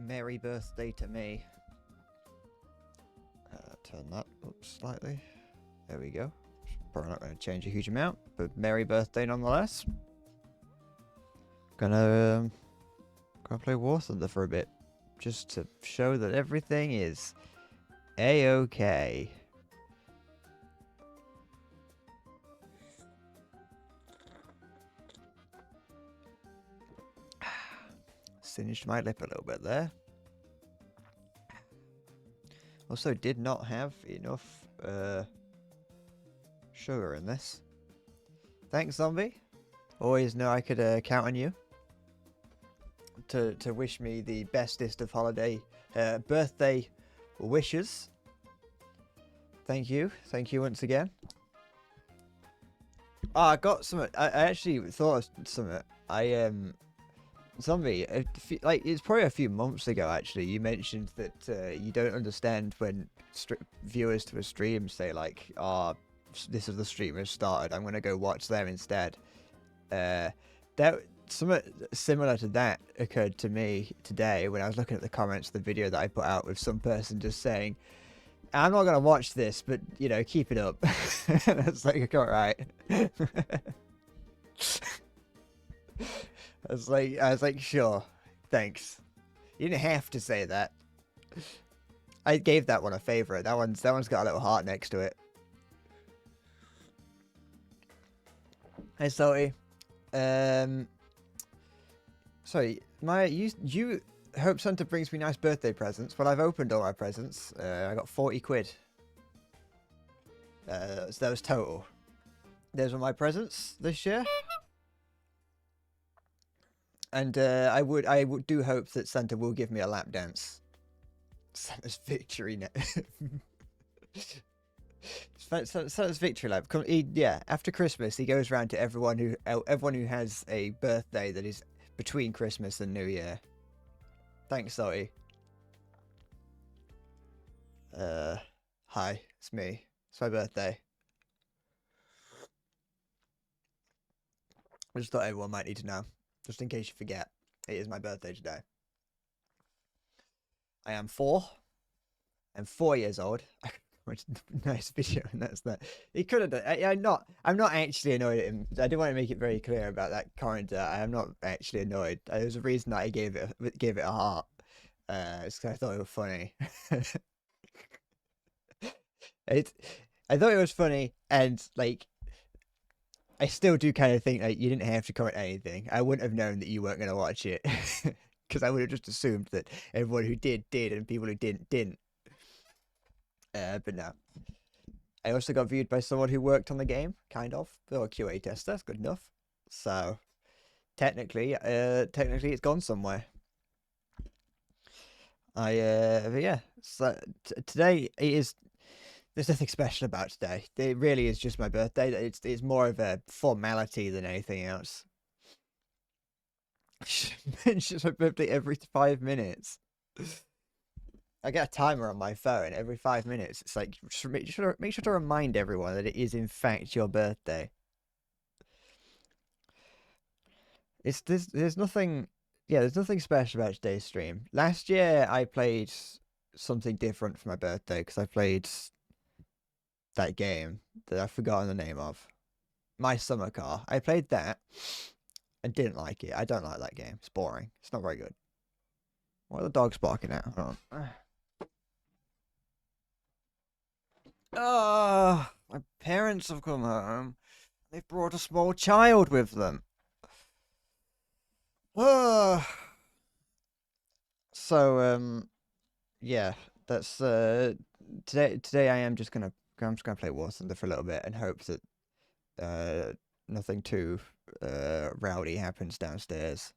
Merry birthday to me. Turn that up slightly. There we go. Probably not going to change a huge amount, but merry birthday nonetheless. Gonna play War Thunder for a bit, just to show that everything is a-okay. Singed my lip a little bit there. Also, did not have enough sugar in this. Thanks, Zombie. Always know I could count on you to wish me the bestest of holiday birthday wishes. Thank you once again. Oh, I got some. I actually thought of something. Zombie, like it's probably a few months ago. Actually, you mentioned that you don't understand when viewers to a stream say like, "Ah, oh, this is the streamer started. I'm gonna go watch them instead." That something similar to that occurred to me today when I was looking at the comments of the video that I put out with some person just saying, "I'm not gonna watch this, but you know, keep it up." And it's like, all right. I was like, sure, thanks. You didn't have to say that. I gave that one a favorite. That one's got a little heart next to it. Hey, Salty. Sorry, you hope Santa brings me nice birthday presents. Well, I've opened all my presents. I got 40 quid. So that was total. Those were my presents this year. And I do hope that Santa will give me a lap dance. Santa's victory net. Santa's victory lap. Yeah, after Christmas, he goes around to everyone who has a birthday that is between Christmas and New Year. Thanks, Zoe. Hi, it's me. It's my birthday. I just thought everyone might need to know. Just in case you forget, it is my birthday today. I am 4. I'm 4 years old. Nice video, and that's that. He could have done. I'm not actually annoyed at him. I do want to make it very clear about that comment. I am not actually annoyed. There's a reason that I gave it a heart. It's because I thought it was funny. I thought it was funny, and like, I still do kind of think like you didn't have to comment anything. I wouldn't have known that you weren't going to watch it, because I would have just assumed that everyone who did, and people who didn't. But no. I also got viewed by someone who worked on the game, kind of. Or a QA tester, that's good enough. So, technically it's gone somewhere. But yeah. So, today there's nothing special about today. It really is just my birthday. It's more of a formality than anything else. Mentions my birthday every 5 minutes. I get a timer on my phone every 5 minutes. It's like, just make sure to remind everyone that it is in fact your birthday. There's nothing, yeah, there's nothing special about today's stream. Last year I played something different for my birthday because I played that game that I've forgotten the name of. My Summer Car. I played that and didn't like it. I don't like that game. It's boring. It's not very good. What are the dogs barking at? Hold on. Oh, my parents have come home. They've brought a small child with them. Oh. So, yeah, that's today I'm just gonna play War Thunder for a little bit and hope that nothing too rowdy happens downstairs.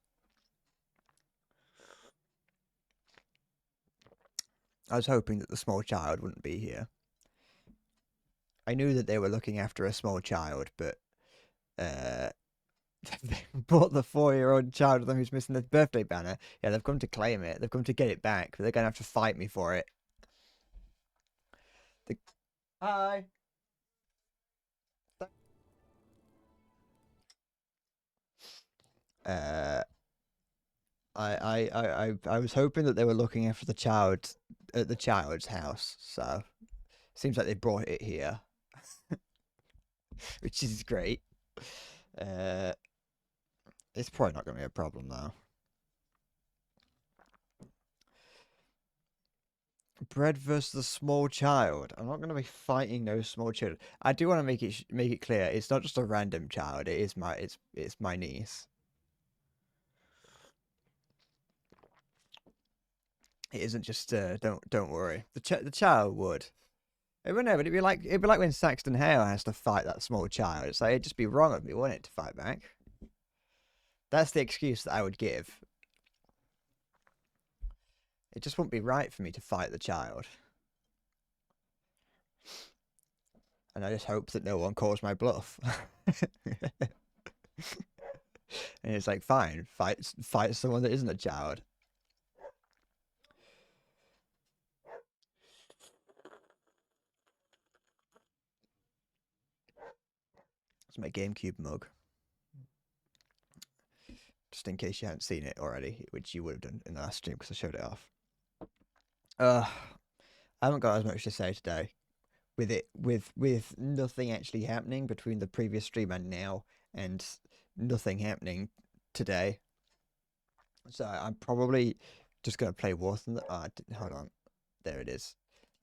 I was hoping that the small child wouldn't be here. I knew that they were looking after a small child, but they brought the 4-year-old child with them who's missing the birthday banner. Yeah, they've come to claim it. They've come to get it back, but they're gonna have to fight me for it. Hi. I was hoping that they were looking after the child at the child's house, so seems like they brought it here, which is great. Uh, it's probably not going to be a problem though. Bread versus the small child. I'm not going to be fighting those small children. I do want to make it clear. It's not just a random child. It is my it's my niece. It isn't just don't worry. The child would. It would never. It'd be like when Saxton Hale has to fight that small child. It's like it'd just be wrong of me, wouldn't it, to fight back? That's the excuse that I would give. It just wouldn't be right for me to fight the child. And I just hope that no one calls my bluff. And it's like, fine, fight someone that isn't a child. It's my GameCube mug. Just in case you hadn't seen it already, which you would have done in the last stream because I showed it off. I haven't got as much to say today. With nothing actually happening between the previous stream and now, and nothing happening today. So I'm probably just gonna play War Thunder. Hold on, there it is.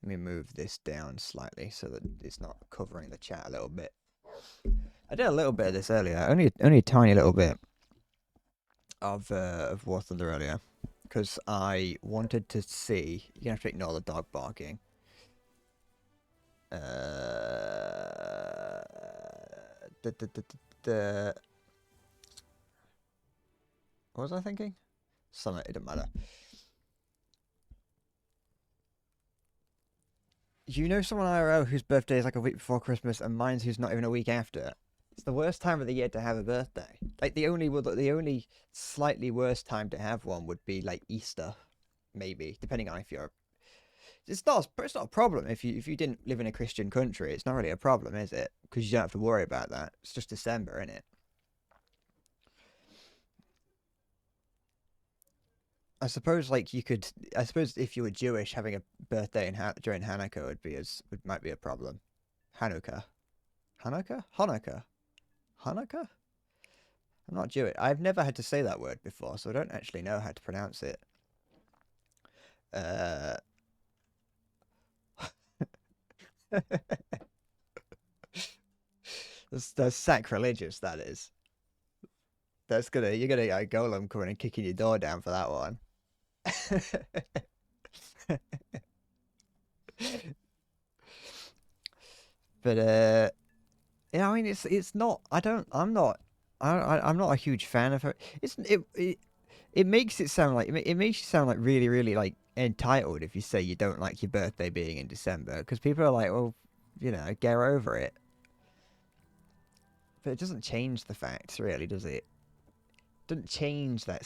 Let me move this down slightly so that it's not covering the chat a little bit. I did a little bit of this earlier, only a tiny little bit of War Thunder earlier, because I wanted to see. You're gonna have to ignore the dog barking. What was I thinking? Something, it doesn't matter. You know someone IRL whose birthday is like a week before Christmas and mine's who's not even a week after? It's the worst time of the year to have a birthday. Like the only slightly worse time to have one would be like Easter, maybe, depending on if you're. It's not a problem if you didn't live in a Christian country. It's not really a problem, is it? Because you don't have to worry about that. It's just December, isn't it? I suppose like you could. I suppose if you were Jewish, having a birthday during Hanukkah might be a problem. Hanukkah. Hanukkah. I'm not Jewish. I've never had to say that word before, so I don't actually know how to pronounce it. That's sacrilegious, that is. You're gonna get a golem coming and kicking your door down for that one. But yeah, I mean it's not. I'm not a huge fan of her. It makes it sound like it makes you sound like really like entitled if you say you don't like your birthday being in December, because people are like, well, get over it. But it doesn't change the facts, really, does it? Doesn't change that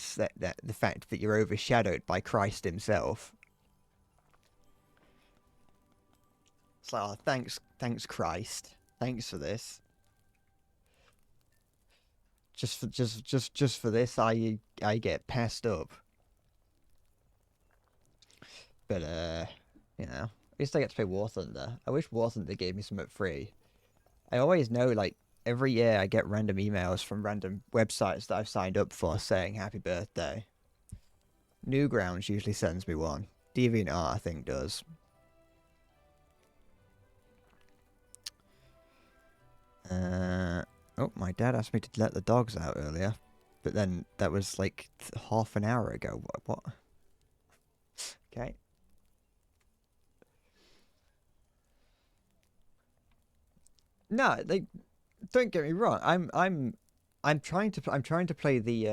the fact that you're overshadowed by Christ himself. It's like, oh, thanks Christ, thanks for this. Just for this, I get passed up. But at least I get to play War Thunder. I wish War Thunder gave me something free. I always know, like, every year I get random emails from random websites that I've signed up for saying happy birthday. Newgrounds usually sends me one. DeviantArt, I think, does. Oh, my dad asked me to let the dogs out earlier, but then that was like half an hour ago. What? Okay. No, don't get me wrong. I'm trying to play the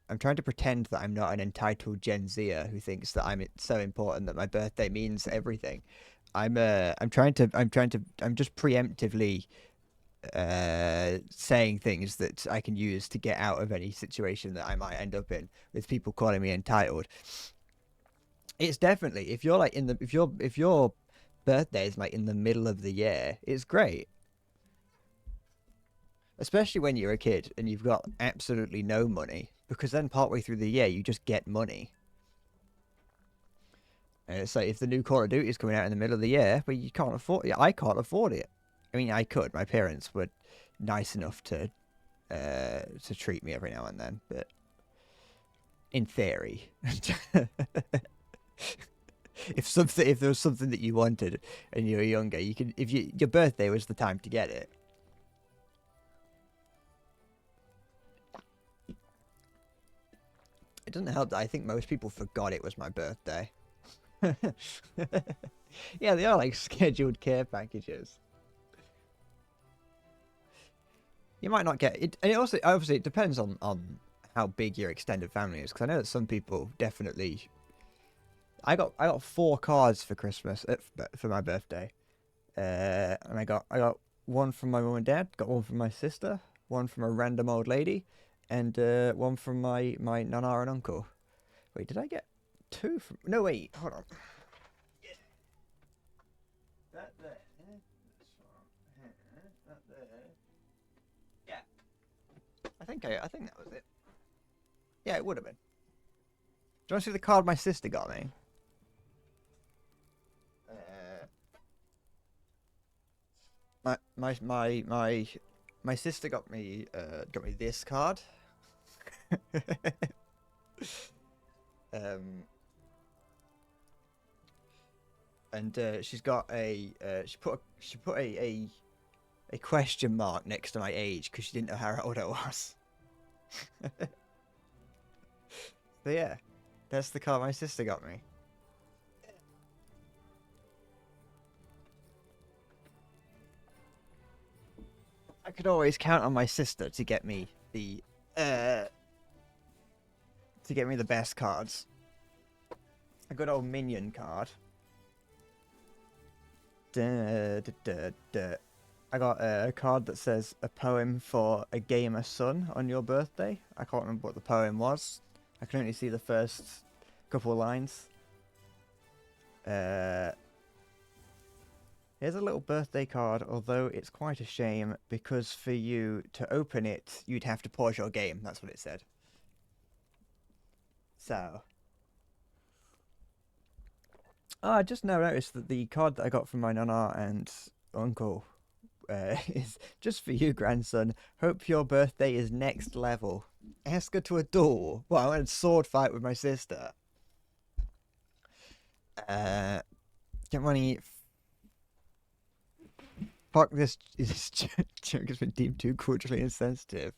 I'm trying to pretend that I'm not an entitled Gen Zer who thinks that I'm so important that my birthday means everything. I'm just preemptively saying things that I can use to get out of any situation that I might end up in with people calling me entitled. It's definitely, if you're like if your birthday is like in the middle of the year, it's great. Especially when you're a kid and you've got absolutely no money. because then partway through the year you just get money. And it's like if the new Call of Duty is coming out in the middle of the year, but you can't afford it. I can't afford it. I mean, I could. My parents were nice enough to treat me every now and then, but in theory, if there was something that you wanted and you were younger, you could. If your birthday was the time to get it. It doesn't help that I think most people forgot it was my birthday. Yeah, they are like scheduled care packages. You might not get it, and it also obviously it depends on how big your extended family is. Because I know that some people definitely. I got 4 cards for Christmas for my birthday, and I got one from my mum and dad, got one from my sister, one from a random old lady, and one from my nana and uncle. Wait, did I get 2 from? No, wait, hold on. That there. That there. Yeah. I think that was it. Yeah, it would have been. Do you want to see the card my sister got me? My sister got me this card. And she's got she put a question mark next to my age because she didn't know how old I was. So yeah, that's the card my sister got me. I could always count on my sister to get me the best cards. A good old minion card. I got a card that says a poem for a gamer son on your birthday. I can't remember what the poem was. I can only see the first couple of lines. Here's a little birthday card, although it's quite a shame because for you to open it, you'd have to pause your game. That's what it said. So. Oh, I just now noticed that the card that I got from my nana and uncle is just for you, grandson. Hope your birthday is next level. Ask her to a duel. Well, I went sword fight with my sister. Get money. Fuck this. This joke has been deemed too culturally insensitive.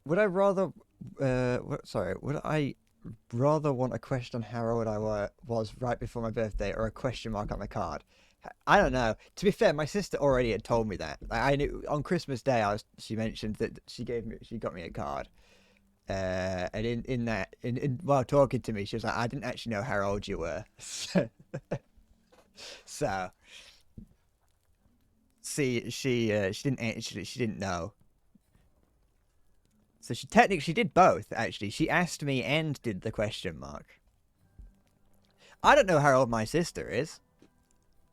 Would I rather? Would I rather want a question on how old I was right before my birthday, or a question mark on the card? I don't know. To be fair, my sister already had told me that. I knew on Christmas Day. She mentioned that she got me a card. And in while talking to me, she was like, "I didn't actually know how old you were." So, see, she didn't know. So she did both, actually. She asked me and did the question mark. I don't know how old my sister is.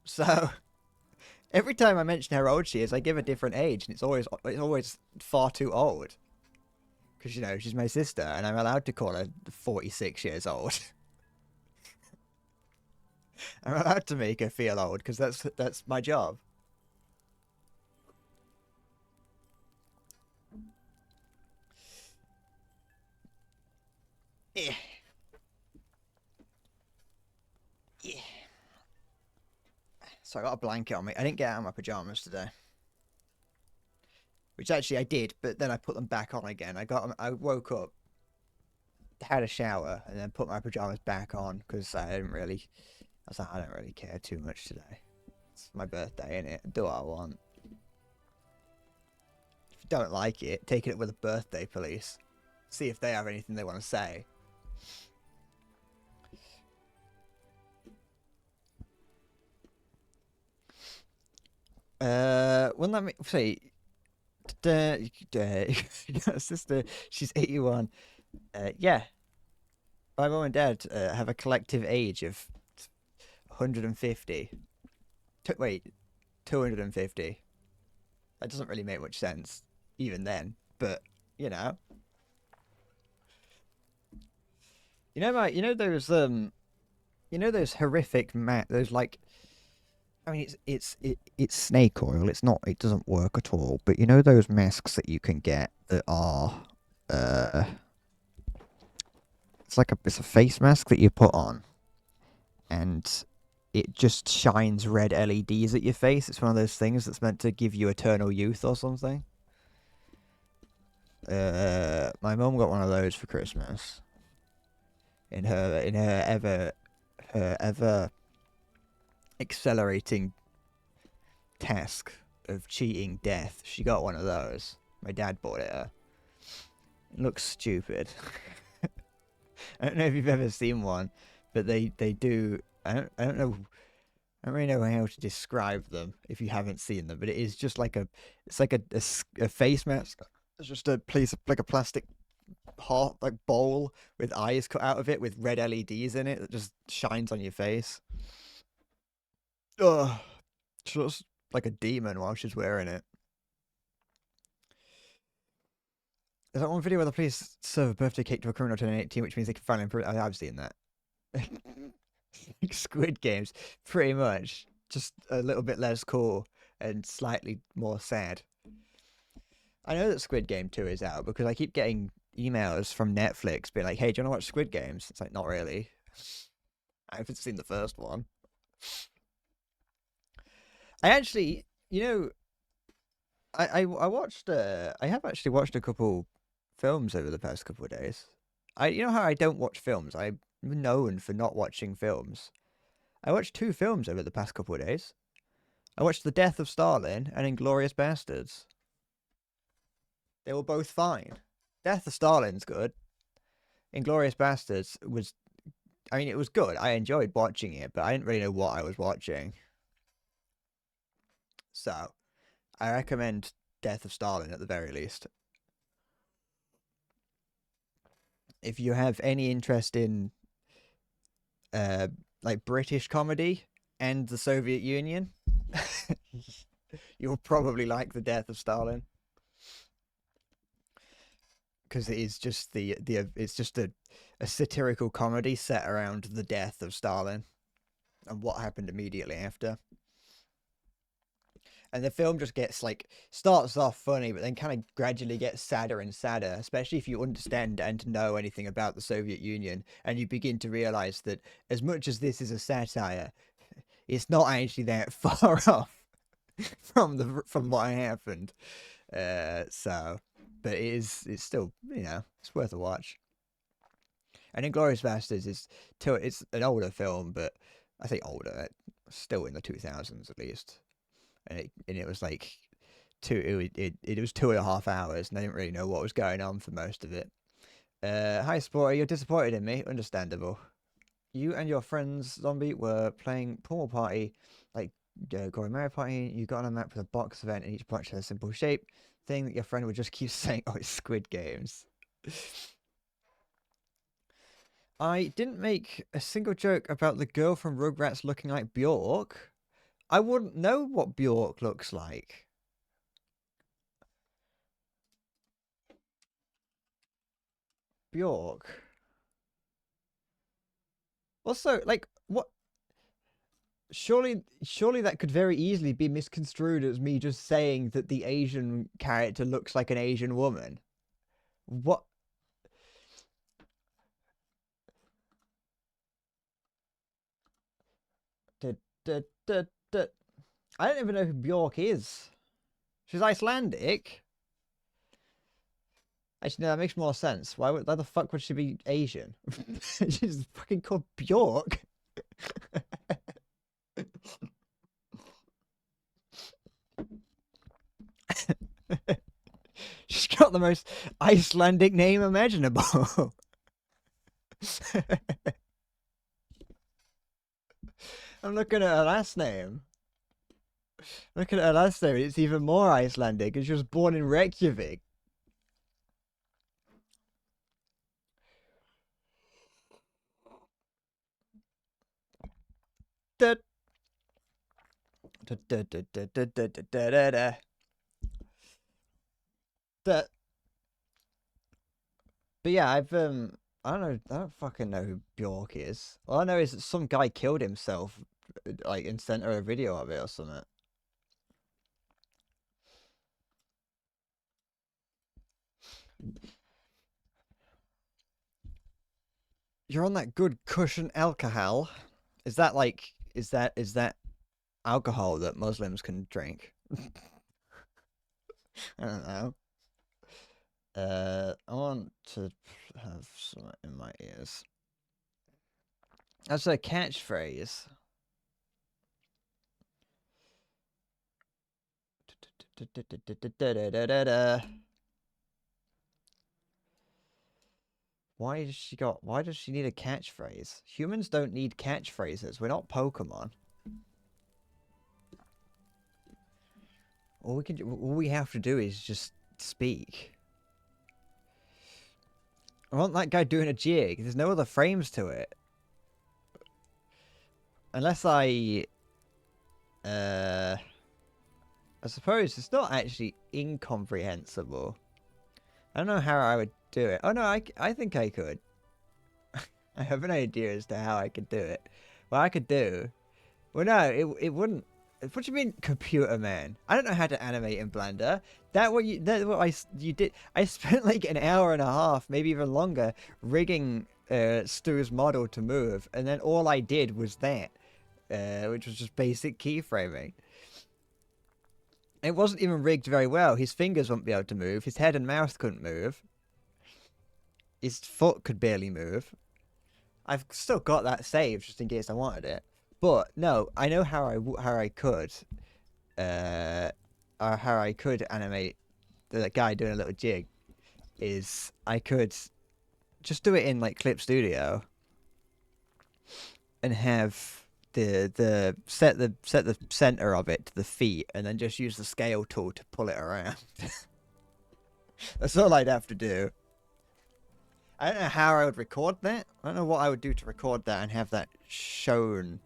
So every time I mention how old she is, I give a different age, and it's always far too old. Because, she's my sister, and I'm allowed to call her 46 years old. I'm allowed to make her feel old, because that's my job. Yeah. Yeah. So I got a blanket on me. I didn't get out of my pajamas today. Which actually I did, but then I put them back on again. I woke up, had a shower, and then put my pajamas back on because I was like, I don't really care too much today. It's my birthday, innit? Do what I want. If you don't like it, take it up with the birthday police. See if they have anything they want to say. Wouldn't that make say? Sister, she's 81. Yeah, my mum and dad have a collective age of 150. Wait, 250. That doesn't really make much sense even then. But you know, you know those horrific those like. I mean, it's snake oil. It's not. It doesn't work at all. But you know those masks that you can get that are, uh, it's a face mask that you put on, and it just shines red LEDs at your face. It's one of those things that's meant to give you eternal youth or something. My mum got one of those for Christmas. In her ever accelerating task of cheating death, she got one of those. My dad bought it her. It looks stupid. I don't know if you've ever seen one, but they do. I don't know. I don't really know how to describe them if you haven't seen them, but it is just like it's like a face mask. It's just a piece of, like a plastic heart like bowl with eyes cut out of it with red LEDs in it that just shines on your face. Ugh, she looks like a demon while she's wearing it. There's that one video where the police serve a birthday cake to a criminal turning 18, which means they can finally improve. I've seen that. Squid Games, pretty much. Just a little bit less cool and slightly more sad. I know that Squid Game 2 is out because I keep getting emails from Netflix being like, hey, do you want to watch Squid Games? It's like, not really. I haven't seen the first one. I actually, you know, I watched, I have actually watched a couple films over the past couple of days. You know how I don't watch films? I'm known for not watching films. I watched two films over the past couple of days. I watched The Death of Stalin and Inglourious Bastards. They were both fine. Death of Stalin's good. Inglourious Bastards was, I mean, it was good. I enjoyed watching it, but I didn't really know what I was watching. So, I recommend Death of Stalin at the very least. If you have any interest in like British comedy and the Soviet Union, you'll probably like The Death of Stalin because it is just it's just a satirical comedy set around the death of Stalin and what happened immediately after. And the film just gets like starts off funny, but then kind of gradually gets sadder and sadder, especially if you understand and know anything about the Soviet Union, and you begin to realize that as much as this is a satire, it's not actually that far off from what happened. So, but it's still it's worth a watch. And Inglourious Basterds it's an older film, but I think older, still in the 2000s at least. And it was like it was 2.5 hours, and I didn't really know what was going on for most of it. Hi Sporty, you're disappointed in me. Understandable. You and your friends Zombie were playing Pummel Party, like Gory Mario Party. You got on a map with a box event, and each box had a simple shape thing that your friend would just keep saying, "Oh, it's Squid Games." I didn't make a single joke about the girl from Rugrats looking like Bjork. I wouldn't know what Bjork looks like. Bjork. Also, like, what? Surely that could very easily be misconstrued as me just saying that the Asian character looks like an Asian woman. What? Da, da, da, da. I don't even know who Bjork is. She's Icelandic. Actually, no, that makes more sense. Why the fuck would she be Asian? She's fucking called Bjork. She's got the most Icelandic name imaginable. I'm looking at her last name. Looking at her last name, it's even more Icelandic, and she was born in Reykjavik. Da, da, da, da, da, da, da, da, da. That, but yeah, I don't know. I don't fucking know who Bjork is. All I know is that some guy killed himself, like, and sent her a video of it or something. You're on that good cushion alcohol. Is that like? Is that alcohol that Muslims can drink? I don't know. I want to have some in my ears. That's a catchphrase. Why does she need a catchphrase? Humans don't need catchphrases. We're not Pokemon. All we have to do is just speak. I want that guy doing a jig. There's no other frames to it. Unless I suppose it's not actually incomprehensible. I don't know how I would do it. Oh no, I think I could. I have an idea as to how I could do it. What I could do. Well, no, it wouldn't. What do you mean, computer man? I don't know how to animate in Blender. You did. I spent like an hour and a half, maybe even longer, rigging Stu's model to move, and then all I did was that, which was just basic keyframing. It wasn't even rigged very well. His fingers wouldn't be able to move. His head and mouth couldn't move. His foot could barely move. I've still got that saved just in case I wanted it. But no, I know how I could, or how I could animate the guy doing a little jig. Is I could just do it in like Clip Studio and have the set the center of it to the feet, and then just use the scale tool to pull it around. That's all I'd have to do. I don't know how I would record that. I don't know what I would do to record that and have that shown.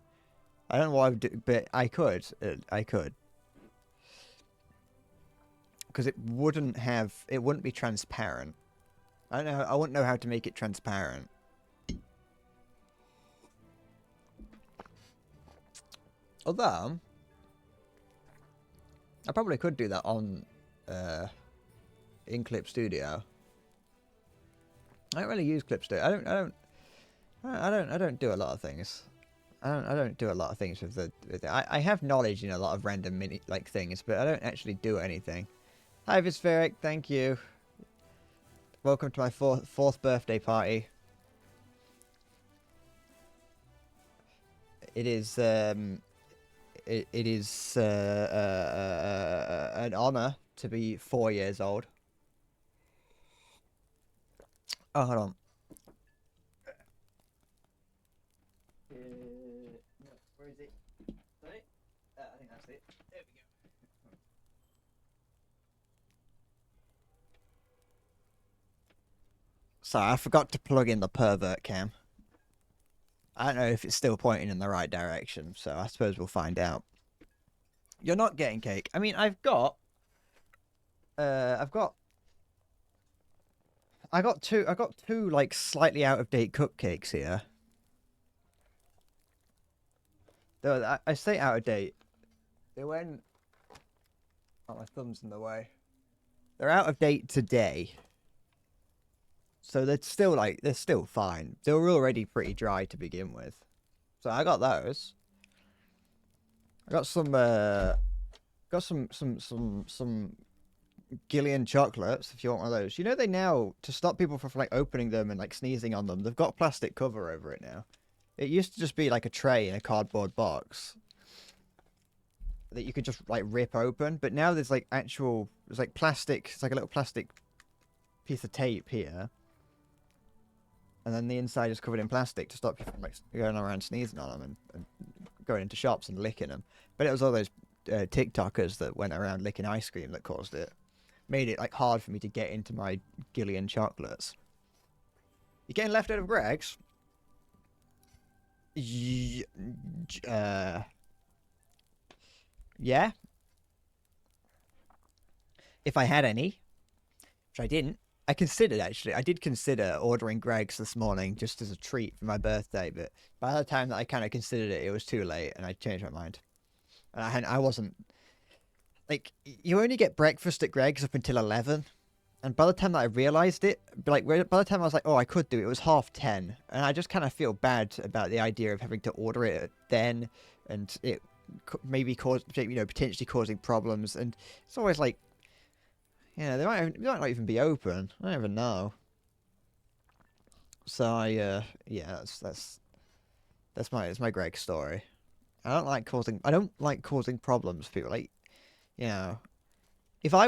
I don't know what I would do, but I could. I could. Because it wouldn't be transparent. I don't know. I wouldn't know how to make it transparent. Although, I probably could do that on, in Clip Studio. I don't really use Clip Studio. I don't do a lot of things. I don't do a lot of things with I have knowledge in a lot of random things, but I don't actually do anything. Hi Vispheric, thank you. Welcome to my fourth birthday party. It is an honor to be 4 years old. Oh, hold on. Where is it? Sorry? I think that's it. There we go. Sorry, I forgot to plug in the pervert cam. I don't know if it's still pointing in the right direction, so I suppose we'll find out. You're not getting cake. I mean, I got two like slightly out of date cupcakes here. Though I say out of date. They went. Oh, my thumb's in the way. They're out of date today. So they're still fine. They were already pretty dry to begin with. So I got those. I got some Gillian chocolates if you want one of those. You know, they now, to stop people from like opening them and like sneezing on them, they've got a plastic cover over it now. It used to just be like a tray in a cardboard box that you could just like rip open, but now there's like plastic. It's like a little plastic piece of tape here, and then the inside is covered in plastic to stop you from like going around sneezing on them and going into shops and licking them. But it was all those TikTokers that went around licking ice cream that caused it. Made it like hard for me to get into my Gillian chocolates. You getting left out of Greg's? Yeah. If I had any. which I didn't. I considered, actually. I did consider ordering Greg's this morning just as a treat for my birthday, but by the time that I kind of considered it, it was too late, and I changed my mind. And I wasn't like, you only get breakfast at Greg's up until 11, and by the time that I realized it, like by the time I was like, oh, I could do it, it was 10:30, and I just kind of feel bad about the idea of having to order it then, and it maybe potentially causing problems, and it's always like, yeah, they might not even be open. I don't even know. So yeah, that's my Greg story. I don't like causing problems for people. Like, you know, if I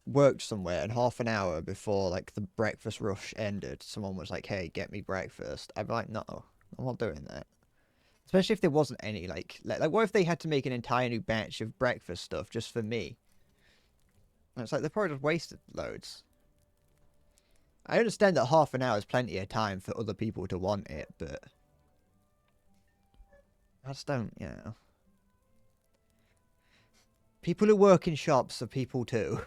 worked somewhere and half an hour before like the breakfast rush ended, someone was like, "Hey, get me breakfast," I'd be like, "No, I'm not doing that." Especially if there wasn't any like what if they had to make an entire new batch of breakfast stuff just for me? And it's like they probably just wasted loads. I understand that half an hour is plenty of time for other people to want it, but I just don't, People who work in shops are people too.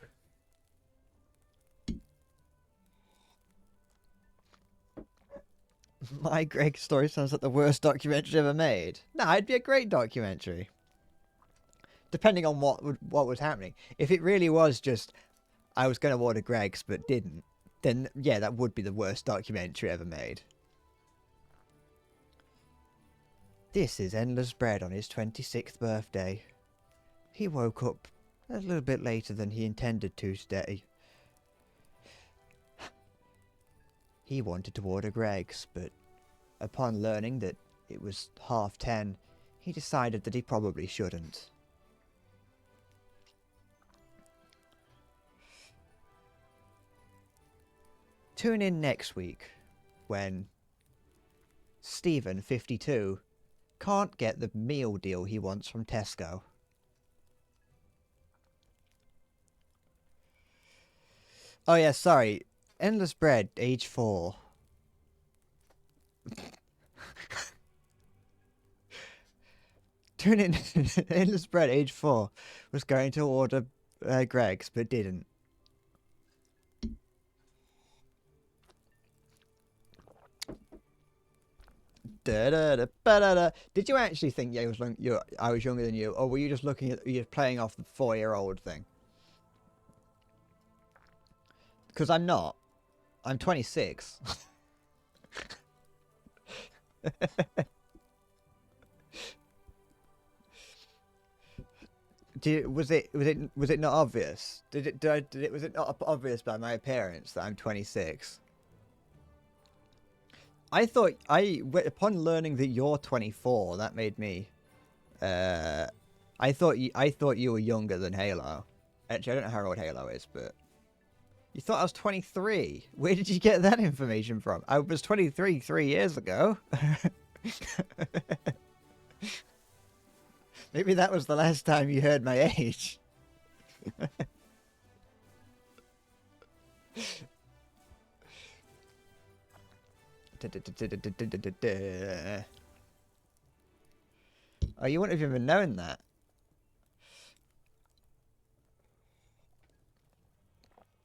My Greg story sounds like the worst documentary ever made. Nah, it'd be a great documentary. Depending on what was happening. If it really was just, I was going to order Greg's but didn't, then yeah, that would be the worst documentary ever made. This is Endless Bread on his 26th birthday. He woke up a little bit later than he intended to today. He wanted to order Greg's, but upon learning that it was 10:30, he decided that he probably shouldn't. Tune in next week when Stephen, 52, can't get the meal deal he wants from Tesco. Oh yeah, sorry. Endless Bread, age 4. Tune in. Endless Bread, age 4, was going to order Greg's, but didn't. Did you actually think I was younger than you, or were you just playing off the 4-year-old thing? Because I'm not. I'm 26. Was it not obvious? Was it not obvious by my appearance that I'm 26? Upon learning that you're 24, that made me. I thought you were younger than Halo. Actually, I don't know how old Halo is, but you thought I was 23. Where did you get that information from? I was 23 3 years ago. Maybe that was the last time you heard my age. Oh, you wouldn't have even known that.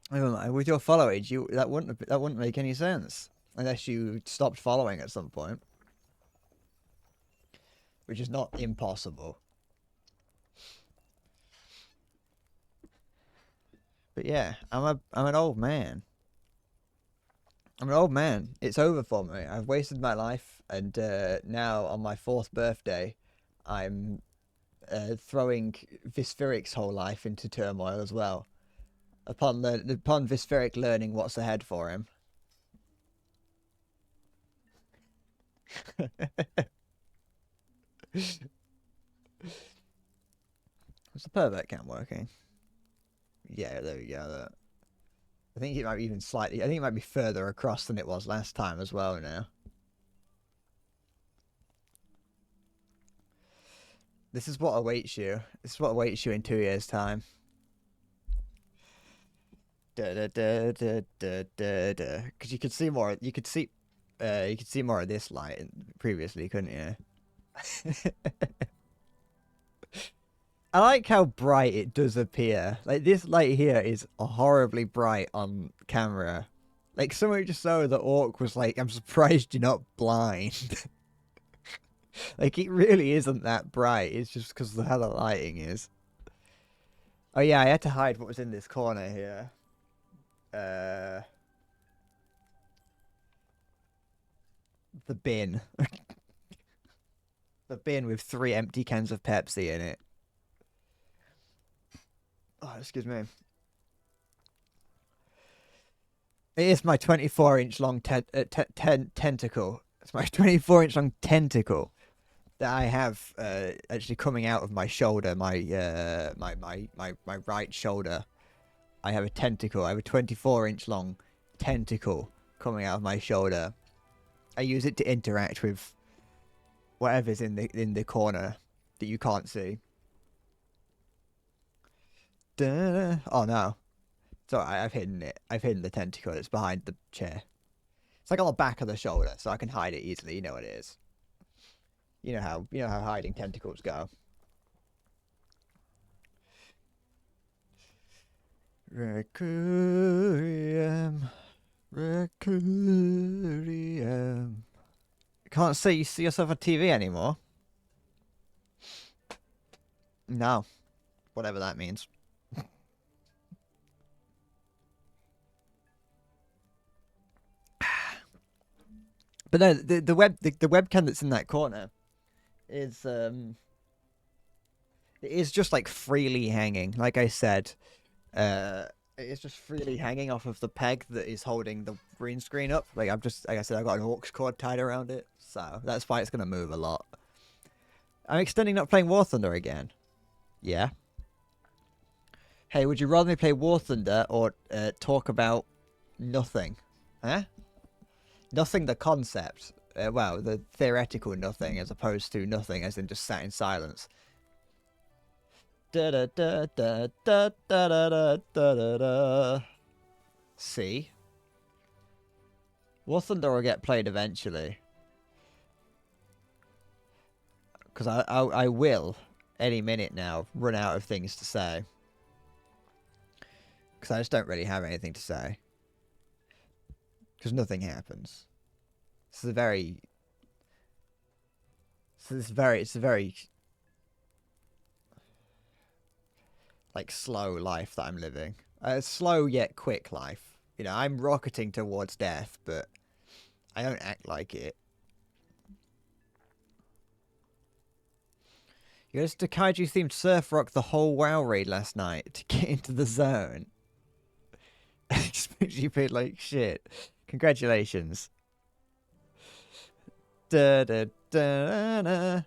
With your follow age, that wouldn't make any sense unless you stopped following at some point, which is not impossible. But yeah, I'm an old man. I'm an old man. It's over for me. I've wasted my life, and now on my 4th birthday, I'm throwing Visferic's whole life into turmoil as well. Upon Visferic learning what's ahead for him. Is the pervert cam working? Yeah, there we go. I think it might be even slightly. I think it might be further across than it was last time as well now. This is what awaits you. This is what awaits you in 2 years' time. Because you could see more. You could see more of this light previously, couldn't you? I like how bright it does appear. Like, this light here is horribly bright on camera. Like, someone just saw that Orc was like, I'm surprised you're not blind. Like, it really isn't that bright. It's just because of how the lighting is. Oh, yeah, I had to hide what was in this corner here. The bin. The bin with 3 empty cans of Pepsi in it. Oh, excuse me. It is my 24-inch long tentacle. It's my 24-inch long tentacle that I have actually coming out of my shoulder, my right shoulder. I have a tentacle. I have a 24-inch long tentacle coming out of my shoulder. I use it to interact with whatever's in the corner that you can't see. Duh. Oh no. So I've hidden it. I've hidden the tentacle. It's behind the chair. It's like on the back of the shoulder, so I can hide it easily. You know what it is. You know how hiding tentacles go. Requiem. Requiem. Can't see yourself on TV anymore. No. Whatever that means. But no, the webcam that's in that corner is it is just like freely hanging. Like I said, it is just freely hanging off of the peg that is holding the green screen up. Like like I said, I've got an aux cord tied around it, so that's why it's gonna move a lot. I'm extending not playing War Thunder again. Yeah. Hey, would you rather me play War Thunder or talk about nothing? Huh? Nothing the concept. Well, the theoretical nothing as opposed to nothing as in just sat in silence. Da da da da da da da da da da. See? War Thunder will get played eventually. Because I will, any minute now, run out of things to say. Because I just don't really have anything to say. Because nothing happens. It's a very like slow life that I'm living. A slow yet quick life. You know, I'm rocketing towards death, but I don't act like it. You listened to Kaiju themed surf rock the whole WoW raid last night to get into the zone. It just makes you feel like shit. Congratulations. Da da da da.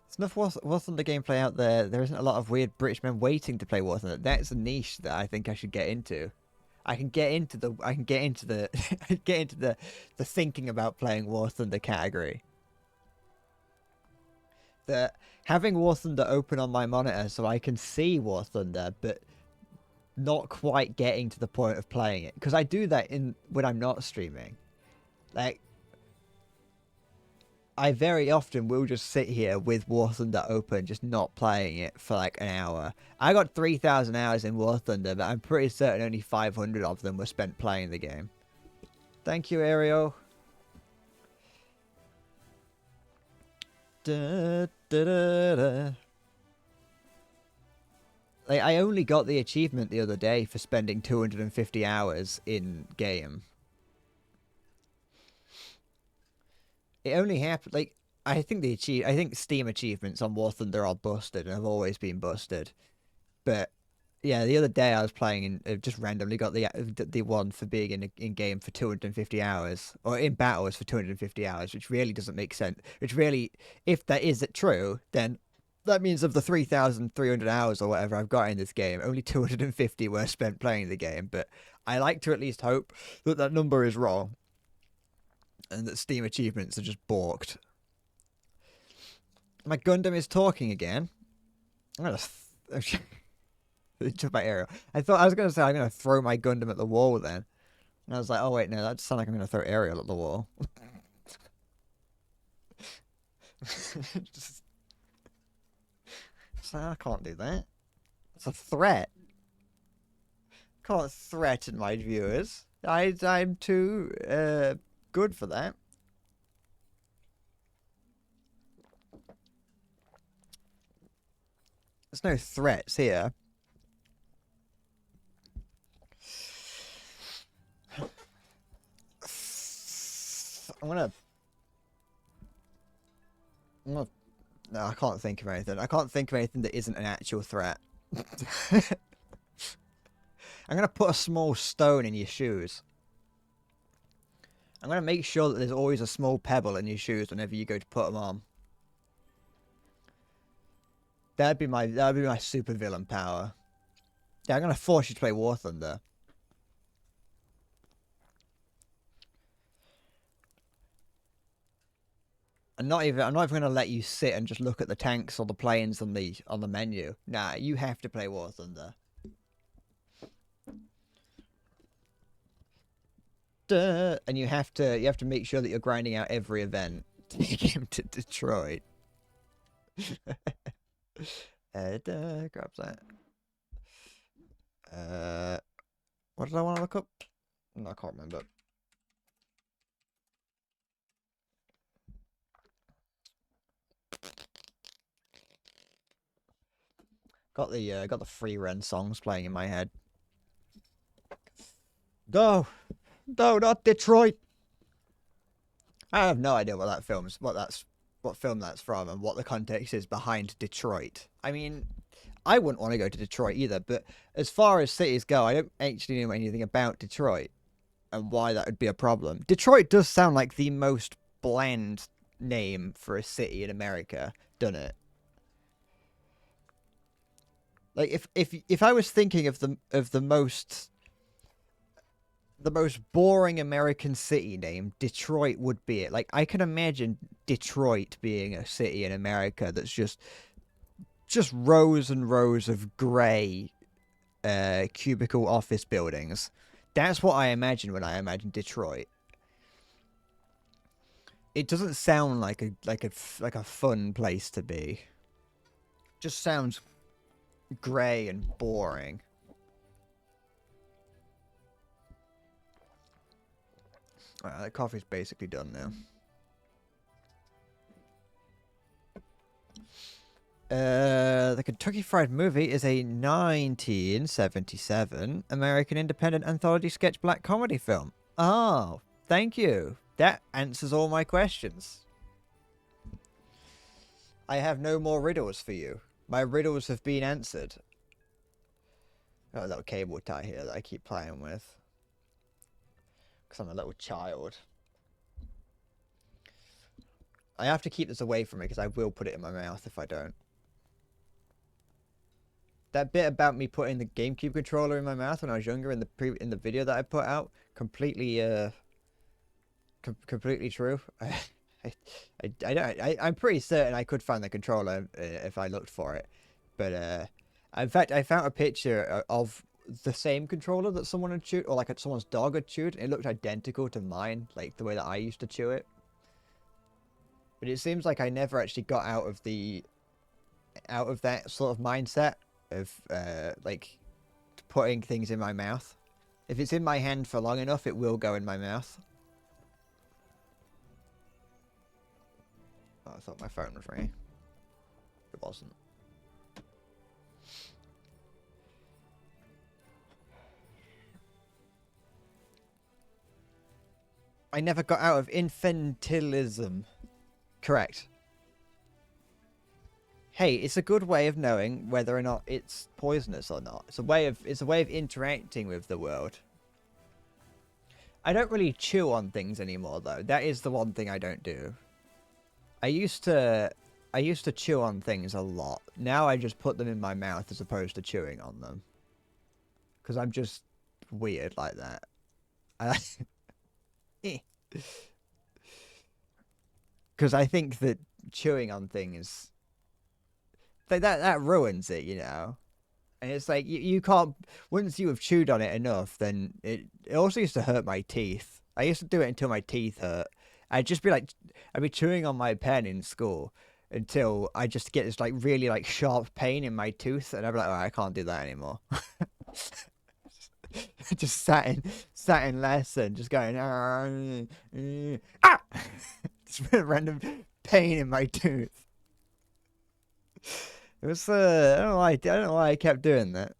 There's enough War Thunder gameplay out there. There isn't a lot of weird British men waiting to play War Thunder. That's a niche that I think I should get into. I can get into the the thinking about playing War Thunder category. The having War Thunder open on my monitor so I can see War Thunder, but not quite getting to the point of playing it, because I do that when I'm not streaming. Like, I very often will just sit here with War Thunder open, just not playing it for like an hour. I got 3,000 hours in War Thunder, but I'm pretty certain only 500 of them were spent playing the game. Thank you, Ariel. Da, da, da, da. Like, I only got the achievement the other day for spending 250 hours in game. It only happened, like, I think Steam achievements on War Thunder are busted and have always been busted. But yeah, the other day I was playing and just randomly got the one for being in game for 250 hours, or in battles for 250 hours, which really doesn't make sense. Which really, if that is true, then that means of the 3,300 hours or whatever I've got in this game, only 250 were spent playing the game. But I like to at least hope that that number is wrong, and that Steam achievements are just balked. My Gundam is talking again. I'm gonna just my arrow. I was gonna say I'm gonna throw my Gundam at the wall then, and I was like, oh wait, no, that sounds like I'm gonna throw Ariel at the wall. So I can't do that. It's a threat. Can't threaten my viewers. I'm too good for that. There's no threats here. No, I can't think of anything. I can't think of anything that isn't an actual threat. I'm gonna put a small stone in your shoes. I'm gonna make sure that there's always a small pebble in your shoes whenever you go to put them on. That'd be my super villain power. Yeah, I'm gonna force you to play War Thunder. I'm not even gonna let you sit and just look at the tanks or the planes on the menu. Nah, you have to play War Thunder. Duh. And you have to make sure that you're grinding out every event to take him to Detroit. Grabs that. What did I want to look up? No, I can't remember. Got the free run songs playing in my head. No, not Detroit. I have no idea what film that's from, and what the context is behind Detroit. I mean, I wouldn't want to go to Detroit either, but as far as cities go, I don't actually know anything about Detroit and why that would be a problem. Detroit does sound like the most bland name for a city in America, doesn't it? Like if I was thinking of the most boring American city name, Detroit would be it. Like, I can imagine Detroit being a city in America that's just rows and rows of grey cubicle office buildings. That's what I imagine when I imagine Detroit. It doesn't sound like a fun place to be. Just sounds grey and boring. Alright, that coffee's basically done now. The Kentucky Fried Movie is a 1977 American independent anthology sketch black comedy film. Oh, thank you. That answers all my questions. I have no more riddles for you. My riddles have been answered. Oh, little cable tie here that I keep playing with. Because I'm a little child. I have to keep this away from me because I will put it in my mouth if I don't. That bit about me putting the GameCube controller in my mouth when I was younger in the video that I put out, completely completely true. I'm pretty certain I could find the controller if I looked for it, but in fact I found a picture of the same controller that someone had chewed, or like someone's dog had chewed. It looked identical to mine, like the way that I used to chew it. But it seems like I never actually got out of that sort of mindset of like putting things in my mouth. If it's in my hand for long enough, it will go in my mouth. Oh, I thought my phone was ringing. It wasn't. I never got out of infantilism. Correct. Hey, it's a good way of knowing whether or not it's poisonous or not. It's a way of interacting with the world. I don't really chew on things anymore though. That is the one thing I don't do. I used to chew on things a lot. Now I just put them in my mouth as opposed to chewing on them. Because I'm just weird like that. Because I think that chewing on things, that ruins it, you know. And it's like you can't, once you have chewed on it enough, then it also used to hurt my teeth. I used to do it until my teeth hurt. I'd be chewing on my pen in school, until I just get this like really like sharp pain in my tooth, and I'm like, oh, I can't do that anymore. Just sat in lesson, just going just a random pain in my tooth. It was I don't know why I kept doing that.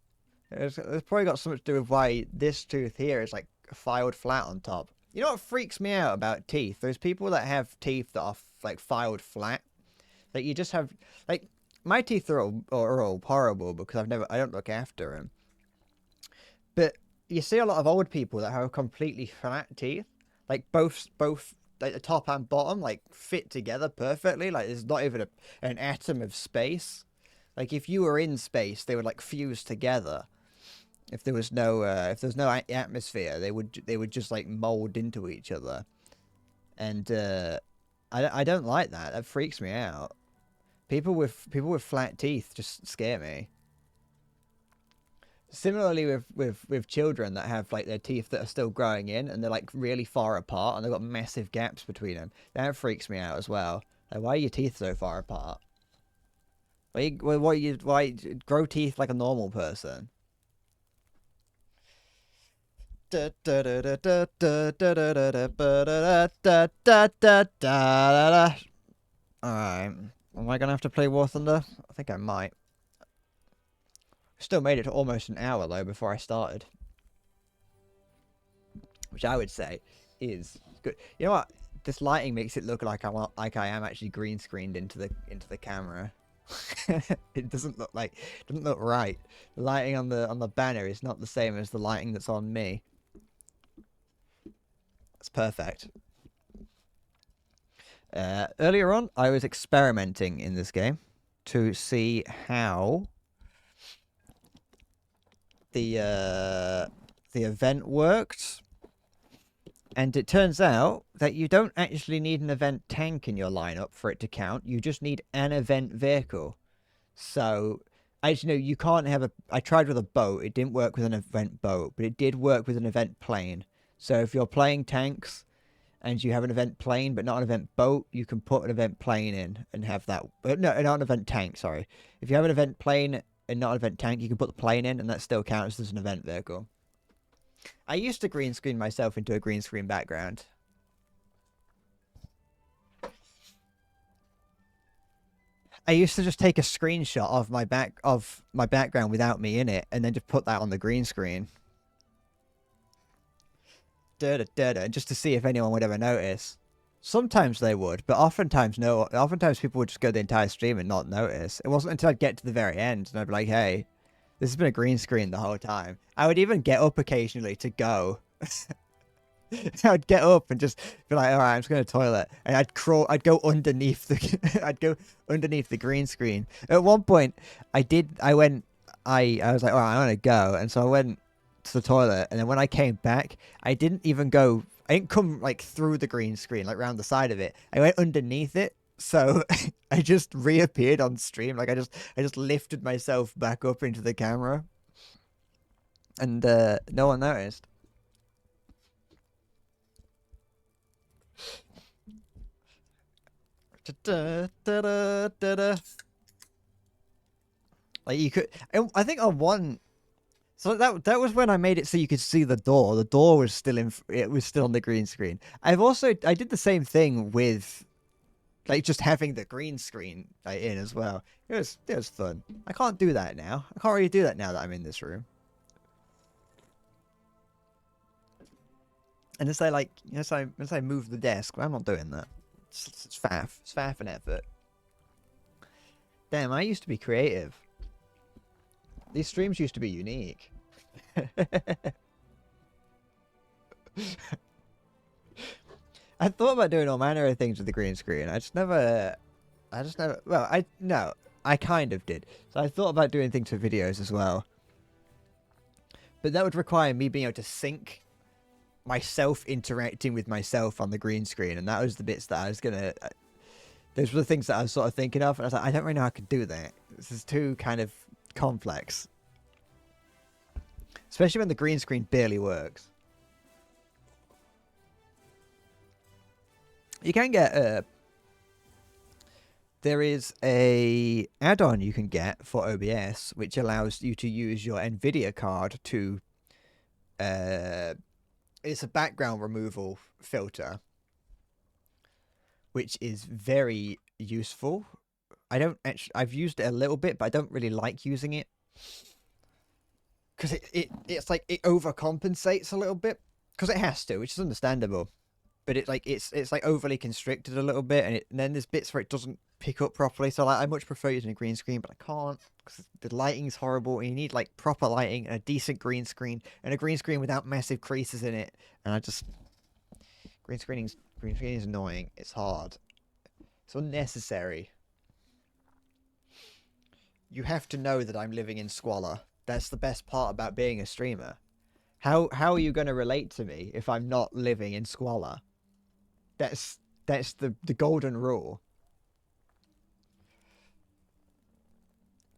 It's probably got something to do with why this tooth here is like filed flat on top. You know what freaks me out about teeth? There's people that have teeth that are like filed flat. Like you just have like my teeth are all horrible because I don't look after them. But you see a lot of old people that have completely flat teeth, like both like the top and bottom like fit together perfectly. Like there's not even an atom of space. Like if you were in space, they would like fuse together. If there was no atmosphere, they would just like mold into each other. And I don't like that. That freaks me out. People with flat teeth just scare me. Similarly with children that have like their teeth that are still growing in and they're like really far apart and they've got massive gaps between them. That freaks me out as well. Like, why are your teeth so far apart? Why grow teeth like a normal person? Alright. Am I gonna have to play War Thunder? I think I might. Still made it to almost an hour though before I started. Which I would say is good. You know what? This lighting makes it look like I am actually green screened into the camera. It doesn't look right. The lighting on the banner is not the same as the lighting that's on me. It's perfect. Earlier on, I was experimenting in this game to see how the event worked, and it turns out that you don't actually need an event tank in your lineup for it to count. You just need an event vehicle. So, actually, no, you can't have I tried with a boat. It didn't work with an event boat, but it did work with an event plane. So if you're playing tanks and you have an event plane but not an event boat, you can put an event plane in and have that. No, not an event tank, sorry. If you have an event plane and not an event tank, you can put the plane in and that still counts as an event vehicle. I used to green screen myself into a green screen background. I used to just take a screenshot of my background without me in it and then just put that on the green screen. Just to see if anyone would ever notice. Sometimes they would, but oftentimes no. Oftentimes people would just go the entire stream and not notice. It wasn't until I'd get to the very end and I'd be like, hey, this has been a green screen the whole time. I would even get up occasionally to go. I'd get up and just be like, all right, I'm just going to the toilet. And I'd go underneath the green screen. At one point, I was like, all right, I'm going to go. And so I went to the toilet. And then when I came back, I didn't come like through the green screen, like around the side of it. I went underneath it. So I just reappeared on stream. Like I just lifted myself back up into the camera. And no one noticed. Like you could, I think on one, so that was when I made it so you could see the door. The door was still on the green screen. I did the same thing with, like just having the green screen in as well. It was fun. I can't do that now. I can't really do that now that I'm in this room. And as I move the desk, I'm not doing that. It's faff. It's faff and effort. Damn, I used to be creative. These streams used to be unique. I thought about doing all manner of things with the green screen. I kind of did. So I thought about doing things for videos as well. But that would require me being able to sync myself interacting with myself on the green screen, and that was the bits that I was gonna those were the things that I was sort of thinking of, and I was like, I don't really know how I could do that. This is too kind of complex, especially when the green screen barely works. You can get There is a add-on you can get for OBS, which allows you to use your NVIDIA card to. It's a background removal filter, which is very useful. I've used it a little bit, but I don't really like using it because it's like it overcompensates a little bit because it has to, which is understandable. But it's like overly constricted a little bit, and then there's bits where it doesn't pick up properly. So like, I much prefer using a green screen, but I can't because the lighting's horrible. And you need like proper lighting and a decent green screen, and a green screen without massive creases in it. And green screen is annoying. It's hard. It's unnecessary. You have to know that I'm living in squalor. That's the best part about being a streamer. How are you going to relate to me if I'm not living in squalor? That's the golden rule.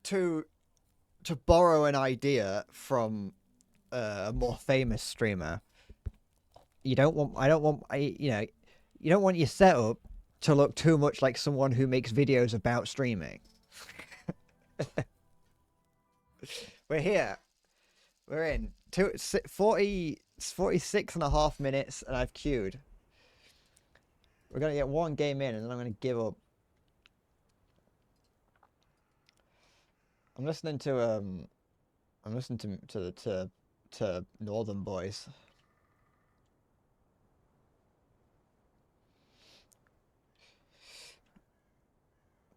To borrow an idea from a more famous streamer, you don't want your setup to look too much like someone who makes videos about streaming. We're here. We're in 46 and a half minutes, and I've queued. We're gonna get one game in, and then I'm gonna give up. I'm listening to Northern Boys.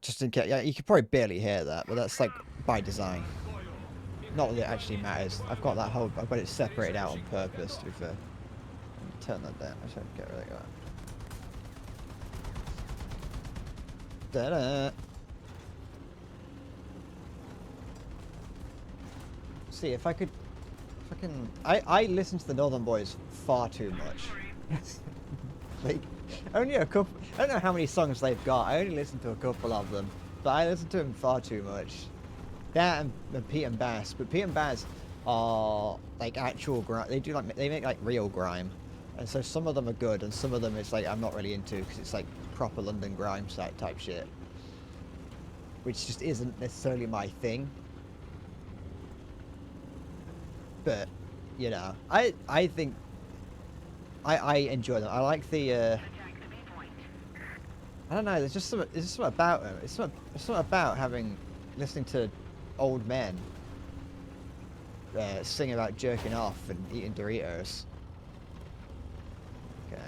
Just in case, yeah, you could probably barely hear that, but that's like by design. Not that it actually matters. I've got it separated out on purpose. To be fair, turn that down. I should get rid of that. Da-da. See if I can. I listen to the Northern Boys far too much. Like, only a couple. I don't know how many songs they've got. I only listen to a couple of them, but I listen to them far too much. That and Pete and Bass, but Pete and Bass are like actual grime. They make like real grime, and so some of them are good, and some of them it's like I'm not really into because it's like proper London grime type shit, which just isn't necessarily my thing. But you know, I think I enjoy them. I like the. I don't know. There's just something about them. It's something about listening to old men sing about jerking off and eating Doritos. Okay.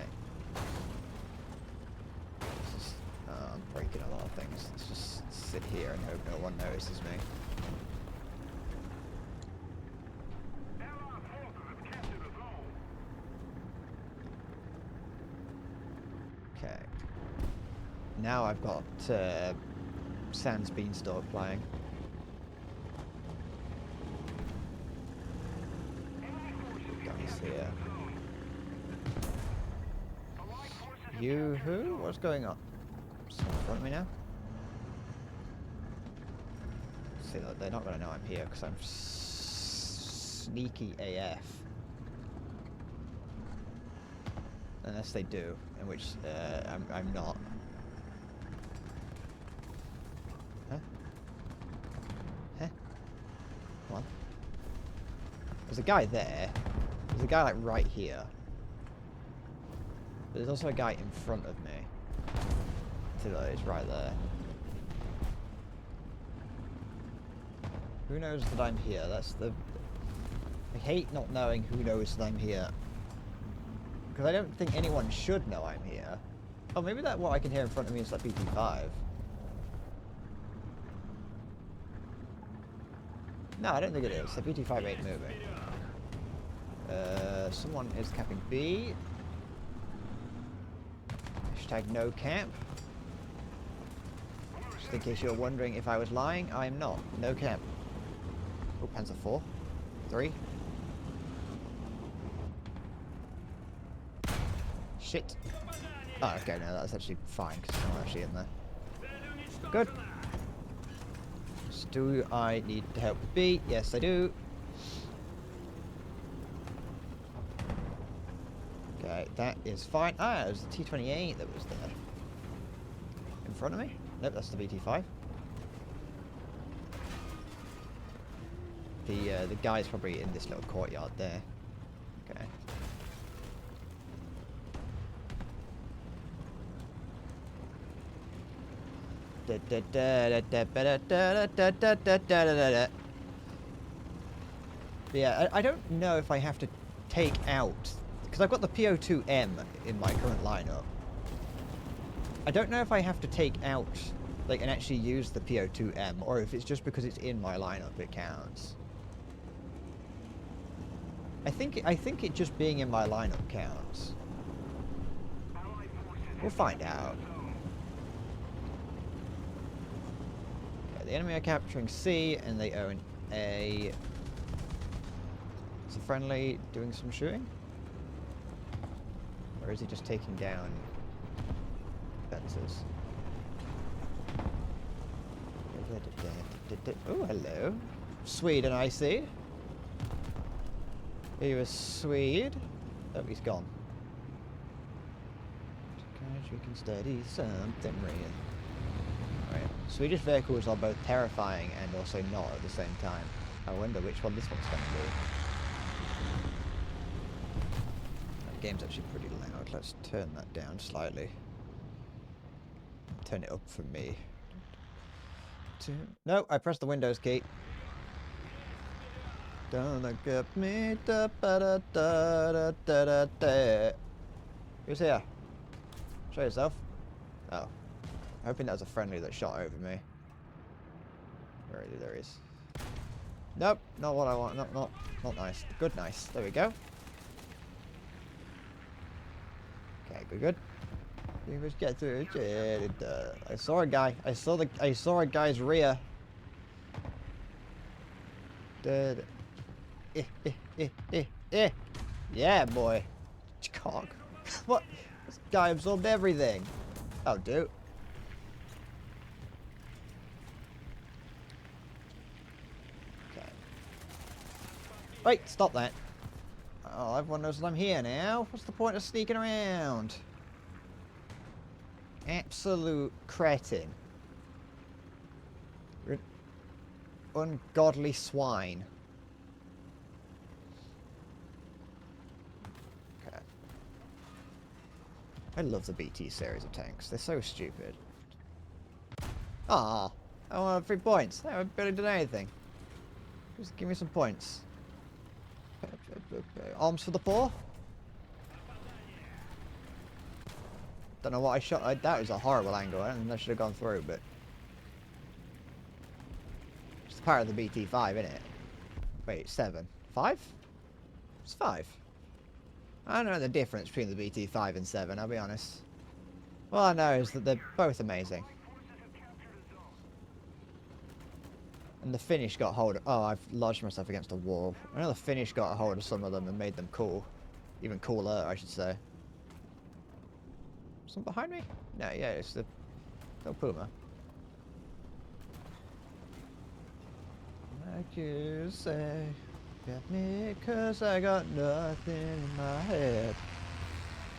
I'm breaking a lot of things. Let's just sit here and hope no one notices me. Okay. Now I've got Sans Beanstalk playing. Guys here. You who? What's going on? Someone in front of me now? See, look, they're not going to know I'm here because I'm sneaky AF. Unless they do, in which I'm not. Huh? Huh? Come on. There's a guy there. There's a guy like right here. But there's also a guy in front of me. It's right there. Who knows that I'm here? That's the... I hate not knowing who knows that I'm here. Because I don't think anyone should know I'm here. Oh, maybe that what I can hear in front of me is like BT5. No, I don't think it is. The BT5 ain't moving. Someone is capping B. Hashtag no camp. Just in case you're wondering if I was lying, I am not. No camp. Oh, Panzer 4. 3. Shit. Oh, okay, no, that's actually fine, because there's no one actually in there. Good. So do I need help with B? Yes, I do. Okay, that is fine. Ah, it was the T-28 that was there. In front of me? Nope, that's the BT5. The guy's probably in this little courtyard there. Okay. Yeah, I don't know if I have to take out, because I've got the PO2M in my current lineup. I don't know if I have to take out, like, and actually use the PO2M, or if it's just because it's in my lineup it counts. I think it just being in my lineup counts. We'll find out. Okay, the enemy are capturing C, and they own A. Is a friendly doing some shooting? Or is he just taking down fences? Oh, hello. Sweden, I see. He was Swede. Oh, he's gone. We can study something real. Alright. Swedish vehicles are both terrifying and also not at the same time. I wonder which one this one's going to be. That game's actually pretty loud. Let's turn that down slightly. Turn it up for me. No, I pressed the Windows key. Don't look at me. Da, ba, da, da, da, da, da, da. Who's here? Show yourself. Oh. I'm hoping that was a friendly that shot over me. Where is he? There he is. Nope, not what I want. Not nice. Good, nice. There we go. Okay, good. You must get through it. I saw a guy. I saw a guy's rear. Dead. Yeah, boy. Cock. What? This guy absorbed everything. Oh, dude. Okay. Wait, stop that. Oh, everyone knows that I'm here now. What's the point of sneaking around? Absolute cretin. Ungodly swine. Okay. I love the BT series of tanks. They're so stupid. Ah, I want 3 points. I haven't barely done anything. Just give me some points. Arms for the poor. Don't know what I shot. That was a horrible angle. I don't think I should have gone through, but it's part of the BT5, isn't it? Wait, 7, 5? It's 5. I don't know the difference between the BT5 and 7. I'll be honest. All I know is that they're both amazing. And the Finnish got hold of... Oh, I've lodged myself against a wall. I know the Finnish got a hold of some of them and made them cool. Even cooler, I should say. Someone behind me? No, yeah, it's the... No Puma. Like you say, get me 'cause I got nothing in my head.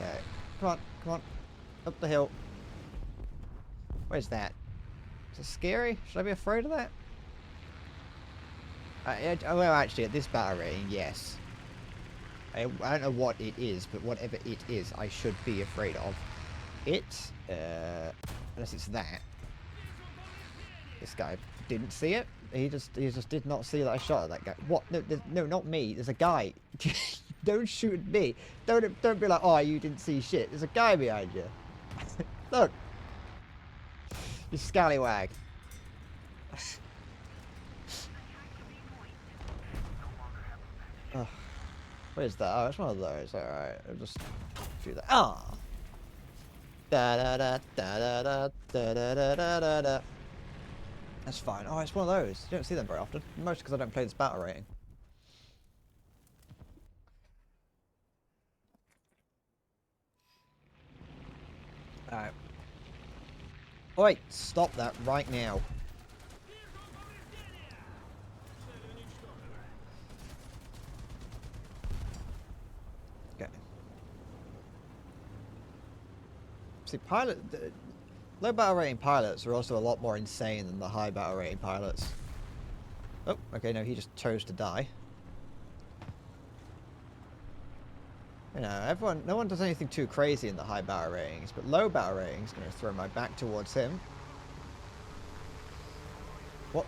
Okay, come on. Up the hill. Where's that? Is it scary? Should I be afraid of that? Well, actually, at this battle rating, yes. I don't know what it is, but whatever it is, I should be afraid of. It, unless it's that. This guy didn't see it. He just did not see that I shot at that guy. What? No, not me. There's a guy. Don't shoot at me. Don't be like, oh, you didn't see shit. There's a guy behind you. Look. You scallywag. Oh, where's that? Oh, it's one of those. Alright, I'll just do that. Ah! Da da da da da da da da da da da. That's fine. Oh, it's one of those. You don't see them very often. Mostly because I don't play this battle rating. Alright. Wait, stop that right now. Okay. See, pilot... Low battle rating pilots are also a lot more insane than the high battle rating pilots. Oh, okay, no, he just chose to die. You know, no one does anything too crazy in the high battle ratings, but low battle ratings, going to throw my back towards him. What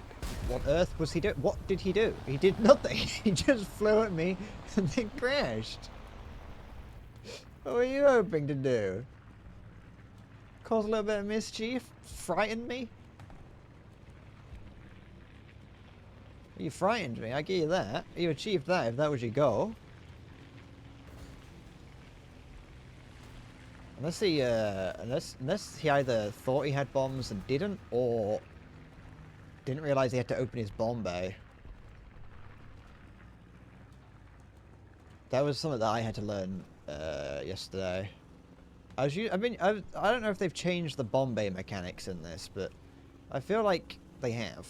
on earth was he doing? What did he do? He did nothing. He just flew at me and then crashed. What were you hoping to do? Cause a little bit of mischief? Frighten me? You frightened me, I give you that. You achieved that if that was your goal. Unless he, unless he either thought he had bombs and didn't, or didn't realize he had to open his bomb bay. That was something that I had to learn yesterday. I don't know if they've changed the bomb bay mechanics in this, but I feel like they have.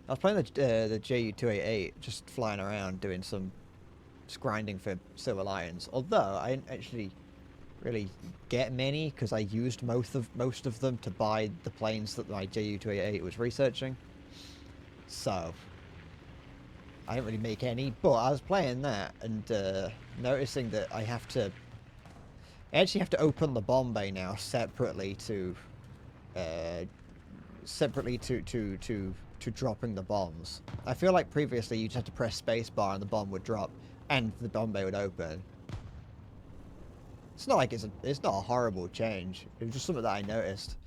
I was playing the Ju-288, just flying around doing some grinding for Silver Lions. Although I didn't actually really get many because I used most of them to buy the planes that my Ju-288 was researching. So I didn't really make any, but I was playing that and noticing that I actually have to open the bomb bay now separately to dropping the bombs. I feel like previously you just had to press spacebar and the bomb would drop and the bomb bay would open. It's not like it's not a horrible change. It was just something that I noticed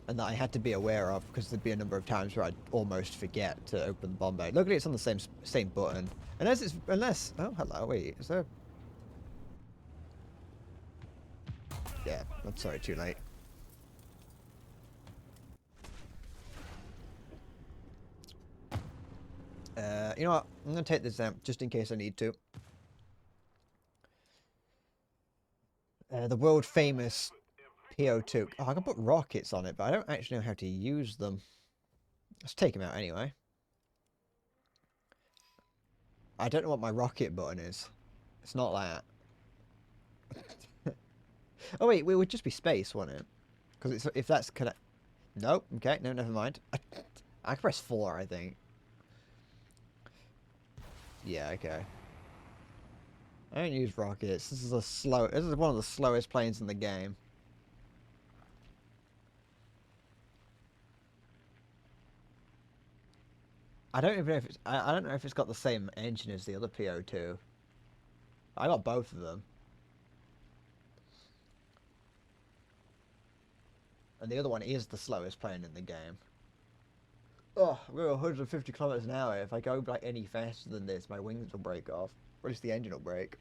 and that I had to be aware of because there'd be a number of times where I'd almost forget to open the bomb bay. Luckily, it's on the same button. Unless oh hello, wait, is there? Yeah, I'm sorry, too late. You know what? I'm gonna take this out just in case I need to. The world famous PO2. Oh, I can put rockets on it, but I don't actually know how to use them. Let's take them out anyway. I don't know what my rocket button is. It's not that. Oh wait, it would just be space, wouldn't it? Because if that's connect. Nope. Okay. No, never mind. I can press 4, I think. Yeah. Okay. I don't use rockets. This is one of the slowest planes in the game. I don't even know if it's. I don't know if it's got the same engine as the other PO2. I got both of them. And the other one is the slowest plane in the game. Oh, I'm going 150 kilometers an hour. If I go like any faster than this, my wings will break off. Or at least the engine will break.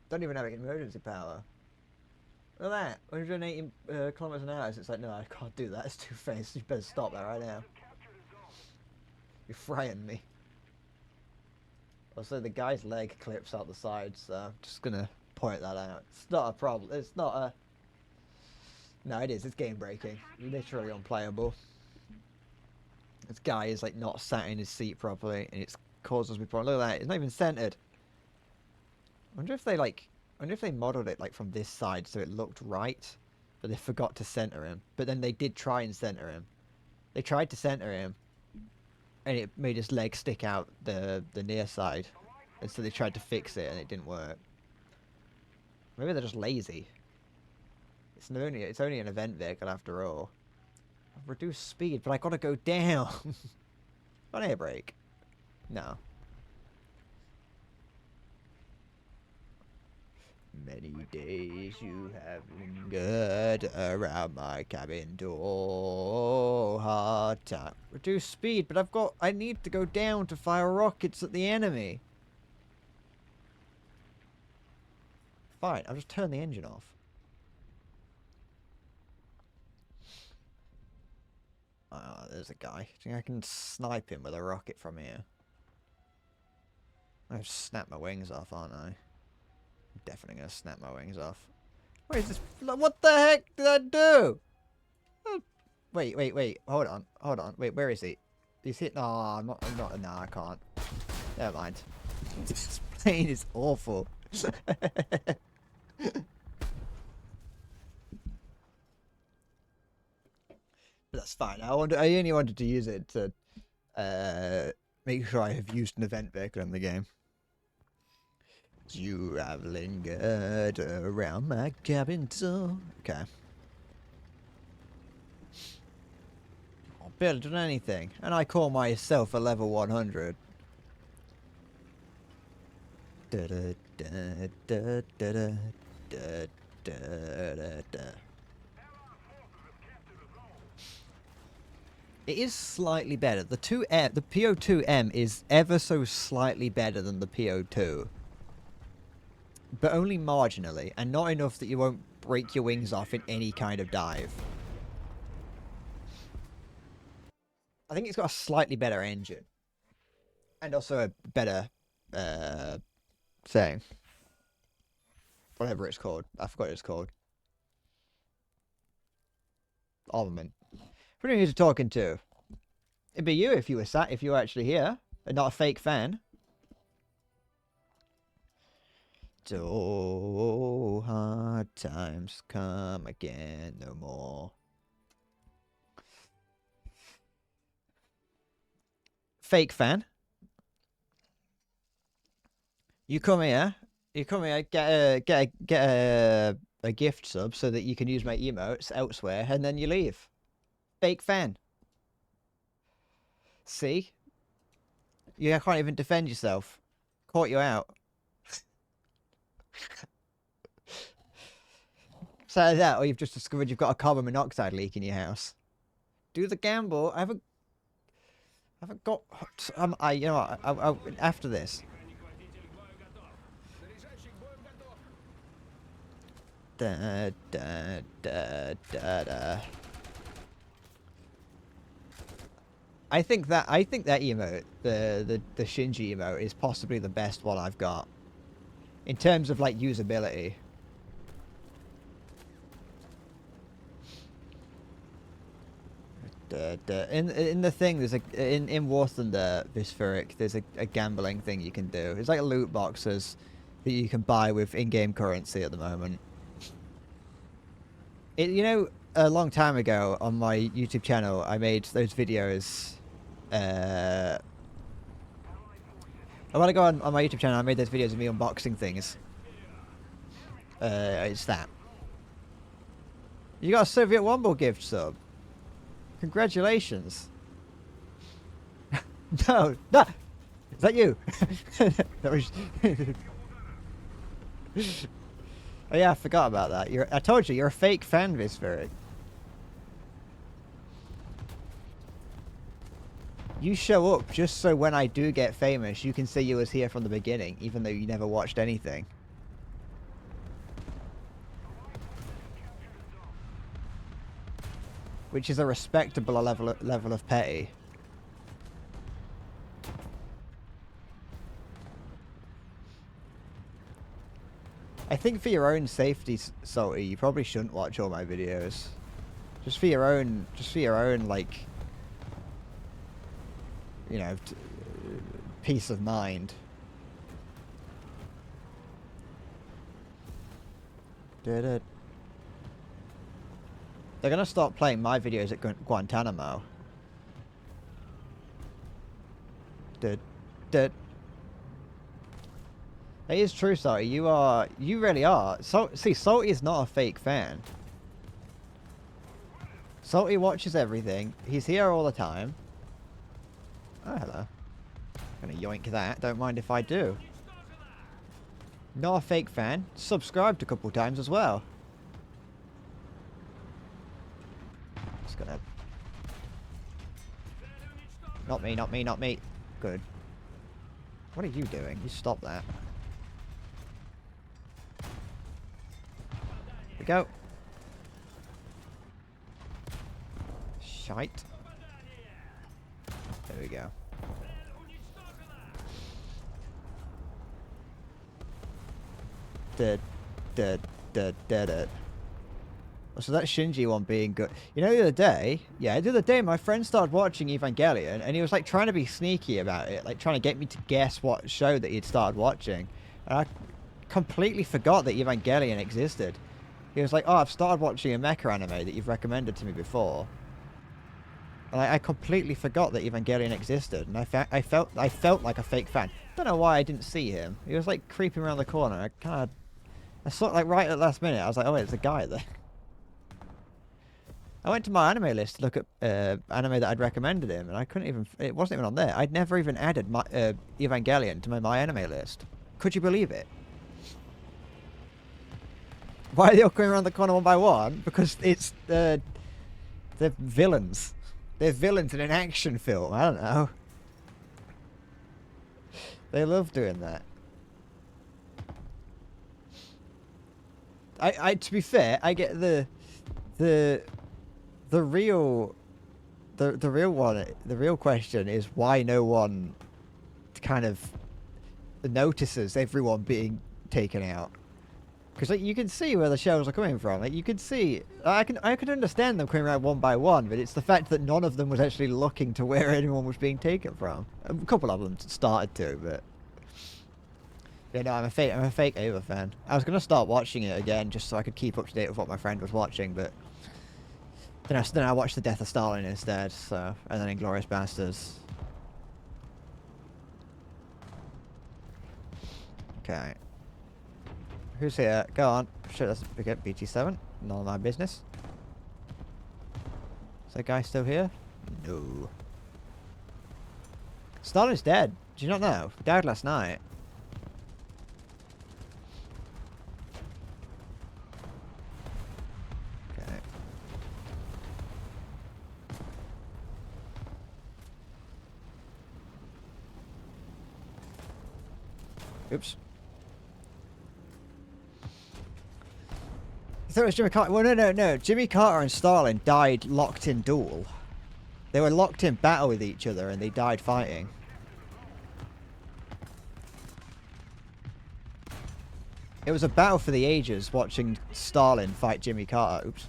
Don't even have emergency power. Look at that, 180 kilometers an hour. So it's like, no, I can't do that. It's too fast. You better stop that right now. You frightened me. Also, the guy's leg clips out the side, so I'm just gonna point that out. It's not a problem. It's not a. No, it is. It's game breaking. Literally unplayable. This guy is like not sat in his seat properly, and it's causes me problems. Look at that. It's not even centered. I wonder if they modeled it like from this side so it looked right, but they forgot to center him. But then they did try and center him. They tried to center him, and it made his leg stick out the near side, and so they tried to fix it, and it didn't work. Maybe they're just lazy. It's only an event vehicle after all. I've reduced speed, but I gotta go down. On air brake. No. Many days you have lingered around my cabin door. Hard time. Reduce speed, but I need to go down to fire rockets at the enemy. Fine, I'll just turn the engine off. There's a guy. Do you think I can snipe him with a rocket from here? I've snapped my wings off, aren't I? I'm definitely gonna snap my wings off. Where is this? What the heck did I do? Oh, wait. Hold on. Wait, where is he? Is he? No, I'm not. No, I can't. Never mind. This plane is awful. But that's fine. I only wanted to use it to make sure I have used an event vehicle in the game. You have lingered around my cabin door. Okay. I'll build on anything, and I call myself a level 100. Da da da da da da da da da. It is slightly better. The PO2M is ever so slightly better than the PO2. But only marginally, and not enough that you won't break your wings off in any kind of dive. I think it's got a slightly better engine. And also a better thing. Whatever it's called. I forgot what it's called. Armament. Who are you talking to? It'd be you if you were actually here and not a fake fan. So hard times come again no more. Fake fan. You come here, get a gift sub so that you can use my emotes elsewhere, and then you leave. Fake fan. See? You can't even defend yourself. Caught you out. So that, or you've just discovered you've got a carbon monoxide leak in your house. Do the gamble. I haven't got. After this. Da da da da da. I think that emote, the Shinji emote, is possibly the best one I've got in terms of like usability. In the thing, there's in War Thunder Vispheric, there's a gambling thing you can do. It's like loot boxes that you can buy with in-game currency at the moment. A long time ago on my YouTube channel, I made those videos. I want to go on my YouTube channel. I made those videos of me unboxing things. It's that. You got a Soviet Womble gift sub. Congratulations. No. Is that you? That was... Oh yeah, I forgot about that. I told you, you're a fake fan, Vispheric. You show up just so when I do get famous, you can say you was here from the beginning, even though you never watched anything. Which is a respectable level of petty. I think for your own safety, Salty, you probably shouldn't watch all my videos. Just for your own, like, you know, peace of mind. They're gonna start playing my videos at Guantanamo. It is true, Salty. You really are. See, Salty is not a fake fan. Salty watches everything. He's here all the time. Oh, hello. Gonna yoink that. Don't mind if I do. Not a fake fan. Subscribed a couple times as well. Just gonna... Not me, not me, not me. Good. What are you doing? You stop that. Here we go. Shite. There we go. So that Shinji one being good. You know, the other day, my friend started watching Evangelion, and he was like trying to be sneaky about it, like trying to get me to guess what show that he'd started watching. And I completely forgot that Evangelion existed. He was like, "Oh, I've started watching a mecha anime that you've recommended to me before." And I completely forgot that Evangelion existed, and I felt like a fake fan. Don't know why I didn't see him. He was like creeping around the corner. I saw it like right at the last minute. I was like, oh, wait, there's a guy there. I went to my anime list to look at anime that I'd recommended him, and I couldn't even. It wasn't even on there. I'd never even added my, Evangelion to my anime list. Could you believe it? Why are they all coming around the corner one by one? Because it's they're villains. They're villains in an action film. I don't know. They love doing that. I to be fair, I get the real question is why no one kind of notices everyone being taken out. Because like you can see where the shells are coming from. Like you can see, I can understand them coming around one by one, but it's the fact that none of them was actually looking to where anyone was being taken from. A couple of them started to, but yeah, no, I'm a fake Ava fan. I was gonna start watching it again just so I could keep up to date with what my friend was watching, but then I watched The Death of Stalin instead. So and then Inglourious Basterds. Okay. Who's here? Go on. Shit, let's pick up BT7. None of my business. Is that guy still here? No. Stalin's dead. Did you not know? He died last night. Okay. Oops. I thought it was Jimmy Carter. Well, no. Jimmy Carter and Stalin died locked in duel. They were locked in battle with each other and they died fighting. It was a battle for the ages watching Stalin fight Jimmy Carter. Oops.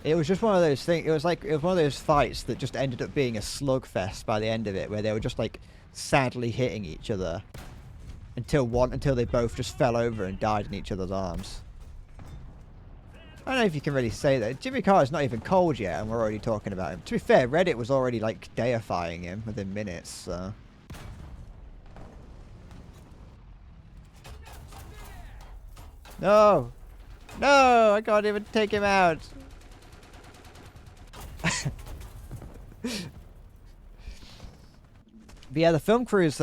It was just one of those things. It was one of those fights that just ended up being a slugfest by the end of it, where they were just like sadly hitting each other until they both just fell over and died in each other's arms. I don't know if you can really say that. Jimmy Carter's not even cold yet, and we're already talking about him. To be fair, Reddit was already like deifying him within minutes. So. No, I can't even take him out. But yeah, the film crews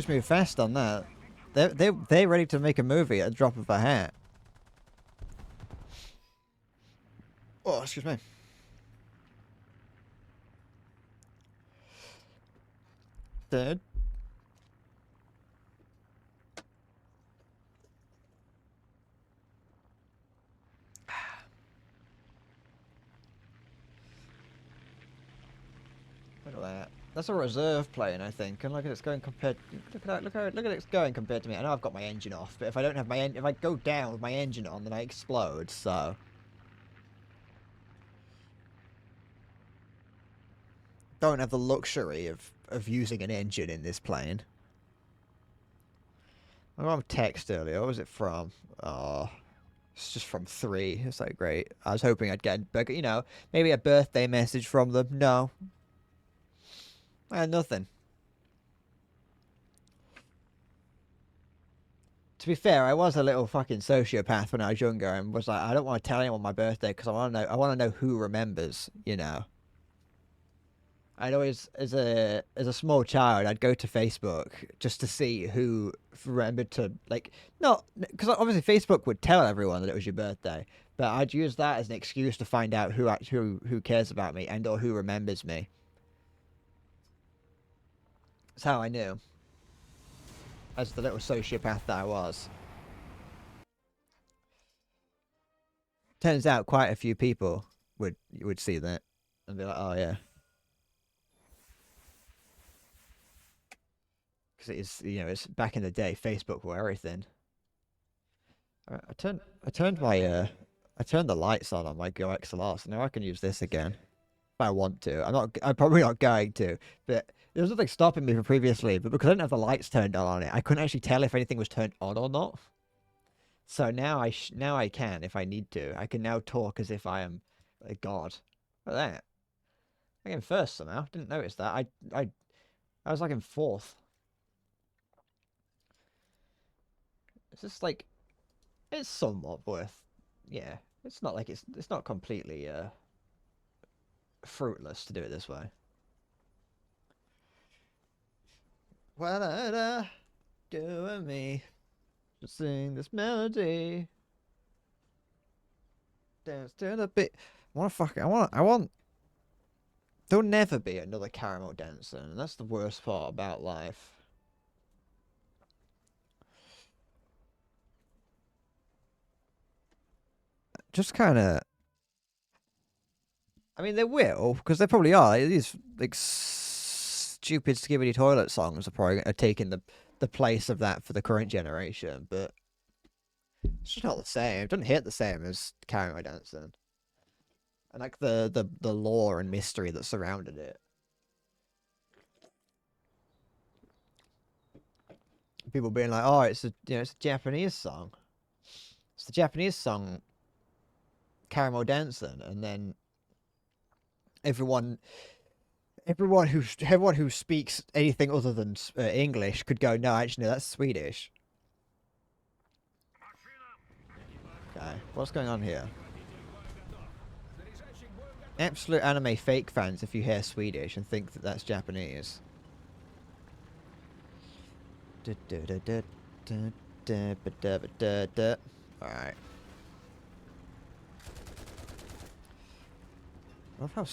move fast on that. They're ready to make a movie at the drop of a hat. Oh, excuse me. Third. Look at that. That's a reserve plane, I think. And look at it's going compared. Look at it's going compared to me. I know I've got my engine off, but if I don't have my if I go down with my engine on, then I explode. So. Don't have the luxury of using an engine in this plane. I got a text earlier. What was it from? Oh, it's just from 3. It's like great. I was hoping I'd get, you know, maybe a birthday message from them. No. I had nothing. To be fair, I was a little fucking sociopath when I was younger, and was like, I don't want to tell anyone my birthday because I want to know who remembers. You know. I'd always, as a small child, I'd go to Facebook just to see who remembered to, like, not, because obviously Facebook would tell everyone that it was your birthday, but I'd use that as an excuse to find out who cares about me and or who remembers me. That's how I knew. As the little sociopath that I was. Turns out quite a few people would see that and be like, oh yeah. Because it is, you know, it's back in the day, Facebook were everything. I turned the lights on my GoXLR, so now I can use this again if I want to. I'm probably not going to, but There was nothing stopping me from previously, but because I didn't have the lights turned on it, I couldn't actually tell if anything was turned on or not. So now now I can, if I need to. I can now talk as if I am a god. Look at that. I came first somehow. Didn't notice that. I was like in fourth. It's just like, it's somewhat worth. Yeah, it's not like it's not completely fruitless to do it this way. What doing me? Just sing this melody. Dance to the beat. I want. There'll never be another Caramel Dancer, and that's the worst part about life. Just kind of. I mean, there will, because there probably are. These like stupid Skibidi Toilet songs are probably taking the place of that for the current generation, but it's just not the same. It doesn't hit the same as Caramel Dancing. And like the lore and mystery that surrounded it. People being like, "Oh, it's a Japanese song. It's the Japanese song, Caramel Dancing," and then everyone who speaks anything other than English could go, "No, actually, no, that's Swedish." Okay, what's going on here? Absolute anime fake fans if you hear Swedish and think that that's Japanese. Alright. I love how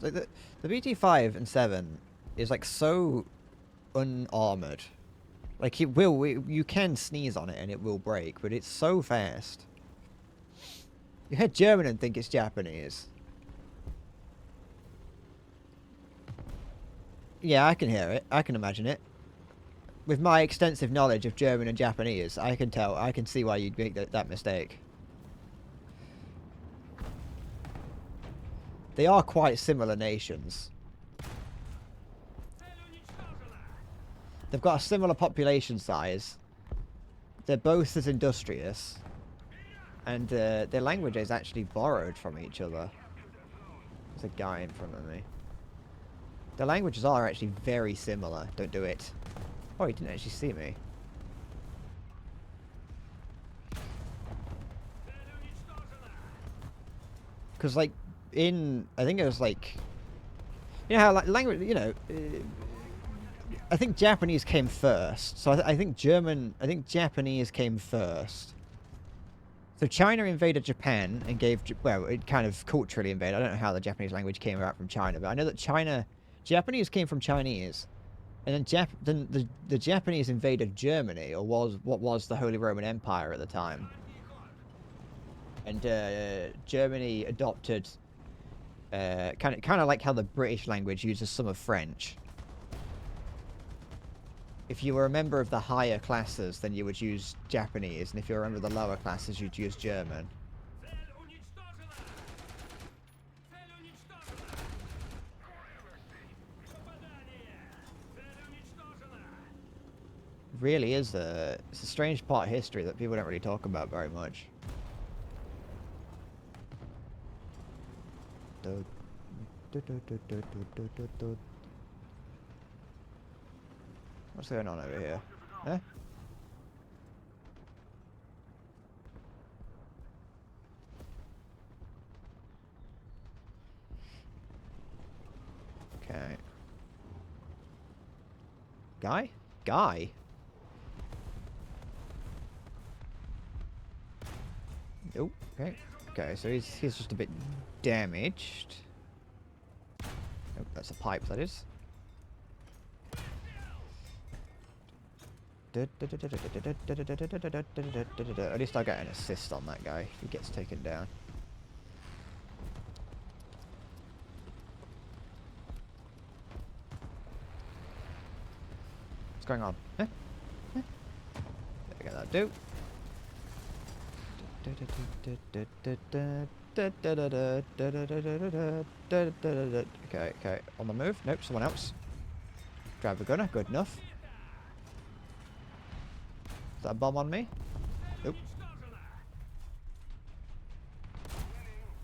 the BT5 and 7 is like so unarmored. Like you can sneeze on it and it will break, but it's so fast. You hear German and think it's Japanese. Yeah, I can hear it. I can imagine it. With my extensive knowledge of German and Japanese, I can see why you'd make that mistake. They are quite similar nations. They've got a similar population size. They're both as industrious. And their language is actually borrowed from each other. There's a guy in front of me. The languages are actually very similar. Don't do it. Oh, he didn't actually see me. Because, like, I think it was like, you know how, like, language, I think Japanese came first. So I think Japanese came first. So China invaded Japan and well, it kind of culturally invaded. I don't know how the Japanese language came about from China, but I know that Japanese came from Chinese. And then the Japanese invaded Germany, or what was the Holy Roman Empire at the time. And Germany adopted kind of like how the British language uses some of French. If you were a member of the higher classes, then you would use Japanese, and if you were a member of the lower classes, you'd use German. Really is it's a strange part of history that people don't really talk about very much. What's going on over here? Huh? Okay. Guy? Oh, okay. Okay, so he's just a bit damaged. Oh, that's a pipe, that is. At least I get an assist on that guy. He gets taken down. What's going on? Huh? Huh? There we go, that'll do. Okay, on the move. Nope, someone else. Grab a gunner, good enough. Is that a bomb on me? Nope.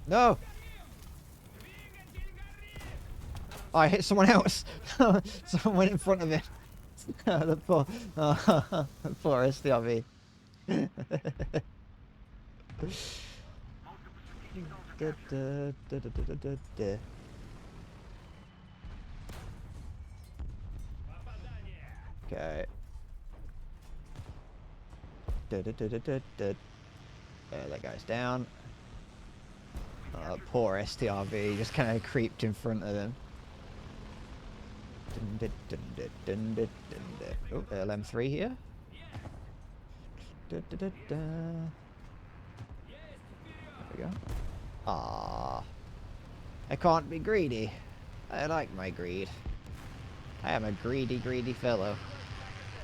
No! Oh, I hit someone else. Someone went in front of me. The poor STRV. Okay. That guy's down. Poor STRV just kind of creeped in front of him. Oh, LM3 here. There we go. Ah, I can't be greedy. I like my greed. I am a greedy, greedy fellow.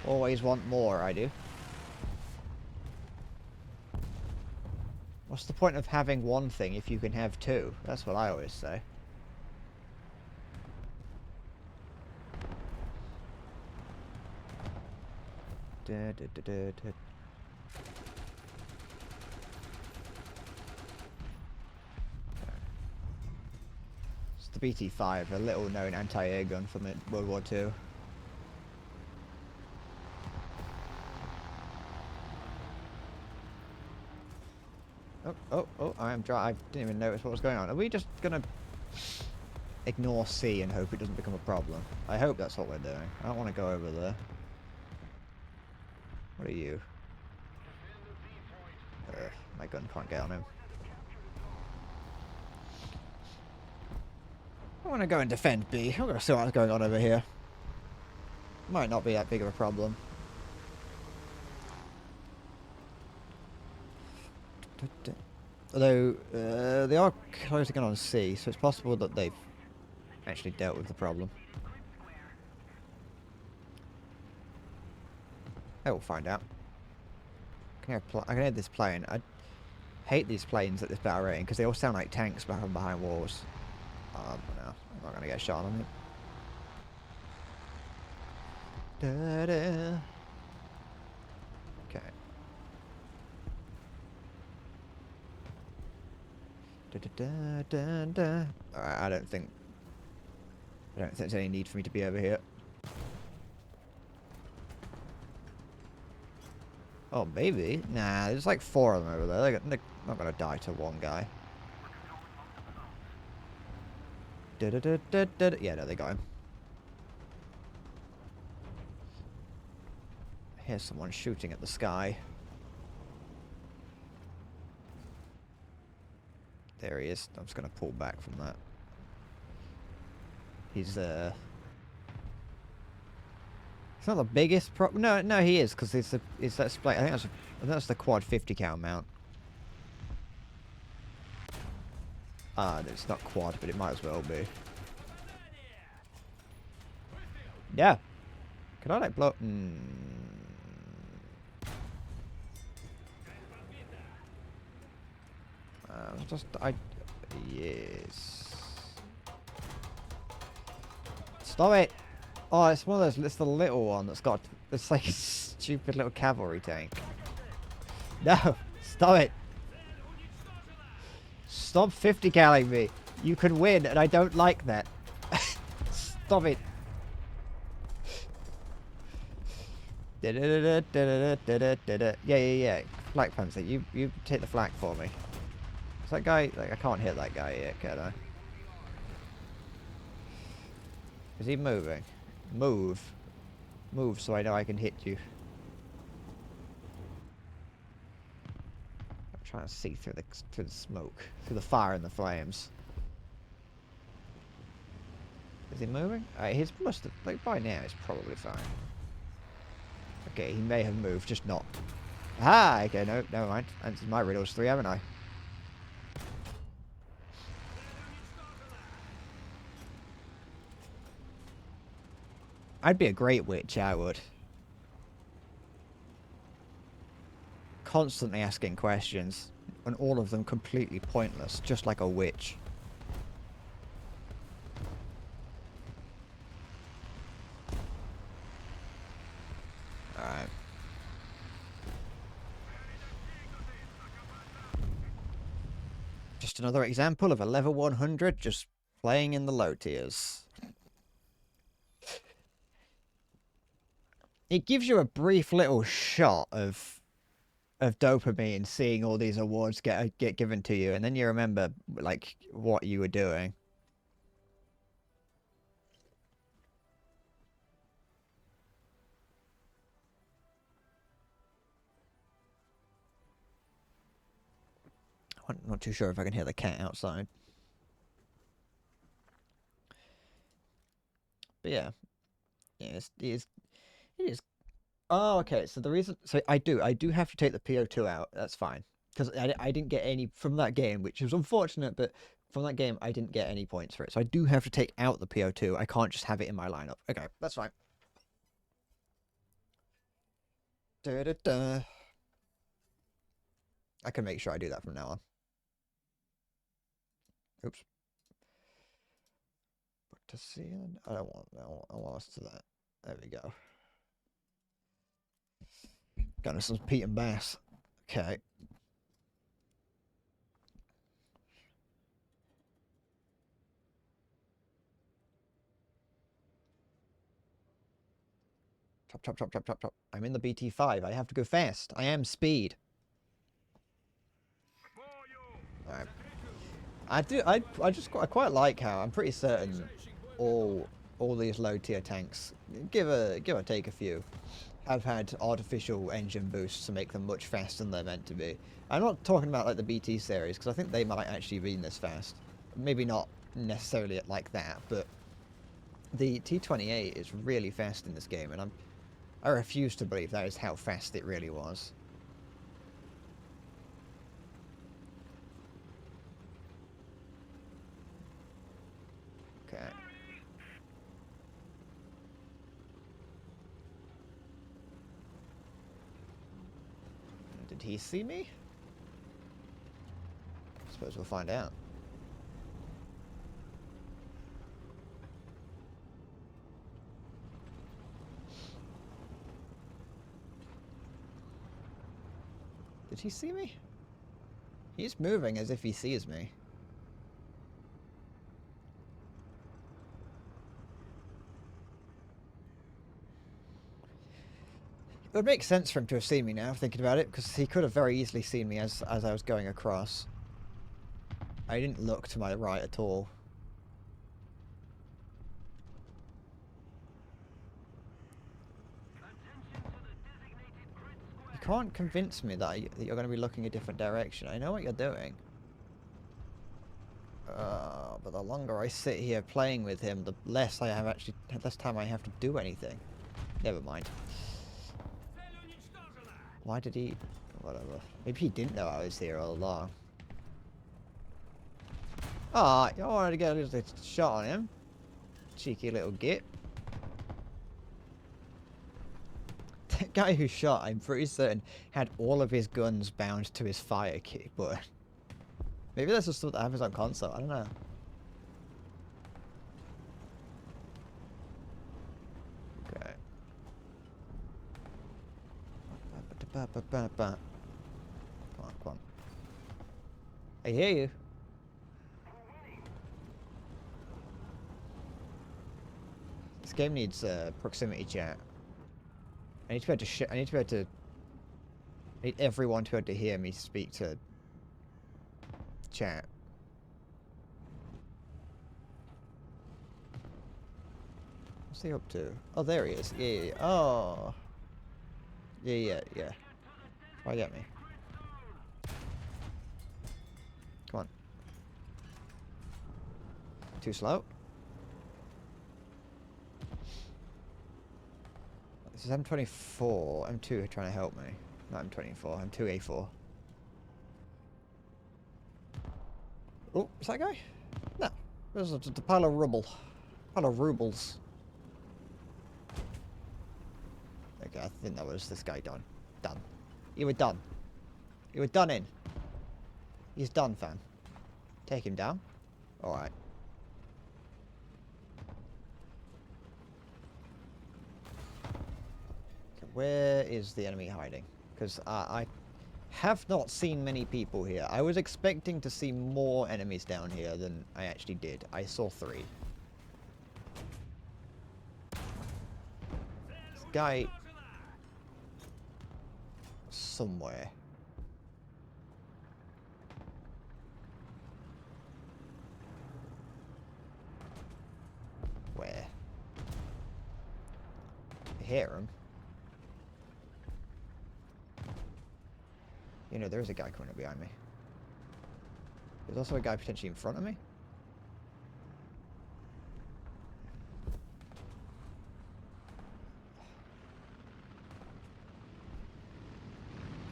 Always want more, I do. What's the point of having one thing if you can have two? That's what I always say. It's the BT5, a little known anti-air gun from World War II. Oh, I didn't even notice what was going on. Are we just gonna ignore C and hope it doesn't become a problem? I hope that's what we're doing. I don't want to go over there. What are you? My gun can't get on him. I want to go and defend B. I'm going to see what's going on over here. Might not be that big of a problem. Although, they are closing in on C, so it's possible that they've actually dealt with the problem. I will find out. I can hear this plane. I hate these planes at this battle rating because they all sound like tanks from behind walls. No, I'm not going to get shot on it. Da-da. Okay. Da-da-da-da-da. Alright, I don't think there's any need for me to be over here. Oh, maybe. Nah, there's like 4 of them over there. They're not gonna die to one guy. Yeah, no, they got him. Here's someone shooting at the sky. There he is. I'm just gonna pull back from that. He's It's not the biggest no, he is, because it's that split. I think that's the quad 50 cal mount. It's not quad, but it might as well be. Yeah. Could I like blow? Yes. Stop it. Oh, it's one of those. It's the little one that's got. It's like a stupid little cavalry tank. No, stop it. Stop 50 calling me. You can win, and I don't like that. Stop it. Yeah. Flak Panzer, you take the flak for me. Is that guy? Like, I can't hit that guy yet, can I? Is he moving? Move so I know I can hit you. I'm trying to see through the smoke, through the fire and the flames. Is he moving? His must have, like, by now he's probably fine. Okay, he may have moved, just not. Ah, okay, no, never mind. Answered my riddles 3, haven't I? I'd be a great witch, I would. Constantly asking questions, and all of them completely pointless, just like a witch. Just another example of a level 100 just playing in the low tiers. It gives you a brief little shot of dopamine seeing all these awards get given to you, and then you remember like what you were doing. I'm not too sure if I can hear the cat outside. But yeah. Yeah, it is. Oh, okay. So the reason, so I do have to take the PO2 out. That's fine. Because I didn't get any from that game, which was unfortunate, but from that game, I didn't get any points for it. So I do have to take out the PO2. I can't just have it in my lineup. Okay, that's fine. Da, da, da. I can make sure I do that from now on. Oops. But to see, I don't want that. I want us to that. There we go. Got us some Pete and Bass. Okay. Chop, chop, chop, chop, chop, chop. I'm in the BT5. I have to go fast. I am speed. Alright. I quite like how I'm pretty certain all these low tier tanks, give or take a few, have had artificial engine boosts to make them much faster than they're meant to be. I'm not talking about like the BT series, because I think they might actually be this fast. Maybe not necessarily like that, but the T28 is really fast in this game, and I refuse to believe that is how fast it really was. Okay. Did he see me? I suppose we'll find out. Did he see me? He's moving as if he sees me. It would make sense for him to have seen me now, thinking about it, because he could have very easily seen me as I was going across. I didn't look to my right at all. You can't convince me that you're going to be looking a different direction. I know what you're doing. But the longer I sit here playing with him, the less time I have to do anything. Never mind. Why did he... Whatever. Maybe he didn't know I was here all along. Ah, I wanted to get a shot on him. Cheeky little git. That guy who shot, I'm pretty certain, had all of his guns bound to his fire key, but... Maybe that's just something that happens on console, I don't know. Okay. Come on, come on. I hear you. This game needs proximity chat. I need to be able to I need everyone to be able to hear me speak to chat. What's he up to? Oh, there he is. Yeah. Oh. Yeah. Try to get me. Come on. Too slow. This is M24. M2 trying to help me. Not M24. M2A4. Oh, is that guy? No. There's a pile of rubble. Pile of rubles. Okay, I think that was this guy done. Done. You were done. You were done in. He's done, fam. Take him down. Alright. Okay, where is the enemy hiding? Because I Have not seen many people here. I was expecting to see more enemies down here than I actually did. I saw 3. This guy... somewhere. Where? I hear him. You know, there is a guy coming up behind me. There's also a guy potentially in front of me.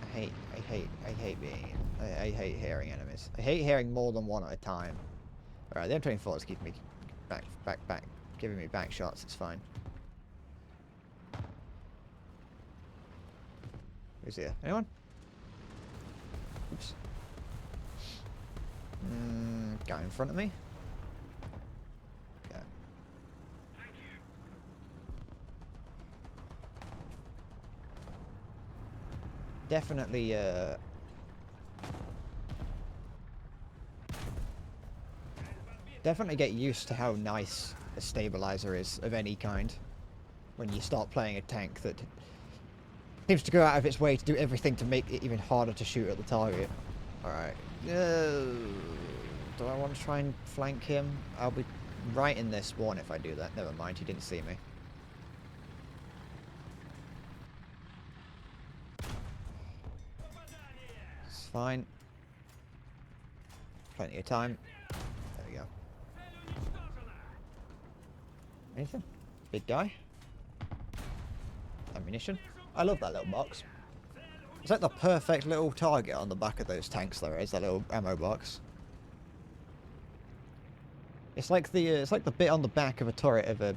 I hate hearing enemies. I hate hearing more than one at a time. Alright, the M24 is keeping me back, giving me back shots, it's fine. Who's here? Anyone? Oops. Guy in front of me. Yeah. Definitely, definitely get used to how nice a stabilizer is of any kind when you start playing a tank that seems to go out of its way to do everything to make it even harder to shoot at the target. Alright. Do I want to try and flank him? I'll be right in their spawn if I do that. Never mind, he didn't see me. It's fine. Plenty of time. There we go. Anything? Big guy? Ammunition? I love that little box. It's like the perfect little target on the back of those tanks there is, that little ammo box. It's like the bit on the back of a turret of a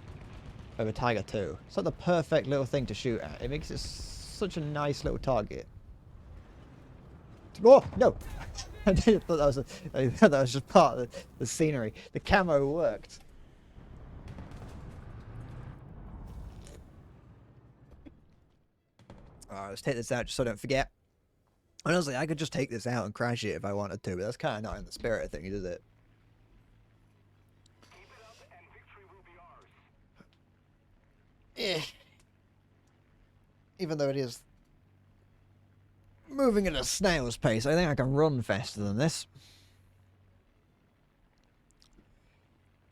Tiger II. It's like the perfect little thing to shoot at. It makes it such a nice little target. Oh no! I thought that was just part of the scenery. The camo worked. Alright, let's take this out just so I don't forget. Honestly, I could just take this out and crash it if I wanted to, but that's kind of not in the spirit of things, is it? Eh. Even though it is moving at a snail's pace, I think I can run faster than this.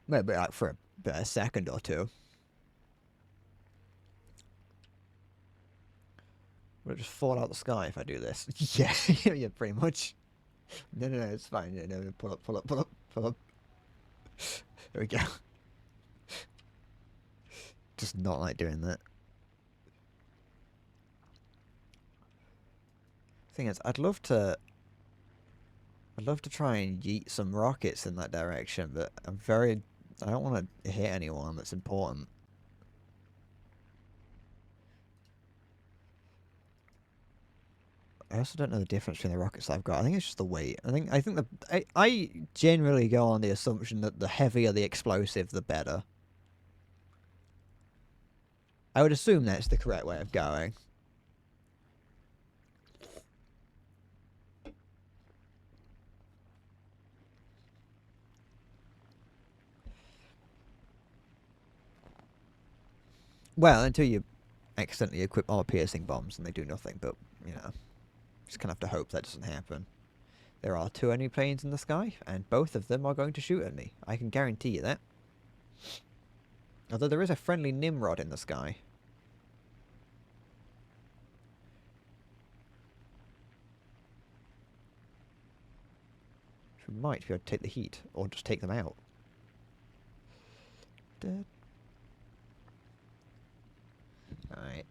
Maybe like for a second or two. Will it just fall out the sky if I do this? Yeah, yeah, pretty much. No, it's fine. No, pull up. There we go. Just not like doing that. Thing is, I'd love to try and yeet some rockets in that direction, but I don't want to hit anyone that's important. I also don't know the difference between the rockets I've got. I think it's just the weight. I generally go on the assumption that the heavier the explosive, the better. I would assume that's the correct way of going. Well, until you accidentally equip armor-piercing bombs and they do nothing, but, you know, just kind of have to hope that doesn't happen. There are 2 enemy planes in the sky, and both of them are going to shoot at me. I can guarantee you that. Although there is a friendly Nimrod in the sky. We might be able to take the heat, or just take them out. Alright.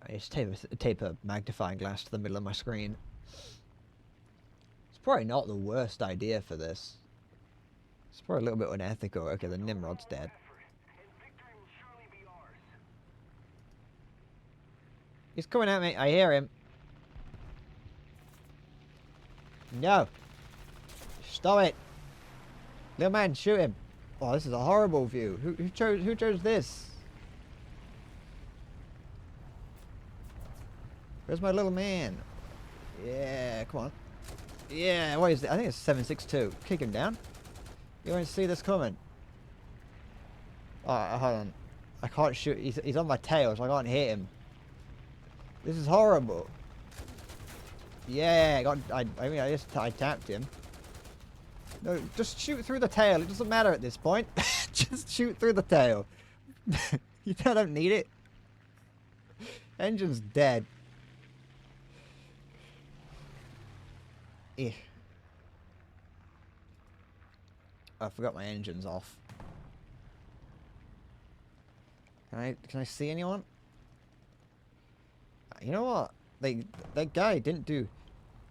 I just tape a magnifying glass to the middle of my screen. It's probably not the worst idea for this. It's probably a little bit unethical. Okay, the Nimrod's dead. He's coming at me. I hear him. No. Stop it. Little man, shoot him. Oh, this is a horrible view. Who chose this? Where's my little man? Yeah, come on. Yeah, what is it? I think it's 762. Kick him down. You won't see this coming. Oh, hold on. I can't shoot. He's on my tail, so I can't hit him. This is horrible. Yeah, I mean, I tapped him. No, just shoot through the tail. It doesn't matter at this point. Just shoot through the tail. You don't need it. Engine's dead. Eh. I forgot my engine's off. Can I see anyone? You know what? Like, that guy didn't do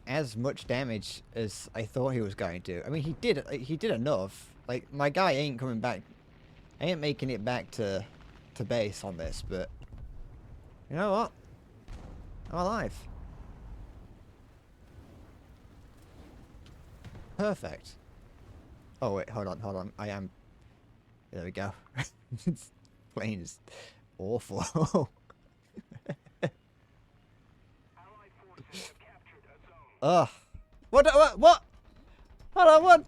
as much damage as I thought he was going to. I mean, he did enough. Like, my guy ain't coming back. I ain't making it back to base on this, but you know what? I'm alive. Perfect. Oh wait, hold on. I am. There we go. This plane is awful. Ugh. What? Hold on, what?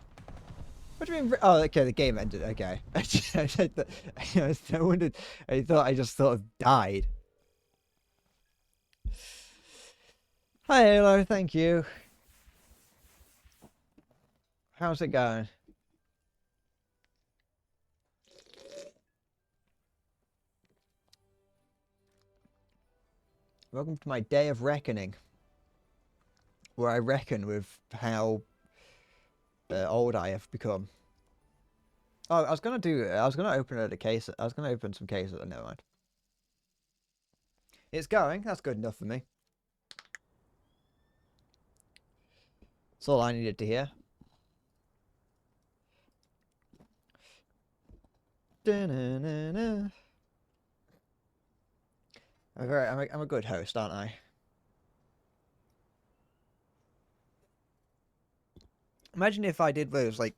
What do you mean? Oh, okay, the game ended. Okay. I wondered. I just sort of died. Hi, Halo. Thank you. How's it going? Welcome to my day of reckoning, where I reckon with how old I have become. Oh, I was gonna open a case. I was gonna open some cases. Never mind. It's going. That's good enough for me. That's all I needed to hear. Da-na-na-na. I'm a good host, aren't I? Imagine if I did those, like,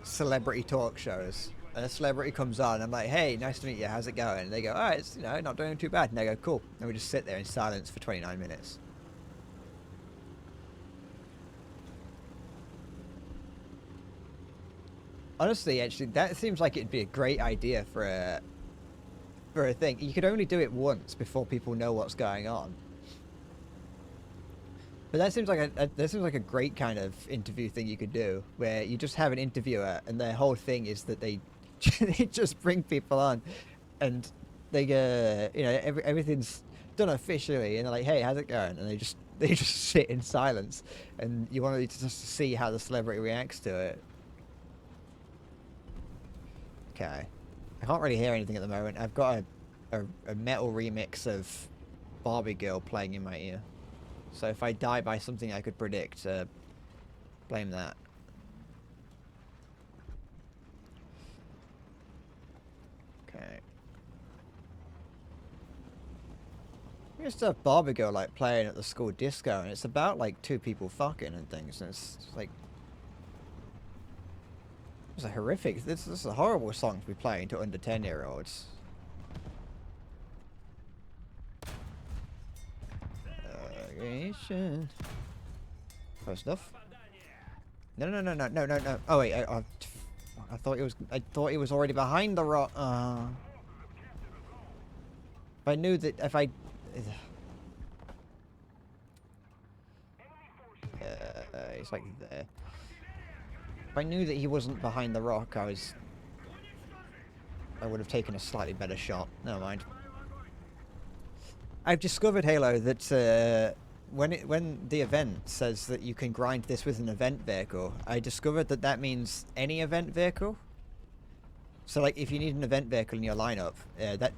celebrity talk shows, and a celebrity comes on, and I'm like, hey, nice to meet you, how's it going? And they go, alright, it's, not doing too bad. And they go, cool. And we just sit there in silence for 29 minutes. Honestly, actually, that seems like it'd be a great idea for a thing. You could only do it once before people know what's going on. But that seems like a great kind of interview thing you could do, where you just have an interviewer, and their whole thing is that they just bring people on, and they go, everything's done officially, and they're like, hey, how's it going? And they just sit in silence, and you want to just see how the celebrity reacts to it. Okay, I can't really hear anything at the moment. I've got a metal remix of Barbie Girl playing in my ear. So if I die by something I could predict, blame that. Okay. We used to have Barbie Girl, like, playing at the school disco, and it's about, like, two people fucking and things, and it's like... It's a horrific... This is a horrible song to be playing to under 10-year-olds. Close enough. No. Oh wait, I thought he was already behind the rock. If I knew that, if I... He's like there. If I knew that he wasn't behind the rock, I would have taken a slightly better shot. Never mind. I've discovered, Halo, that when the event says that you can grind this with an event vehicle, I discovered that means any event vehicle. So, like, if you need an event vehicle in your lineup, that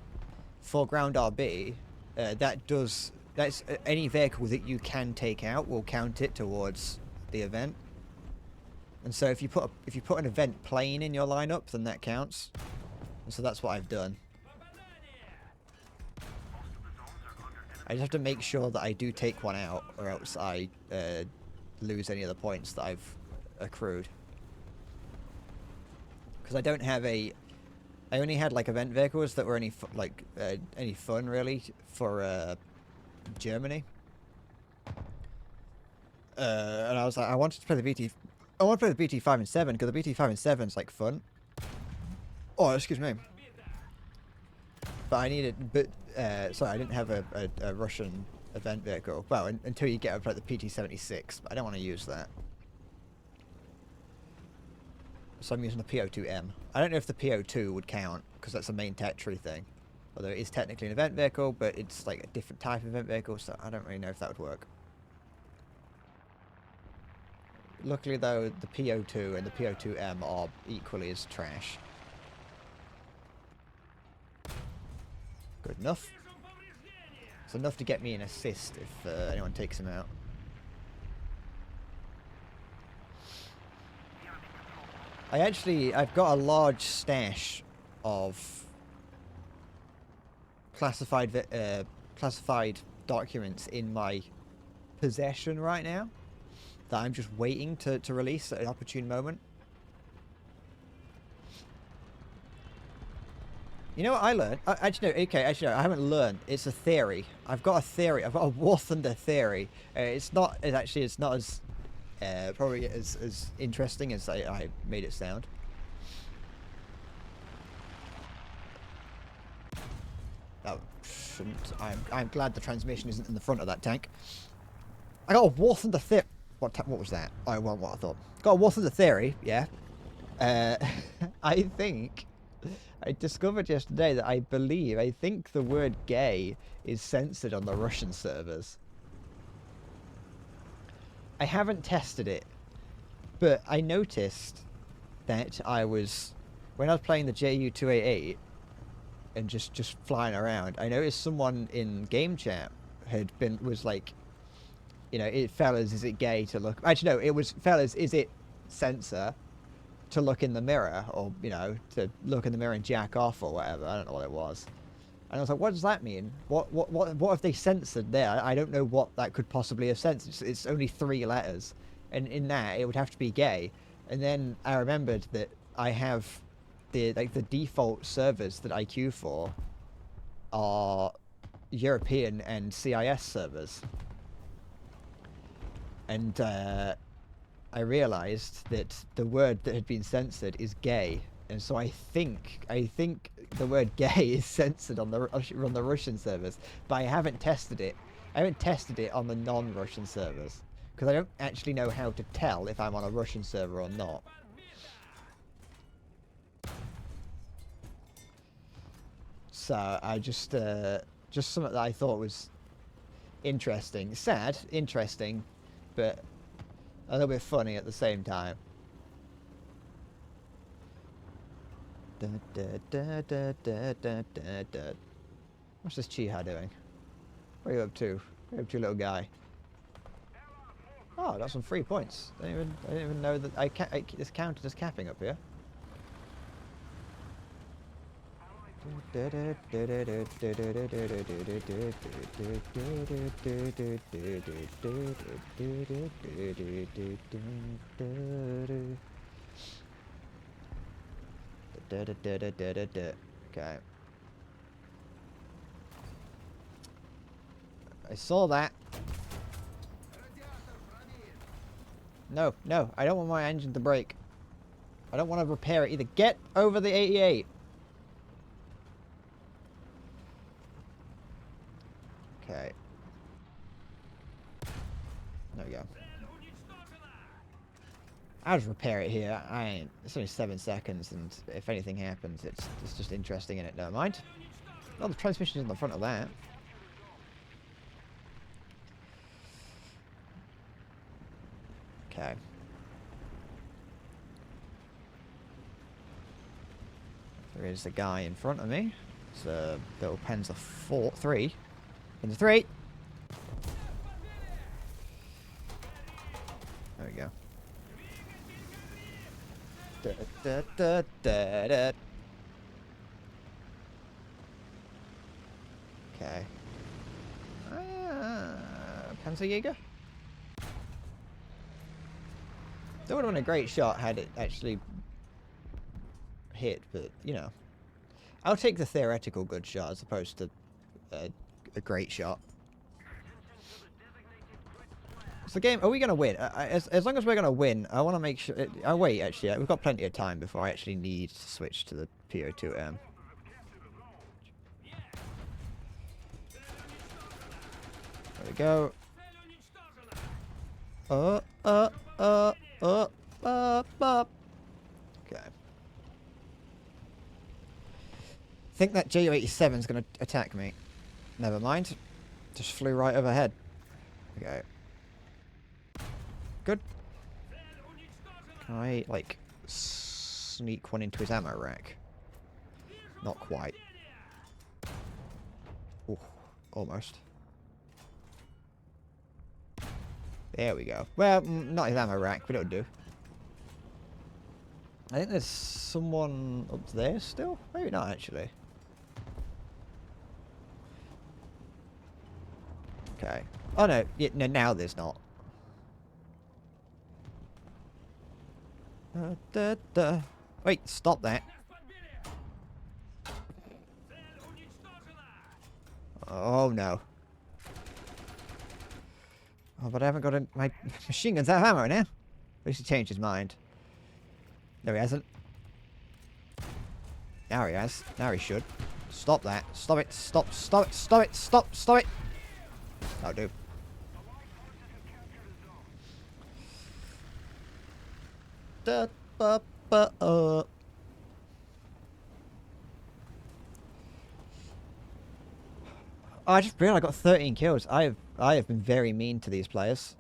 for ground RB, that's any vehicle that you can take out will count it towards the event. And so if you put an event plane in your lineup, then that counts. And so that's what I've done. I just have to make sure that I do take one out, or else I lose any of the points that I've accrued. Because I don't have I only had, like, event vehicles that were any fun really for Germany. And I was like, I wanted to play the BT. I want to play the BT 5 and 7 because the BT 5 and 7 is like fun. Oh, excuse me. But I needed, sorry, I didn't have a Russian event vehicle. Well, until you get up to like the PT-76, but I don't want to use that. So I'm using the PO2M. I don't know if the PO2 would count because that's a main tech tree thing. Although it is technically an event vehicle, but it's like a different type of event vehicle, so I don't really know if that would work. Luckily though, the PO2 and the PO2M are equally as trash. Good enough. It's enough to get me an assist if anyone takes him out. I've got a large stash of classified documents in my possession right now that I'm just waiting to release at an opportune moment. You know what I learned? Actually, no, okay, actually, no, I haven't learned. It's a theory. I've got a theory. I've got a War Thunder theory. It's not as probably as interesting as I made it sound. Oh, shouldn't. I'm glad the transmission isn't in the front of that tank. I got a War Thunder theory. What was that? Oh, well, what I thought. Got a War Thunder theory, yeah. I think I discovered yesterday that I think the word gay is censored on the Russian servers. I haven't tested it, but I noticed that when I was playing the JU-288 and just flying around, I noticed someone in game chat was like, you know, fellas, is it gay to look? Actually, no, it was, fellas, is it censor to look in the mirror, or, you know, to look in the mirror and jack off or whatever? I don't know what it was. And I was like, what does that mean? What have they censored there? I don't know what that could possibly have censored. It's only 3 letters, and in that it would have to be gay. And then I remembered that I have the default servers that I queue for are European and CIS servers. And I realized that the word that had been censored is gay, and so I think the word gay is censored on the Russian servers, but I haven't tested it. I haven't tested it on the non-Russian servers because I don't actually know how to tell if I'm on a Russian server or not. So I just something that I thought was interesting, sad, interesting, but a little bit funny at the same time. What's this Chiha doing? What are you up to? What are you up to, little guy? Oh, that's some 3 points. I didn't even know that it's counted as capping up here. Okay. I saw that. No, I don't want my engine to break. I don't want to repair it either. Get over the 88. Okay. There we go. I'll just repair it here. It's only 7 seconds, and if anything happens, it's just interesting in it. Never mind. Oh, the transmission's in the front of that. Okay. There is a guy in front of me. It's a little Panzer 3. Panzer 3! There we go. Okay. Panzerjäger? That would have been a great shot had it actually hit, but, you know. I'll take the theoretical good shot as opposed to a great shot. It's the game. Are we going to win? As long as we're going to win, I want to make sure... Oh, wait, actually. We've got plenty of time before I actually need to switch to the PO2M. There we go. Okay. Think that Ju-87 is going to attack me. Never mind. Just flew right overhead. Okay. Good. Can I, like, sneak one into his ammo rack? Not quite. Ooh, almost. There we go. Well, not his ammo rack, but it'll do. I think there's someone up there still. Maybe not, actually. Okay. Oh, no. Yeah, no, now there's not. Wait, stop that. Oh, no. Oh, but I haven't got my machine gun's out of ammo now. At least he changed his mind. No, he hasn't. Now he has. Now he should. Stop that. Stop it. Stop. Stop it. Stop it. Stop. Stop it. That'll do. I just realized I got 13 kills. I have been very mean to these players.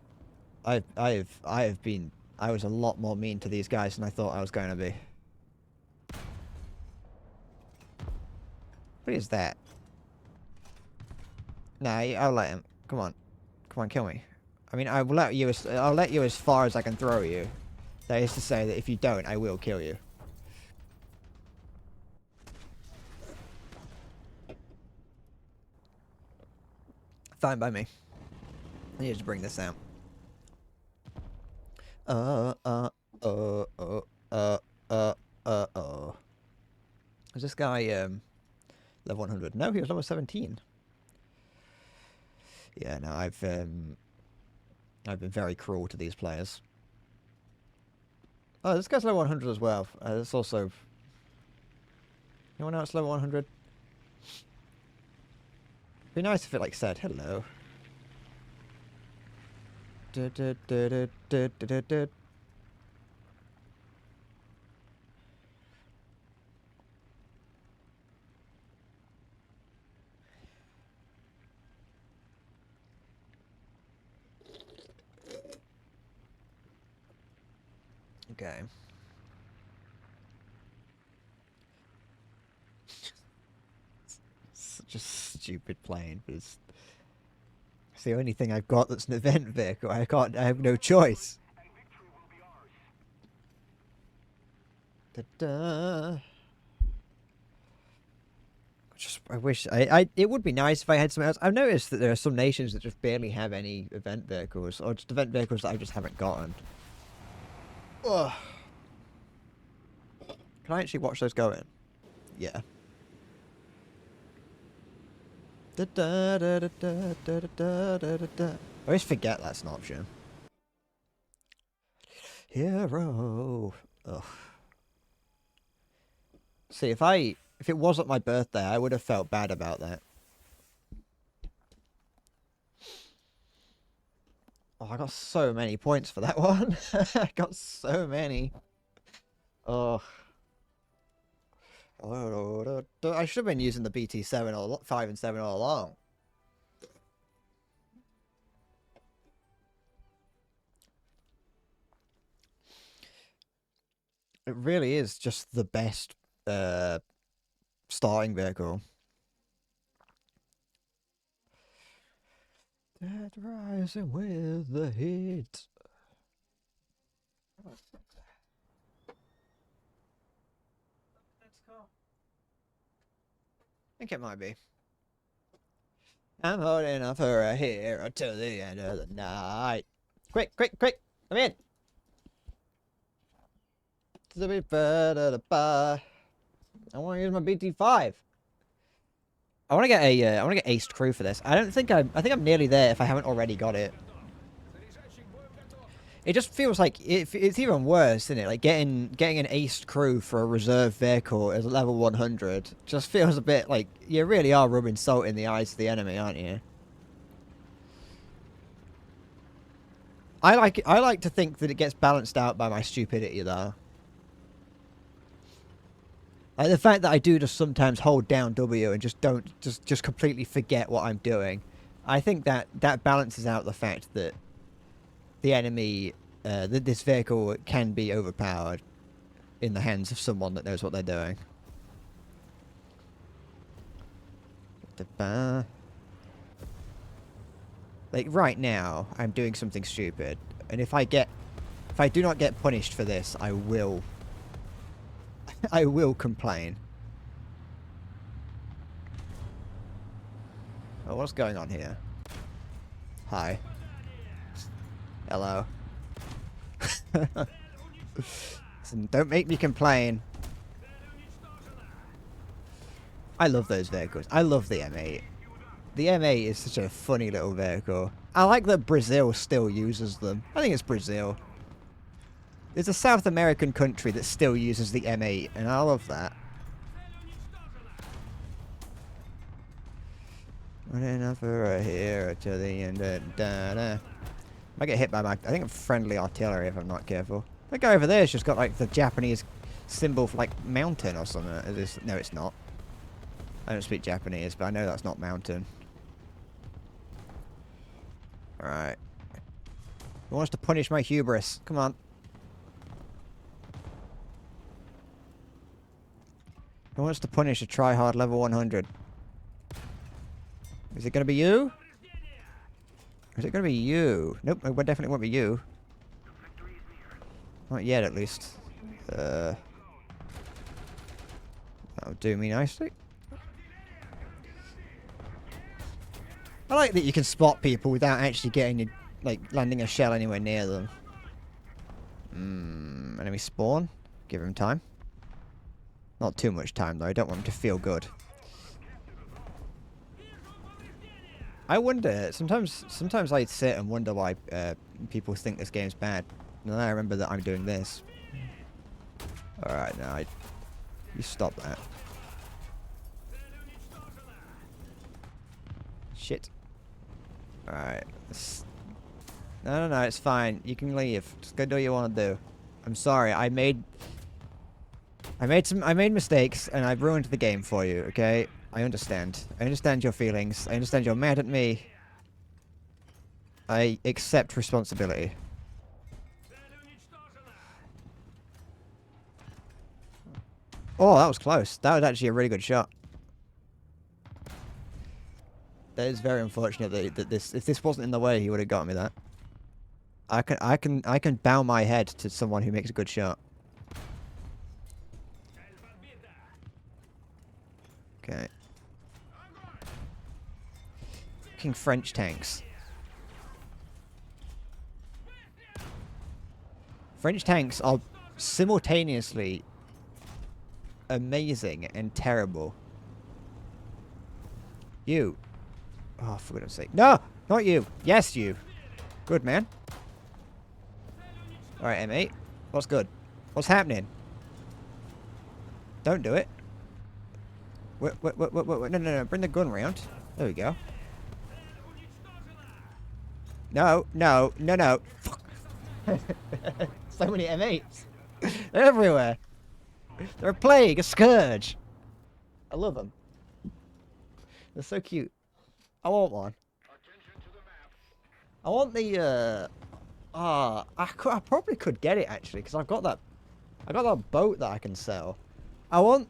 I was a lot more mean to these guys than I thought I was going to be. What is that? Nah, I'll let him. Come on. Come on, kill me. I mean, I'll let you as far as I can throw you. That is to say that if you don't, I will kill you. Fine by me. I need to bring this out. Is this guy level 100? No, he was level 17. Yeah, no, I've been very cruel to these players. Oh, this guy's level 100 as well. There's also... Anyone else level 100? Be nice if it, like, said hello. Okay. Such a stupid plane, but it's the only thing I've got that's an event vehicle. I have no choice. I wish it would be nice if I had something else. I've noticed that there are some nations that just barely have any event vehicles, or just event vehicles that I just haven't gotten. Ugh. Can I actually watch those go in? Yeah. I always forget that's an option. Hero. Ugh. See, if it wasn't my birthday, I would have felt bad about that. Oh, I got so many points for that one. I got so many. Oh. I should have been using the BT7 or 5 and 7 all along. It really is just the best starting vehicle. Dead rising with the heat. I think it might be. I'm holding on for a hero till the end of the night. Quick, quick, quick! I'm in! I want to use my BT5. I want to get aced crew for this. I think I'm nearly there if I haven't already got it. It just feels like it's even worse, isn't it? Like getting an aced crew for a reserve vehicle as a level 100 just feels a bit like you really are rubbing salt in the eyes of the enemy, aren't you? I like to think that it gets balanced out by my stupidity, though. Like the fact that I do just sometimes hold down W and just completely forget what I'm doing. I think that balances out the fact that the enemy, that this vehicle can be overpowered in the hands of someone that knows what they're doing. Like right now, I'm doing something stupid, and if I do not get punished for this, I will complain. Oh, what's going on here? Hi. Hello. Listen, don't make me complain. I love those vehicles. I love the M8. The M8 is such a funny little vehicle. I like that Brazil still uses them. I think it's Brazil. There's a South American country that still uses the M8, and I love that. Running over here to the end of da-da. I get hit by my, I think, friendly artillery if I'm not careful. That guy over there has just got like the Japanese symbol for like mountain or something. No, it's not. I don't speak Japanese, but I know that's not mountain. Alright. Who wants to punish my hubris? Come on. Who wants to punish a tryhard level 100? Is it going to be you? Is it going to be you? Nope, it definitely won't be you. Not yet, at least. That'll do me nicely. I like that you can spot people without actually getting, like, landing a shell anywhere near them. Enemy spawn. Give him time. Not too much time, though. I don't want him to feel good. I wonder, sometimes I sit and wonder why people think this game's bad. And then I remember that I'm doing this. Alright, now you stop that. Shit. Alright. No, it's fine. You can leave. Just go do what you want to do. I'm sorry, I made mistakes and I've ruined the game for you, okay? I understand. I understand your feelings. I understand you're mad at me. I accept responsibility. Oh, that was close. That was actually a really good shot. That is very unfortunate that if this wasn't in the way, he would have got me that. I can bow my head to someone who makes a good shot. Okay. Fucking French tanks. French tanks are simultaneously amazing and terrible. You. Oh, for goodness sake. No! Not you. Yes, you. Good, man. Alright, M8. What's good? What's happening? Don't do it. Wait. No. Bring the gun round. There we go. No. Fuck. So many M8s. They're everywhere. They're a plague, a scourge. I love them. They're so cute. I want one. I want the, I probably could get it, actually, because I got that boat that I can sell. I want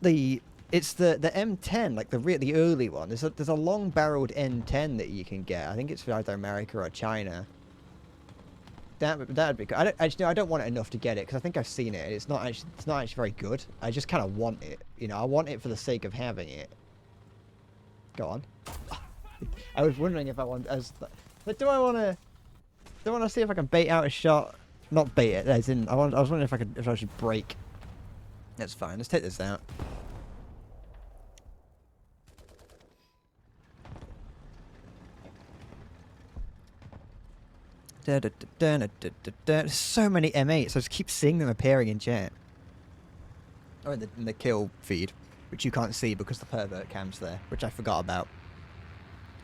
it's the M10, like the early one. There's a long-barreled M10 that you can get. I think it's for either America or China. That'd be good. I don't want it enough to get it because I think I've seen it. It's not actually very good. I just kind of want it. You know, I want it for the sake of having it. Go on. I was wondering if I want but do I want to see if I can bait out a shot? Not bait it. As in, I was wondering if I should break. That's fine. Let's take this out. There's so many M8s. I just keep seeing them appearing in chat. Or in the kill feed, which you can't see because the pervert cam's there, which I forgot about.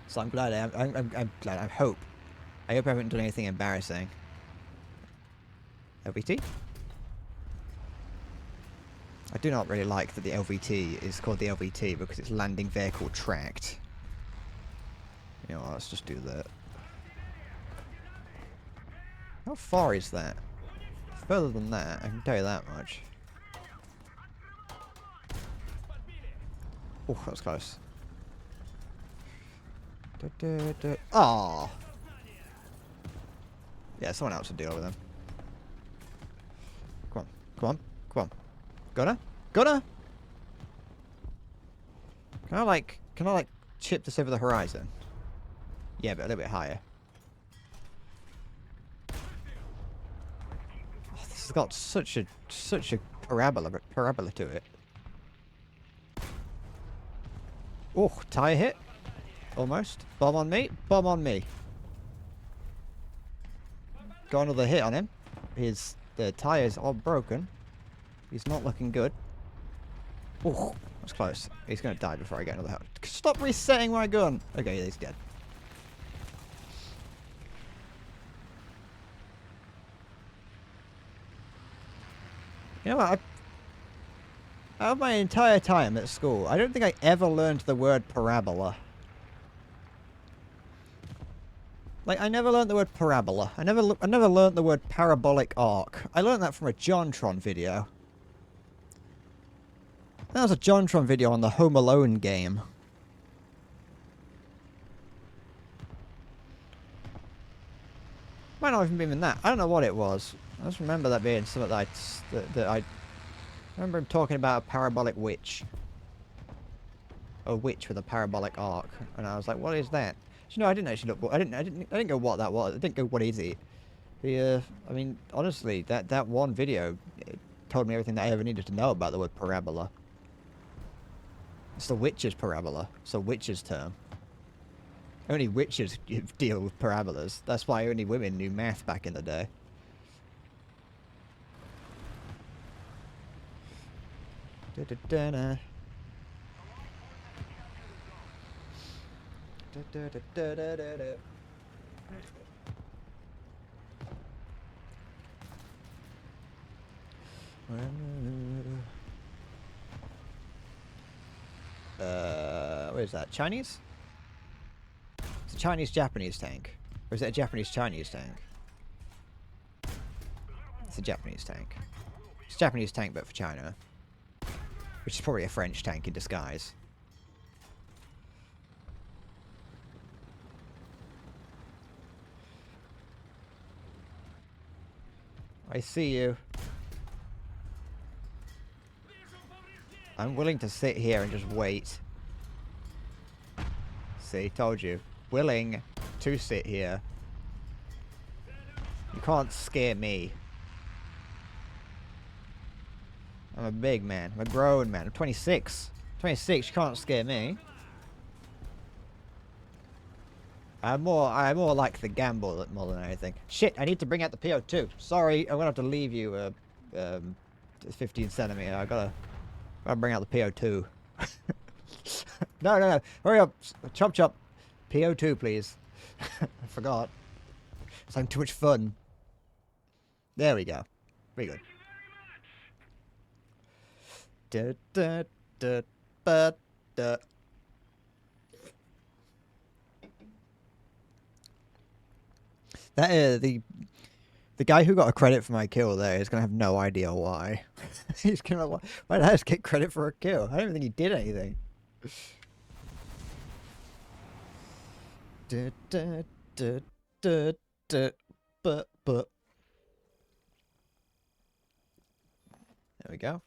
So I'm glad I'm glad. I hope I haven't done anything embarrassing. LVT? I do not really like that the LVT is called the LVT because it's landing vehicle tracked. You know what, let's just do that. How far is that? Further than that, I can tell you that much. Oh, that was close. Oh. Yeah, someone else will deal with them. Come on, come on, come on. Gunner? Gunner? Can I like chip this over the horizon? Yeah, but a little bit higher. Oh, this has got such a parabola to it. Oh, tire hit. Almost. Bomb on me. Bomb on me. Got another hit on him. The tires are broken. He's not looking good. Oh, that's close. He's going to die before I get another health. Stop resetting my gun. Okay, he's dead. You know what? Out of my entire time at school, I don't think I ever learned the word parabola. Like, I never learned the word parabola. I never learned the word parabolic arc. I learned that from a JonTron video. That was a JonTron video on the Home Alone game. Might not even been that. I don't know what it was. I just remember that being something that I remember him talking about a parabolic witch. A witch with a parabolic arc. And I was like, what is that? You know, I didn't actually look. I didn't go what that was. I didn't go what is it. I mean, honestly, that one video told me everything that I ever needed to know about the word parabola. It's the witch's parabola. It's a witch's term. Only witches deal with parabolas. That's why only women knew math back in the day. Da-da-da-da. What is that? Chinese? It's a Chinese-Japanese tank. Or is it a Japanese-Chinese tank? It's a Japanese tank. It's a Japanese tank, but for China. Which is probably a French tank in disguise. I see you. I'm willing to sit here and just wait. See, told you. Willing to sit here. You can't scare me. I'm a big man. I'm a grown man. I'm 26. 26, you can't scare me. I'm more like the gamble more than anything. Shit, I need to bring out the PO2. Sorry, I'm gonna have to leave you 15 centimeter. I gotta bring out the PO2. No. Hurry up. Chop chop. PO2, please. I forgot. It's having too much fun. There we go. Very good. That the guy who got a credit for my kill there is gonna have no idea why. He's gonna why did I just get credit for a kill? I don't even think he did anything. But there we go.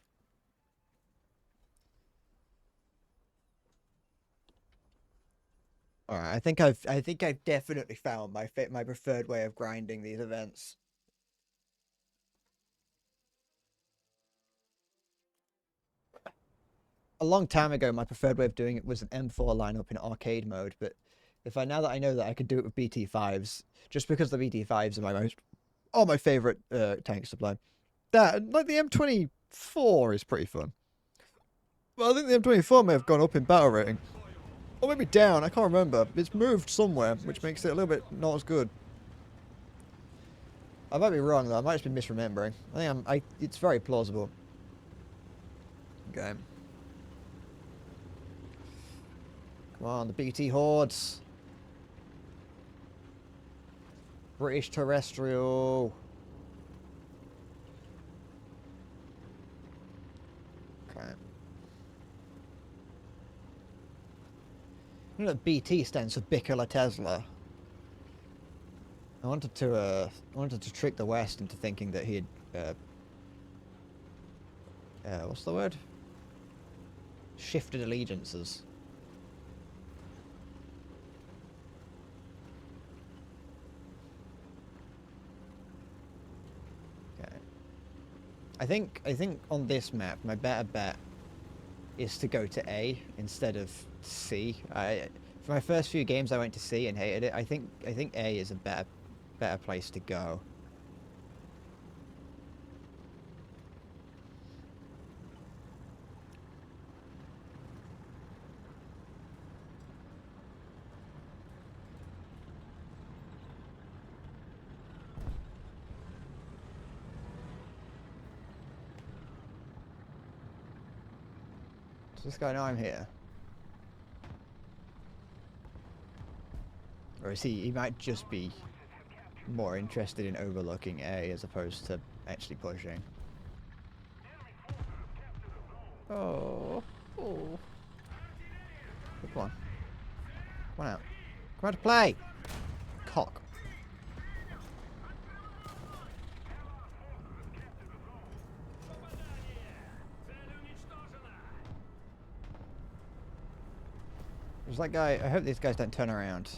All right, I think I've definitely found my preferred way of grinding these events. A long time ago, my preferred way of doing it was an M4 lineup in arcade mode, but Now that I know that I could do it with BT5s, just because the BT5s are my favorite tanks to play. That, like, the M24 is pretty fun. Well, I think the M24 may have gone up in battle rating. Or maybe down, I can't remember. It's moved somewhere, which makes it a little bit not as good. I might be wrong though, I might just be misremembering. It's very plausible. Okay. Come on, the BT hordes. British terrestrial. Okay. You know that BT stands for Bikola Tesla. I wanted to trick the West into thinking that he had what's the word? Shifted allegiances. Okay. I think on this map my better bet is to go to A instead of C. For my first few games I went to C and hated it. I think A is a better place to go. Does this guy know I'm here? Or is he might just be more interested in overlooking A as opposed to actually pushing. Oh. Come on. Come on out. Come out to play! Cock. There's that guy. I hope these guys don't turn around.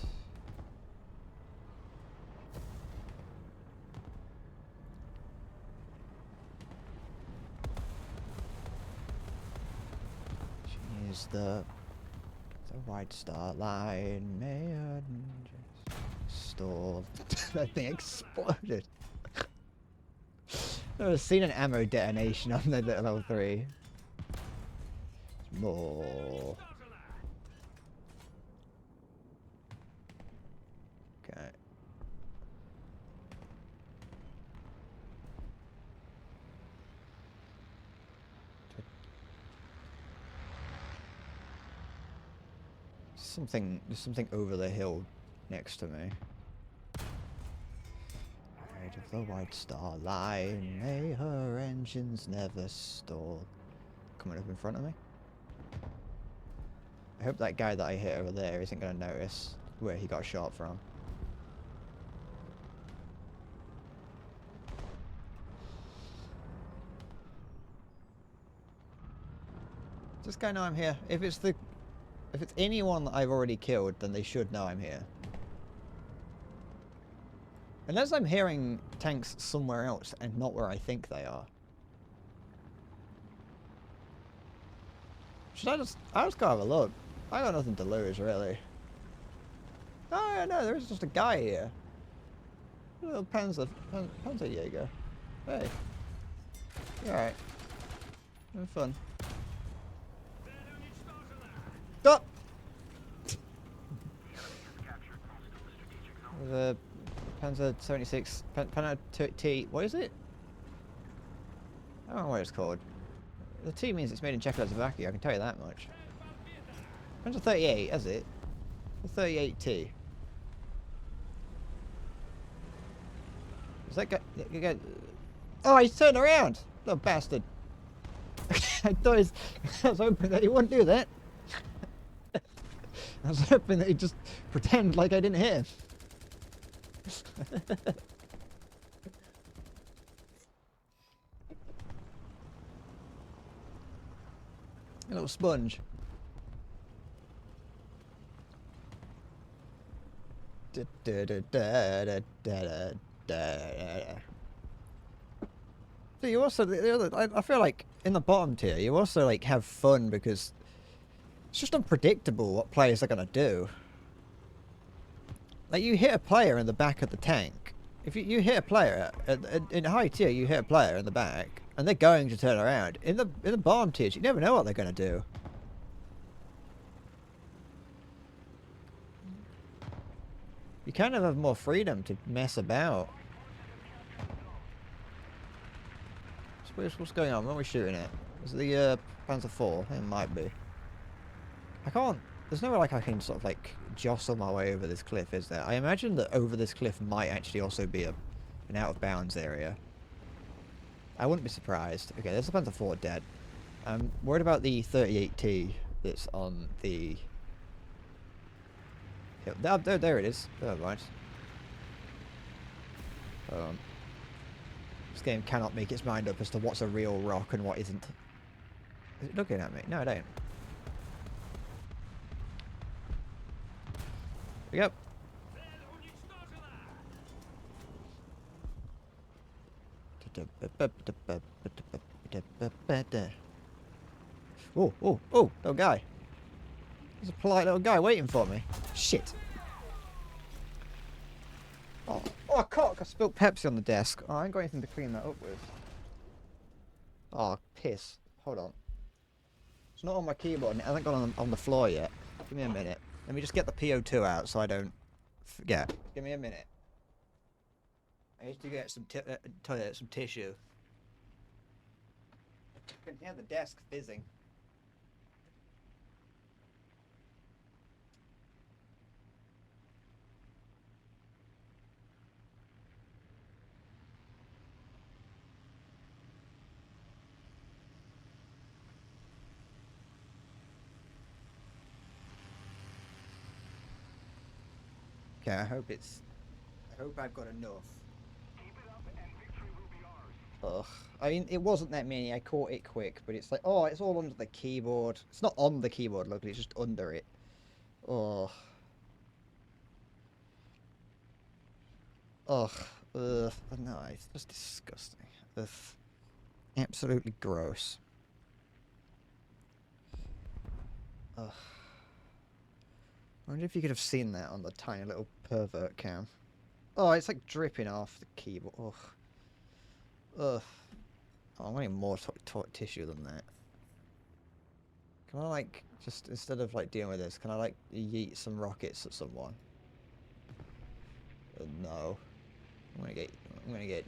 She's the White Star Line may stall. That thing exploded. I've never seen an ammo detonation on the level 3. More. Okay. There's something over the hill next to me. Out of the White Star Line, may her engines never stall. Coming up in front of me. I hope that guy that I hit over there isn't going to notice where he got shot from. Does this guy know I'm here? If it's anyone that I've already killed, then they should know I'm here. Unless I'm hearing tanks somewhere else and not where I think they are. Should I just go have a look? I got nothing to lose, really. Oh, yeah, no, there's just a guy here. A little Panzerjäger. Hey. You alright? Having fun. Stop! The Panzer 76, Panzer T, what is it? I don't know what it's called. The T means it's made in Czechoslovakia, I can tell you that much. Panzer 38, is it? The 38T. Is that guy... Oh, he's turned around! Little bastard. I was hoping that he wouldn't do that. I was hoping that he'd just pretend like I didn't hit him. A little sponge. So you also, I feel like in the bottom tier, you also like have fun because it's just unpredictable what players are gonna do. Like, you hit a player in the back of the tank. If you hit a player in high tier, you hit a player in the back, and they're going to turn around. In the bottom tiers, you never know what they're going to do. You kind of have more freedom to mess about. What's going on? What are we shooting at? Is it the Panzer IV? It might be. I can't. There's no way like I can sort of like jostle my way over this cliff, is there? I imagine that over this cliff might actually also be an out of bounds area. I wouldn't be surprised. Okay, there's the Panzer IV dead. I'm worried about the 38T that's on the... There it is. Oh, right. This game cannot make its mind up as to what's a real rock and what isn't. Is it looking at me? No, it ain't. Here we go. Oh, little guy. There's a polite little guy waiting for me. Shit. Oh, cock! I spilled Pepsi on the desk. Oh, I ain't got anything to clean that up with. Oh, piss. Hold on. It's not on my keyboard and it hasn't gone on the floor yet. Give me a minute. Let me just get the PO2 out so I don't forget. Give me a minute. I need to get some some tissue. I can hear the desk fizzing. Okay, I hope I've got enough. Keep it up and victory will be Ugh. ours. I mean, it wasn't that many. I caught it quick, but it's like, oh, it's all under the keyboard. It's not on the keyboard, luckily. It's just under it. Oh. Ugh. Ugh. No, it's just disgusting. Ugh. Absolutely gross. Ugh. I wonder if you could have seen that on the tiny little pervert cam. Oh, it's like dripping off the keyboard. Ugh. Ugh. Oh, I'm wanting more tissue than that. Can I, like, just, instead of, like, dealing with this, can I, like, yeet some rockets at someone? No. I'm gonna get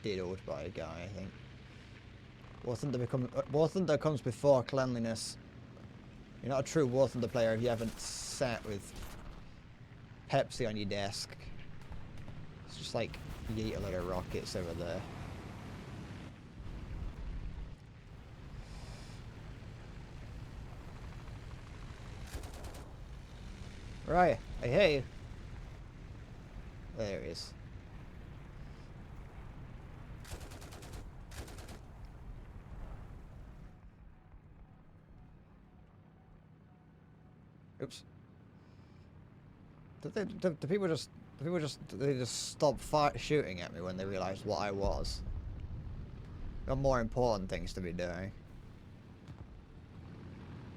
diddled by a guy, I think. War Thunder comes before cleanliness. You're not a true War Thunder player if you haven't sat with Pepsi on your desk. It's just like yeet a load of rockets over there. Right, I hear you. There he is. Oops. Do people just stop shooting at me when they realise what I was? Got more important things to be doing.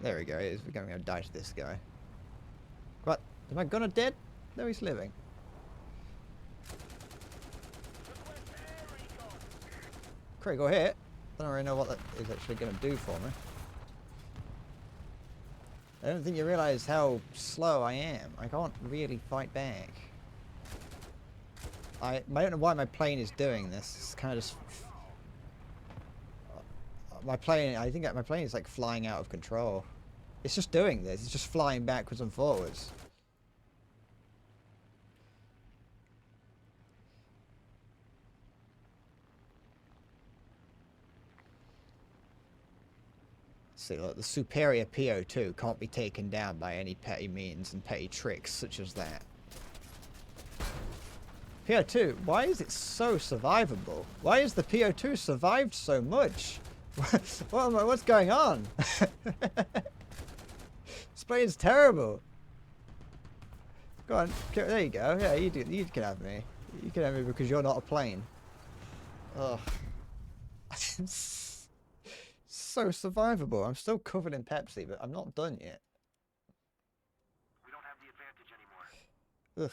There we go. We're going to die to this guy. What? Is my gunner dead? No, he's living. Critical hit. Don't really know what that is actually going to do for me. I don't think you realise how slow I am. I can't really fight back. I don't know why my plane is doing this. It's kind of just... I think my plane is like flying out of control. It's just doing this. It's just flying backwards and forwards. See, look, the superior PO2 can't be taken down by any petty means and petty tricks such as that. PO2, why is it so survivable? Why is the PO2 survived so much? What's going on? This plane's terrible. Go on, there you go. Yeah, you can have me. You can have me because you're not a plane. Ugh. So survivable. I'm still covered in Pepsi, but I'm not done yet. We don't have the advantage anymore. Ugh.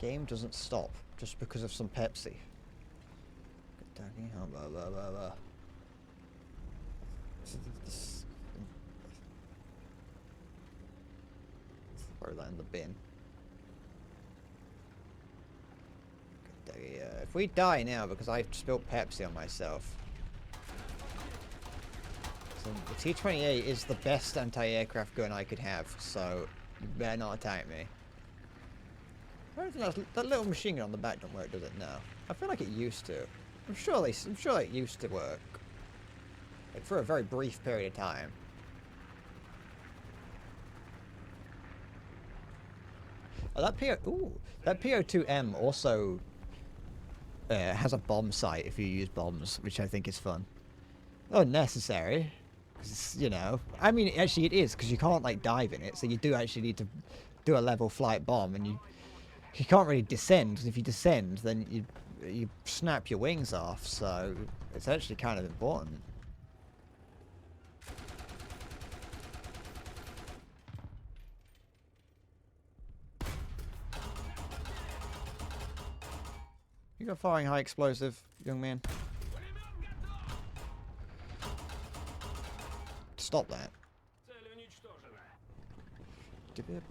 Game doesn't stop just because of some Pepsi. Blah, blah, blah, blah. Throw that in the bin. If we die now because I've spilled Pepsi on myself. So the T-28 is the best anti-aircraft gun I could have, so you better not attack me. I don't think that little machine gun on the back don't work, does it? No. I feel like it used to. I'm sure it used to work. Like for a very brief period of time. Oh, that PO2M also has a bomb sight if you use bombs, which I think is fun. Unnecessary. You know, I mean, actually it is, because you can't like dive in it, so you do actually need to do a level flight bomb, and you can't really descend, because if you descend, then you snap your wings off, so it's actually kind of important. You got firing high explosive, young man. Stop that. Come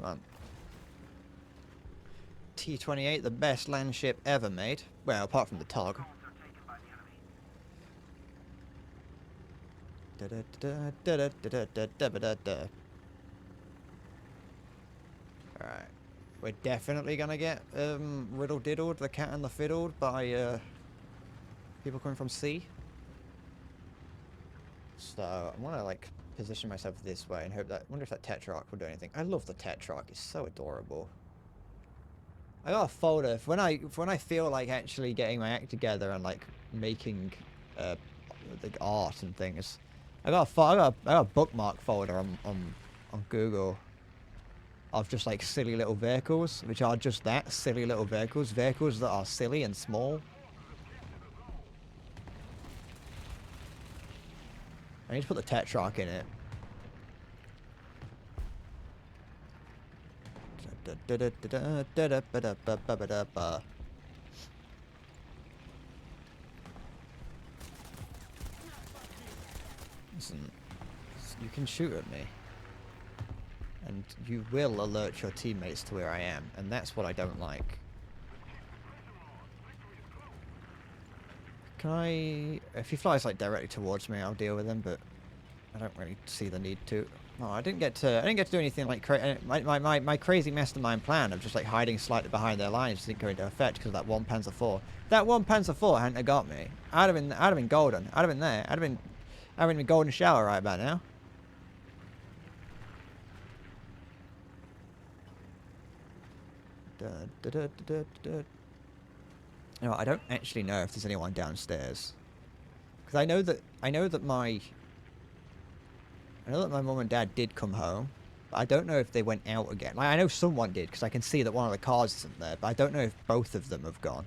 on. T-28, the best land ship ever made. Well, apart from the TOG. Alright. We're definitely gonna get riddle-diddled, the cat and the fiddled by people coming from sea. So I want to like position myself this way and hope that. I wonder if that Tetrarch will do anything. I love the Tetrarch; it's so adorable. I got a folder for when I feel like actually getting my act together and like making like art and things. I got a bookmark folder on Google of just like silly little vehicles, which are just that, silly little vehicles that are silly and small. I need to put the Tetrarch in it. Listen, you can shoot at me. And you will alert your teammates to where I am, and that's what I don't like. Can I... If he flies like directly towards me, I'll deal with him, but I don't really see the need to. No, I didn't get to do anything like my crazy mastermind plan of just like hiding slightly behind their lines didn't go into effect because of that one Panzer IV. That one Panzer IV hadn't have got me. I'd have been golden. I'd have been there. I'd have been having a golden shower right about now. You know, I don't actually know if there's anyone downstairs, because I know that my mum and dad did come home, but I don't know if they went out again. Like, I know someone did because I can see that one of the cars isn't there, but I don't know if both of them have gone.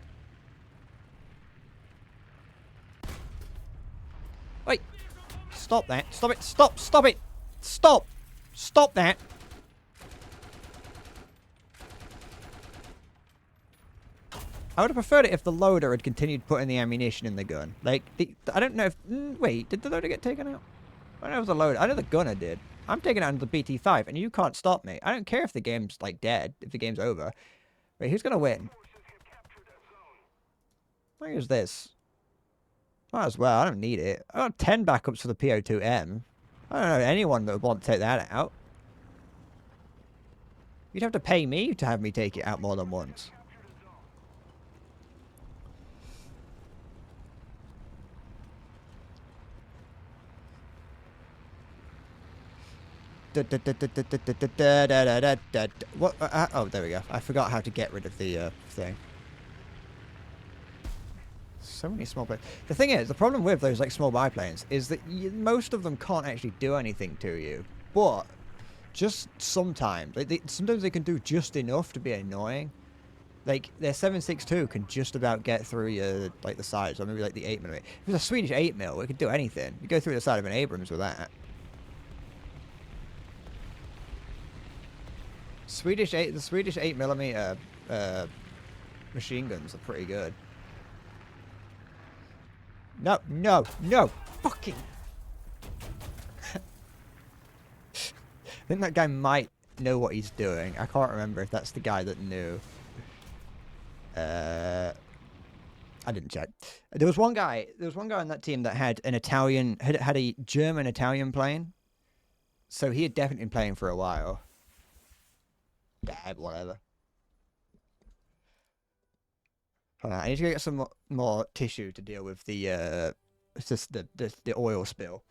Wait! Stop that! Stop it! Stop! Stop it! Stop! Stop that! I would have preferred it if the loader had continued putting the ammunition in the gun. Like, I don't know if... wait, did the loader get taken out? I don't know if the loader... I know the gunner did. I'm taking out the BT-5, and you can't stop me. I don't care if the game's, like, dead, if the game's over. Wait, who's gonna win? Where is this? Might as well, I don't need it. I got 10 backups for the PO2M. I don't know anyone that would want to take that out. You'd have to pay me to have me take it out more than once. What? Oh, there we go. I forgot how to get rid of the thing. So many small planes. The thing is, the problem with those like small biplanes is that most of them can't actually do anything to you. But just sometimes, sometimes they can do just enough to be annoying. Like their 7.62 can just about get through your like the sides, or maybe like the 8mm. If it's a Swedish 8mm, it could do anything. You go through the side of an Abrams with that. The Swedish 8mm machine guns are pretty good. No, no, no, fucking. I think that guy might know what he's doing. I can't remember if that's the guy that knew. I didn't check. There was one guy on that team that had an Italian, had a German Italian plane. So he had definitely been playing for a while. Yeah, whatever. Hold on, I need to get some more tissue to deal with the it's just the oil spill.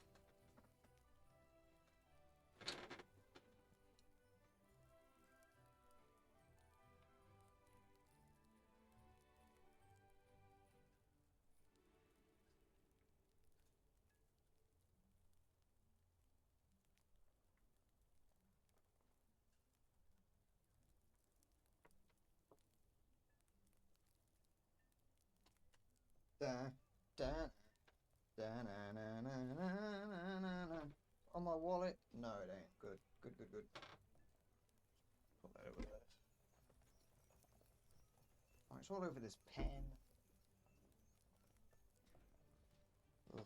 On my wallet? No, it ain't. Good. Good, good, good. Put that over there. Oh, it's all over this pen. Ugh.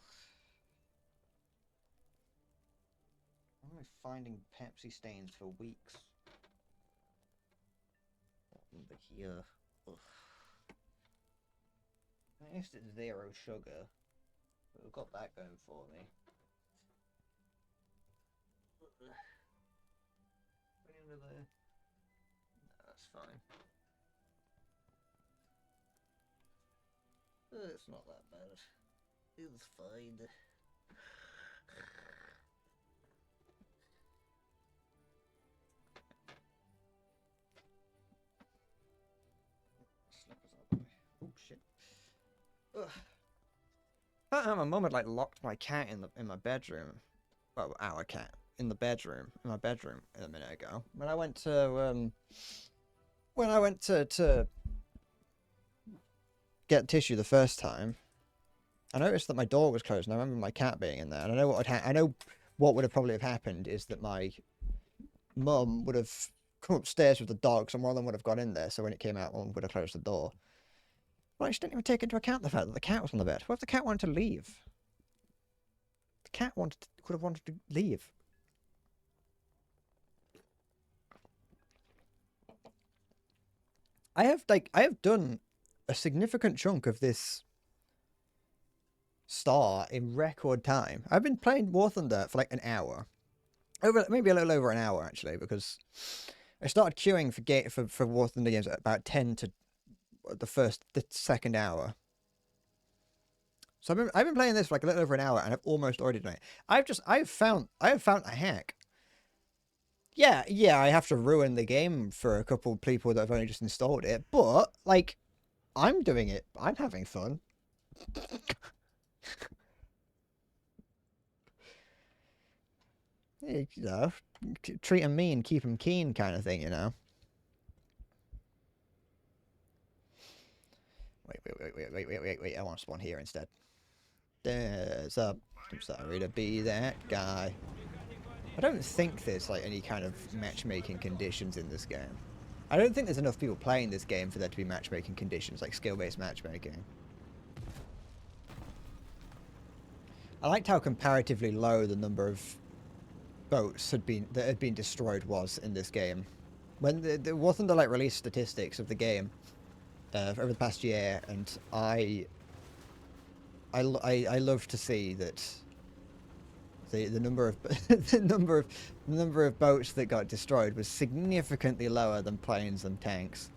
I'm only finding Pepsi stains for weeks. Over here. Ugh. At least it's 0 sugar. But we've got that going for me. Put it under there. No, that's fine. It's not that bad. It's fine. Slippers out the way. Oh shit. Ugh. My mum had like locked my cat in my bedroom. Well, our cat in my bedroom a minute ago. When I went to get tissue the first time, I noticed that my door was closed, and I remember my cat being in there. And I know what would have probably have happened is that my mum would have come upstairs with the dogs, and one of them would have got in there. So when it came out, one would have closed the door. Well, I just didn't even take into account the fact that the cat was on the bed. What if the cat wanted to leave? The cat could have wanted to leave. I have done a significant chunk of this star in record time. I've been playing War Thunder for like an hour. Maybe a little over an hour actually, because I started queuing for War Thunder games at about 10 to the second hour. So I've been playing this for like a little over an hour, and I've almost already done it. I have found a hack. Yeah, I have to ruin the game for a couple of people that have only just installed it, but like, I'm doing it. I'm having fun. You know, treat them mean, keep them keen, kind of thing, you know. Wait. I want to spawn here instead. There's up. I'm sorry to be that guy. I don't think there's like any kind of matchmaking conditions in this game. I don't think there's enough people playing this game for there to be matchmaking conditions, like skill-based matchmaking. I liked how comparatively low the number of boats that had been destroyed was in this game. When the War Thunder like released statistics of the game over the past year, and I love to see that the number of the number of boats that got destroyed was significantly lower than planes and tanks.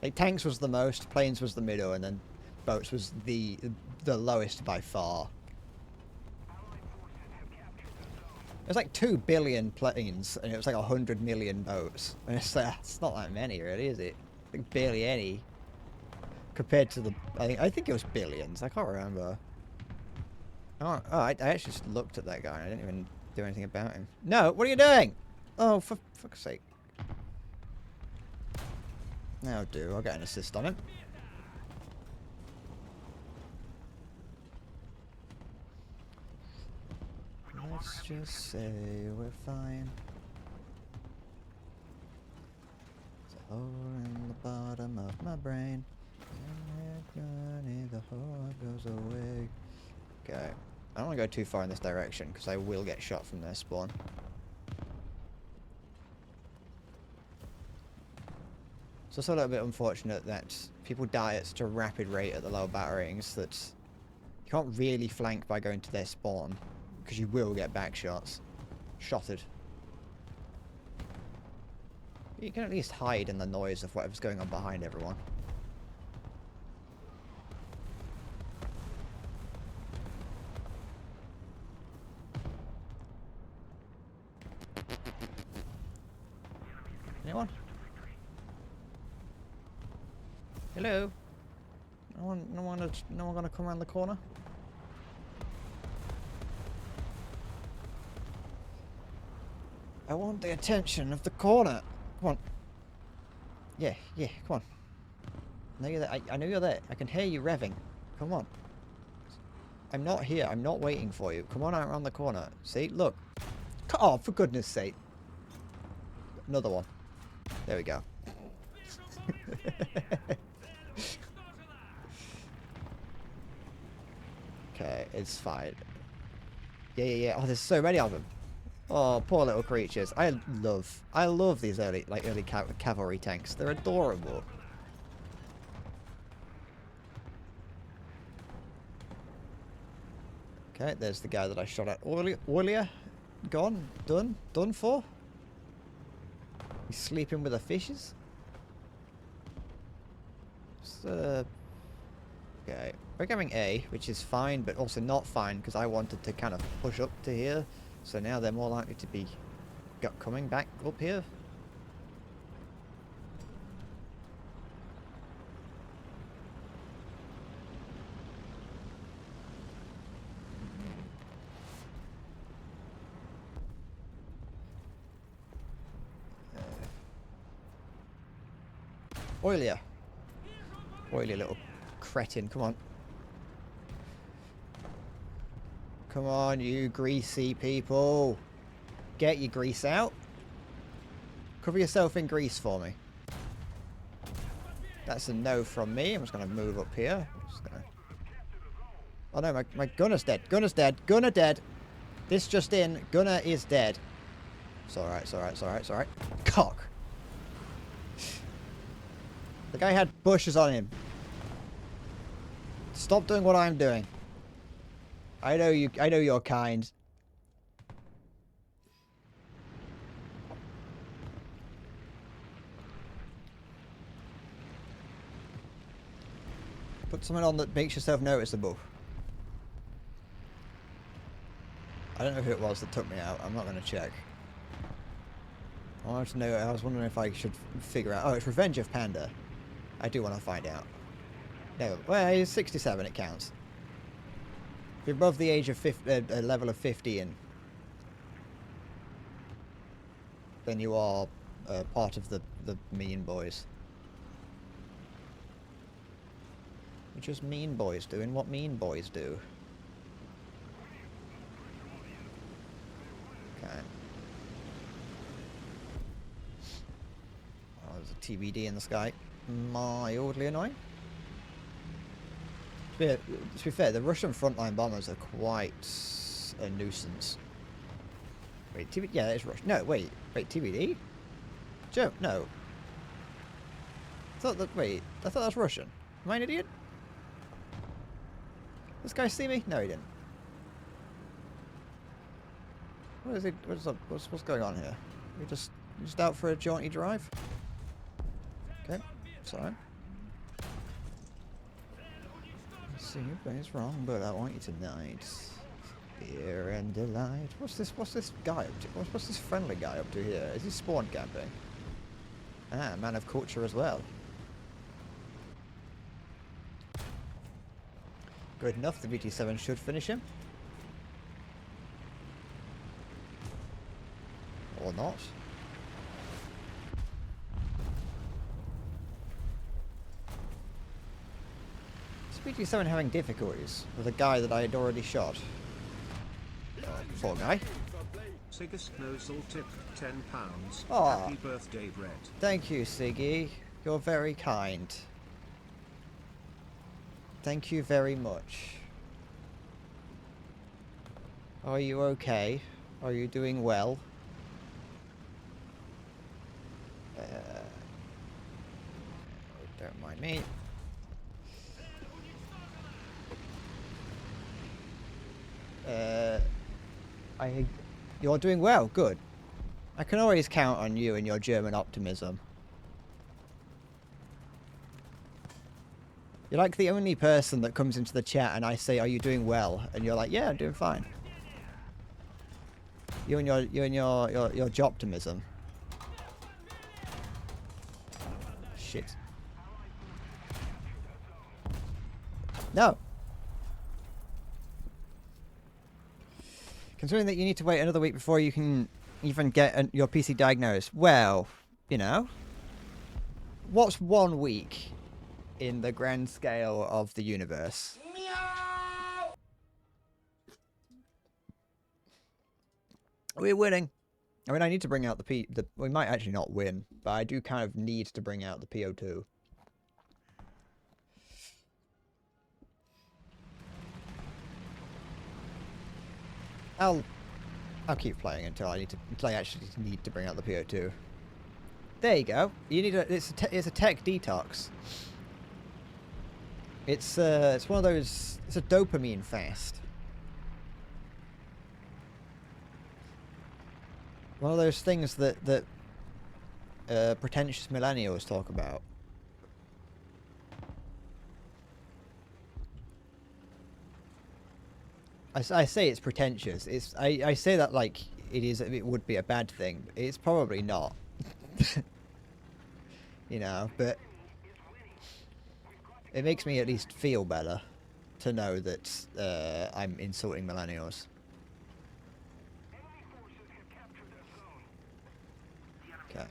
Like tanks was the most, planes was the middle, and then boats was the lowest by far. It was like 2 billion planes, and it was like 100 million boats. And it's like, it's not that many, really, is it? Like barely any. Compared to the, I think it was billions. I can't remember. Oh, I actually just looked at that guy. And I didn't even do anything about him. No, what are you doing? Oh, for fuck's sake. That'll do. I'll get an assist on him. Let's just say we're fine. There's a hole in the bottom of my brain. The hole goes away. Okay. I don't want to go too far in this direction because I will get shot from their spawn. It's also a little bit unfortunate that people die at such a rapid rate at the lower batterings that you can't really flank by going to their spawn because you will get back shots. Shotted. You can at least hide in the noise of whatever's going on behind everyone. Anyone? Hello? No one gonna come around the corner? I want the attention of the corner. Come on. Yeah, come on. I know you're there. I know you're there. I can hear you revving. Come on. I'm not here. I'm not waiting for you. Come on out around the corner. See? Look. Oh, for goodness sake. Another one. There we go. Okay, it's fine. Yeah. Oh, there's so many of them. Oh, poor little creatures. I love these early cavalry tanks. They're adorable. Okay, there's the guy that I shot at earlier. Gone. Done for. He's sleeping with the fishes. So, okay, we're going A, which is fine, but also not fine because I wanted to kind of push up to here. So now they're more likely to be coming back up here. Oilia. Oily little cretin, come on. Come on, you greasy people. Get your grease out. Cover yourself in grease for me. That's a no from me. I'm just going to move up here. Oh no, my gunner's dead. Gunner's dead. Gunner dead. This just in. Gunner is dead. It's alright, it's alright, it's alright, it's alright. Cock. The guy had bushes on him. Stop doing what I'm doing. I know you're kind. Put something on that makes yourself noticeable. I don't know who it was that took me out. I'm not going to check. I wanted to know. I was wondering if I should figure out. Oh, it's Revenge of Panda. I do want to find out. No, well, he's 67. It counts. If you're above the age of level of 15, then you are part of the mean boys. You're just mean boys doing what mean boys do. Okay. Oh, there's a TBD in the sky. Mildly annoying. To be fair, the Russian frontline bombers are quite a nuisance. Wait, TBD? Yeah, it's Russian. No, wait, TBD? Joe, no. I thought that was Russian. Am I an idiot? This guy see me? No, he didn't. What is it? What's going on here? We just out for a jaunty drive? Okay, sorry. See, everything's wrong, but I want you tonight. Fear and delight. What's this guy up to? What's this friendly guy up to here? Is he spawn camping? Ah, man of culture as well. Good enough, the BT-7 should finish him. Or not. BT7 having difficulties with a guy that I had already shot. Oh, poor guy. Siggest Nosal tip £10. Aw. Happy birthday, Brett. Thank you, Siggy. You're very kind. Thank you very much. Are you okay? Are you doing well? Don't mind me. You're doing well, good. I can always count on you and your German optimism. You're like the only person that comes into the chat and I say, "Are you doing well?" And you're like, "Yeah, I'm doing fine." You and your optimism. Shit. No. Considering that you need to wait another week before you can even get your PC diagnosed, well, you know, what's 1 week in the grand scale of the universe? Meow! We're winning. I mean, I need to bring out we might actually not win, but I do kind of need to bring out the PO2. I'll keep playing until I actually need to bring out the PO2. There you go. You need it's a tech detox. It's one of those. It's a dopamine fast. One of those things that pretentious millennials talk about. I say it's pretentious. I say that like it would be a bad thing. It's probably not. You know, but it makes me at least feel better to know that I'm insulting millennials. Okay.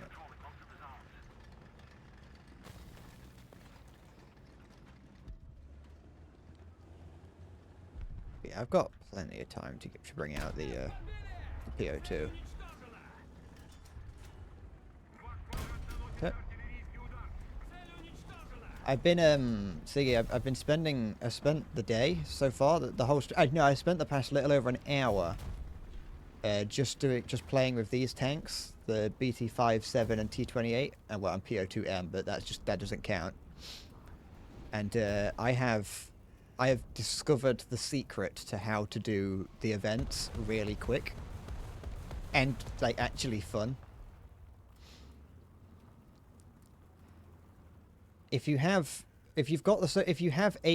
Yeah, I've got plenty of time to bring out the PO2. Okay. I've been Siggy, I've spent the day so far, the whole I spent the past little over an hour just playing with these tanks, the BT5, 7 and T28, and well, I'm PO2M, but that doesn't count. And I have discovered the secret to how to do the events really quick and like actually fun. If you have a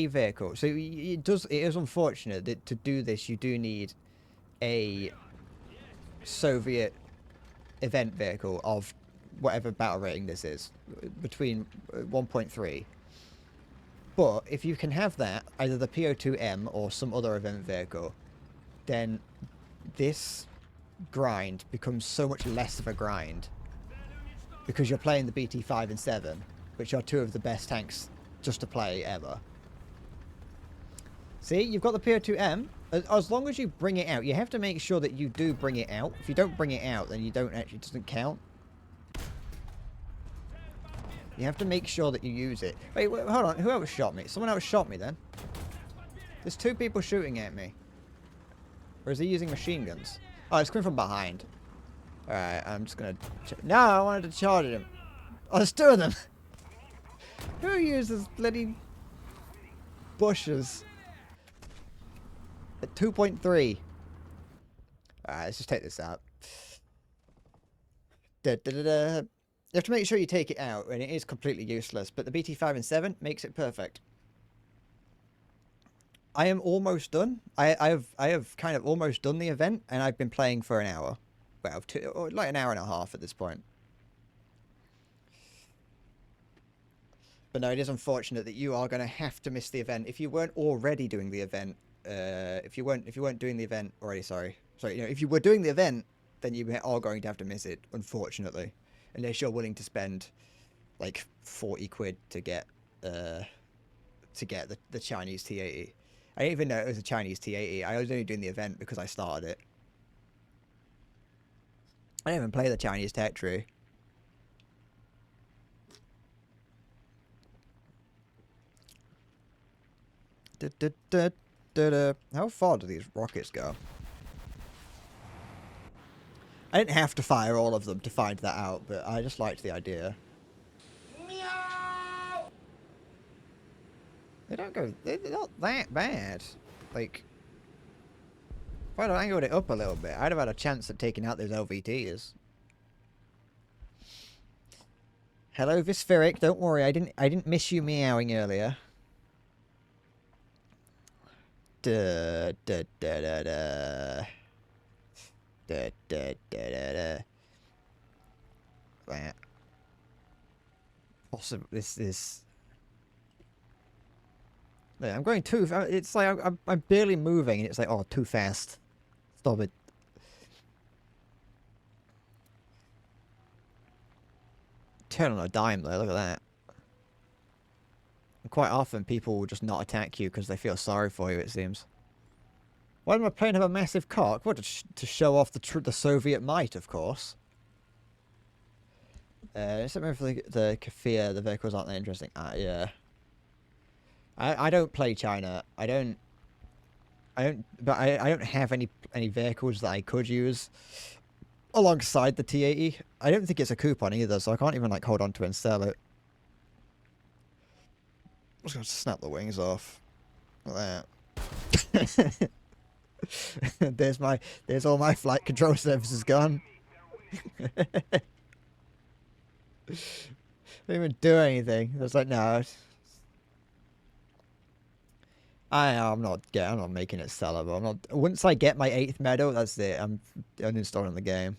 vehicle, so it is unfortunate that to do this you do need a Soviet event vehicle of whatever battle rating this is, between 1.3. But if you can have that, either the PO2M or some other event vehicle, then this grind becomes so much less of a grind because you're playing the BT5 and 7, which are two of the best tanks just to play ever. See, you've got the PO2M. As long as you bring it out, you have to make sure that you do bring it out. If you don't bring it out, then it doesn't count. You have to make sure that you use it. Wait, hold on. Who else shot me? Someone else shot me then. There's two people shooting at me. Or is he using machine guns? Oh, it's coming from behind. Alright, I'm just gonna... No, I wanted to charge him. Oh, there's two of them. Who uses bloody bushes? At 2.3. Alright, let's just take this out. Da, da, da, da. You have to make sure you take it out, and it is completely useless, but the BT5 and 7 makes it perfect. I am almost done. I have kind of almost done the event, and I've been playing for an hour. Well, like an hour and a half at this point. But no, it is unfortunate that you are going to have to miss the event. If you weren't already doing the event, if you weren't doing the event already, sorry, you know, if you were doing the event, then you are going to have to miss it, unfortunately. Unless you're willing to spend like 40 quid to get to get the Chinese T80. I didn't even know it was a Chinese T80. I was only doing the event because I started it. I didn't even play the Chinese tech tree. How far do these rockets go? I didn't have to fire all of them to find that out, but I just liked the idea. Meow! They don't go... They're not that bad. Like... If I'd have angled it up a little bit, I'd have had a chance at taking out those LVTs. Hello, Vispheric. Don't worry, I didn't miss you meowing earlier. Da da da da da. Da da da da da. That. Possible. This is. I'm going too. It's like I'm barely moving, and it's like, oh, too fast. Stop it. Turn on a dime there. Look at that. And quite often, people will just not attack you because they feel sorry for you. It seems. Why did my plane have a massive cock? What, to show off the Soviet might, of course. Something for the Kafir. The vehicles aren't that interesting. Yeah. I don't play China. I don't have any vehicles that I could use alongside the T80. I don't think it's a coupon either, so I can't even like hold on to it and sell it. I'm just gonna snap the wings off. Like that. There's all my flight control services gone. Didn't even do anything. I was like, no. I'm not making it sellable. Once I get my 8th medal, that's it. I'm uninstalling the game.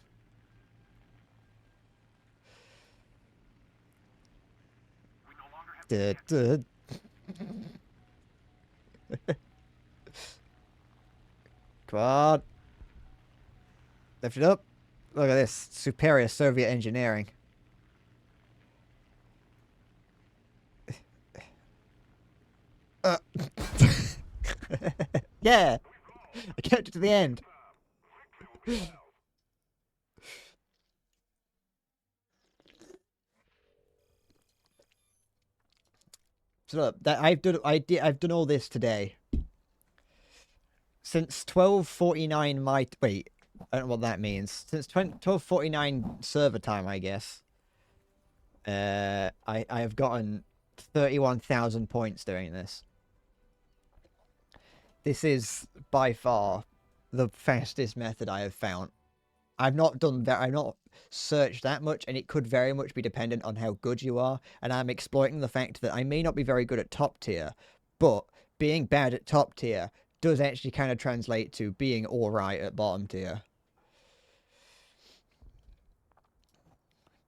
Come on. Lift it up. Look at this. Superior Soviet engineering. Yeah. I kept it to the end. So look, I've done all this today. Since 12:49 my wait, I don't know what that means. Since 12:49 server time, I guess. I have gotten 31,000 points doing this. This is by far the fastest method I have found. I've not done that. I've not searched that much, and it could very much be dependent on how good you are. And I'm exploiting the fact that I may not be very good at top tier, but being bad at top tier does actually kind of translate to being all right at bottom tier.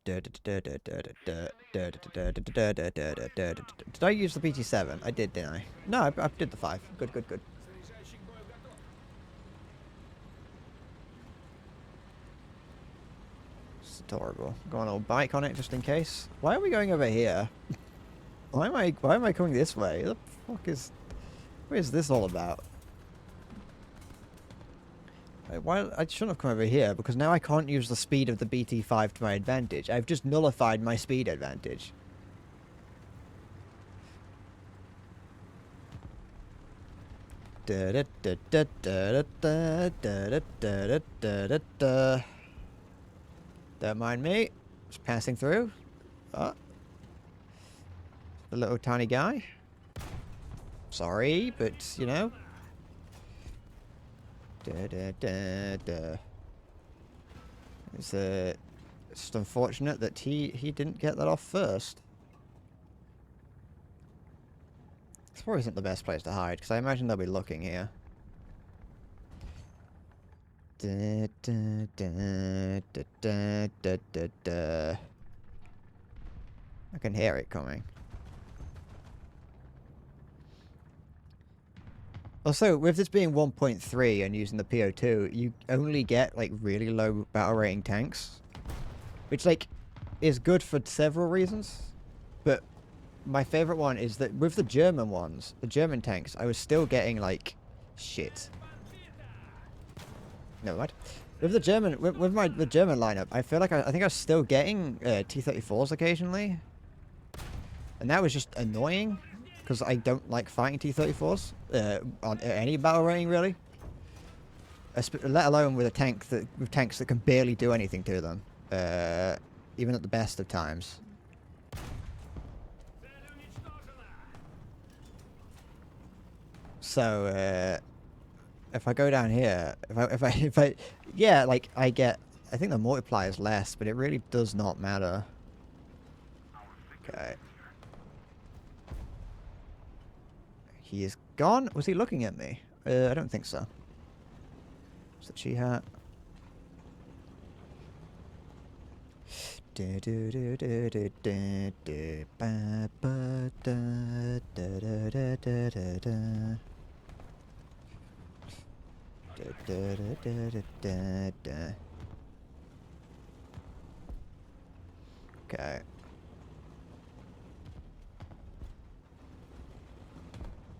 Did I use the BT7? I did, didn't I? No, I did the 5. Good, good, good. It's adorable. Got an old bike on it just in case. Why are we going over here? Why am I coming this way? What the fuck is... What is this all about? Why I shouldn't have come over here, because now I can't use the speed of the BT5 to my advantage. I've just nullified my speed advantage. Don't mind me. Just passing through. Oh. The little tiny guy. Sorry, but you know. It's just unfortunate that he didn't get that off first. This probably isn't the best place to hide, because I imagine they'll be looking here. I can hear it coming. Also, with this being 1.3 and using the PO2, you only get, like, really low battle rating tanks. Which, like, is good for several reasons. But my favorite one is that with the German ones, the German tanks, I was still getting like shit. Never mind. With the German, with the German lineup, I feel like I think I was still getting T-34s occasionally, and that was just annoying because I don't like fighting T-34s on any battle rating really. Let alone with tanks that can barely do anything to them, even at the best of times. So if I go down here, if I yeah, like I think the multiplier is less, but it really does not matter. Okay. He is gone. Was he looking at me? I don't think so. Is that she hat? Okay.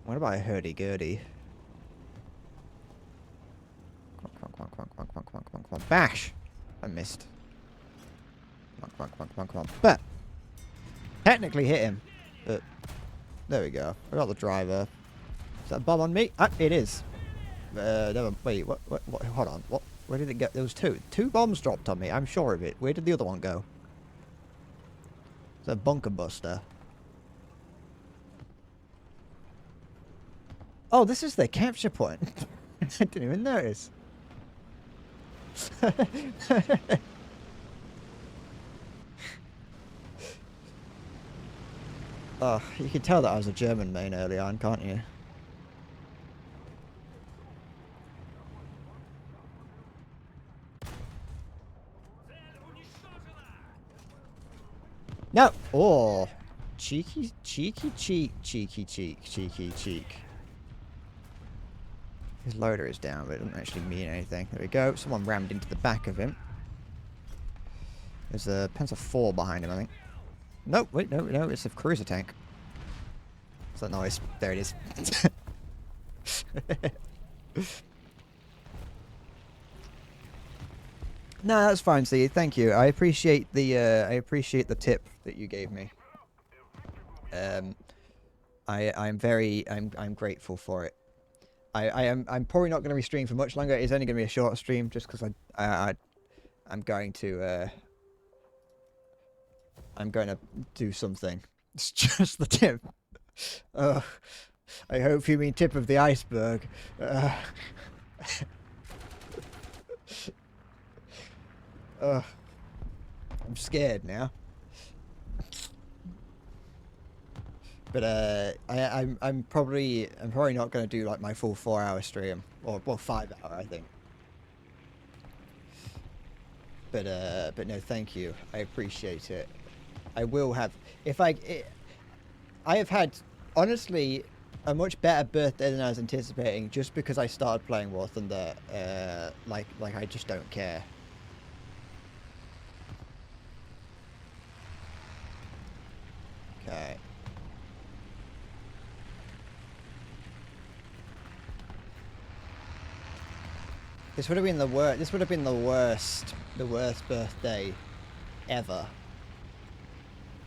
What about a hurdy-gurdy? Bash! I missed. But technically hit him. But there we go. I got the driver. Is that a bomb on me? Ah, it is. Never. Wait. What? Hold on. What? Where did it go? There was two. Two bombs dropped on me. I'm sure of it. Where did the other one go? It's a bunker buster. Oh, this is the capture point. I didn't even notice. Oh, you can tell that I was a German main early on, can't you? No! Oh! Cheeky cheek. His loader is down, but it doesn't actually mean anything. There we go. Someone rammed into the back of him. There's a Panzer IV behind him, I think. No, wait, no, it's a cruiser tank. What's that noise? There it is. No, that's fine, see. Thank you. I appreciate the tip that you gave me. I'm grateful for it. I'm probably not going to be streaming for much longer. It's only going to be a short stream, just because I'm going to do something. It's just the tip. I hope you mean tip of the iceberg. I'm scared now. But I'm probably not going to do like my full 4-hour stream, or well 5-hour I think. But no, thank you. I appreciate it. I will have I have had honestly a much better birthday than I was anticipating, just because I started playing War Thunder. Like I just don't care. Okay. This would have been the worst. This would have been the worst birthday ever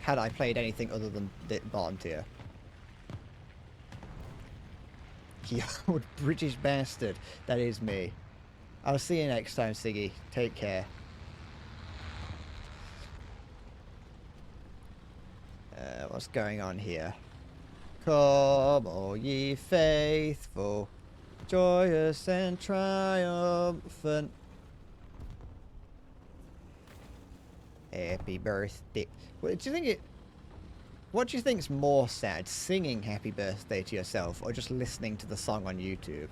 had I played anything other than bottom tier. You old British bastard. That is me. I'll see you next time, Siggy. Take care. What's going on here? Come, all ye faithful, joyous and triumphant. Happy birthday. What do you think what do you think's more sad, singing happy birthday to yourself or just listening to the song on YouTube?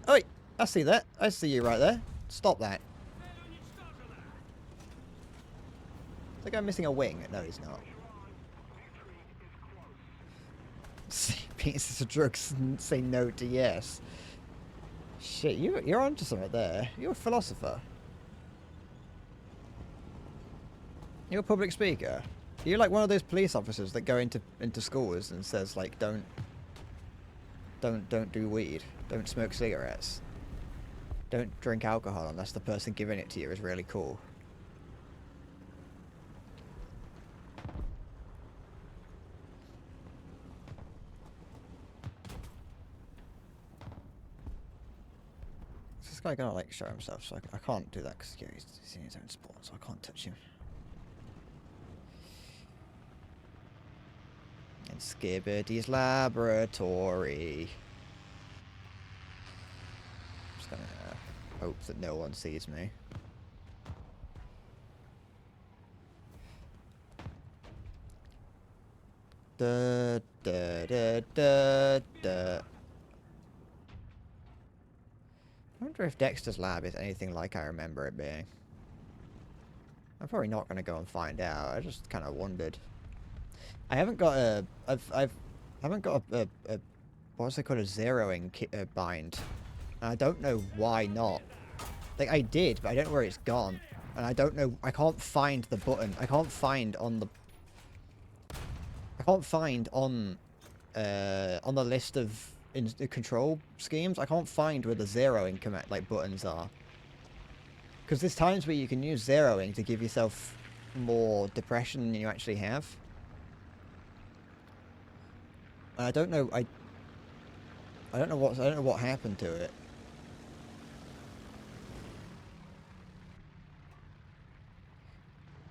Oh, I see that. I see you right there. Stop that. It's like I'm missing a wing. No, he's not. Pieces of drugs and say no to yes. Shit, you're onto something there. You're a philosopher. You're a public speaker. You're like one of those police officers that go into schools and says like, don't do weed, don't smoke cigarettes, don't drink alcohol unless the person giving it to you is really cool. This guy gonna like show himself, so I can't do that because he's in his own spawn, so I can't touch him. In Skibbity's laboratory. Just gonna hope that no one sees me. Da da da da da. I wonder if Dexter's lab is anything like I remember it being. I'm probably not going to go and find out. I just kind of wondered. I haven't got a... I haven't got a what's it called? A zeroing bind. And I don't know why not. Like, I did, but I don't know where it's gone. And I don't know... I can't find the button. I can't find on the... I can't find on the list of... in the control schemes, I can't find where the zeroing command like buttons are. Because there's times where you can use zeroing to give yourself more depression than you actually have. And I don't know. I don't know what happened to it.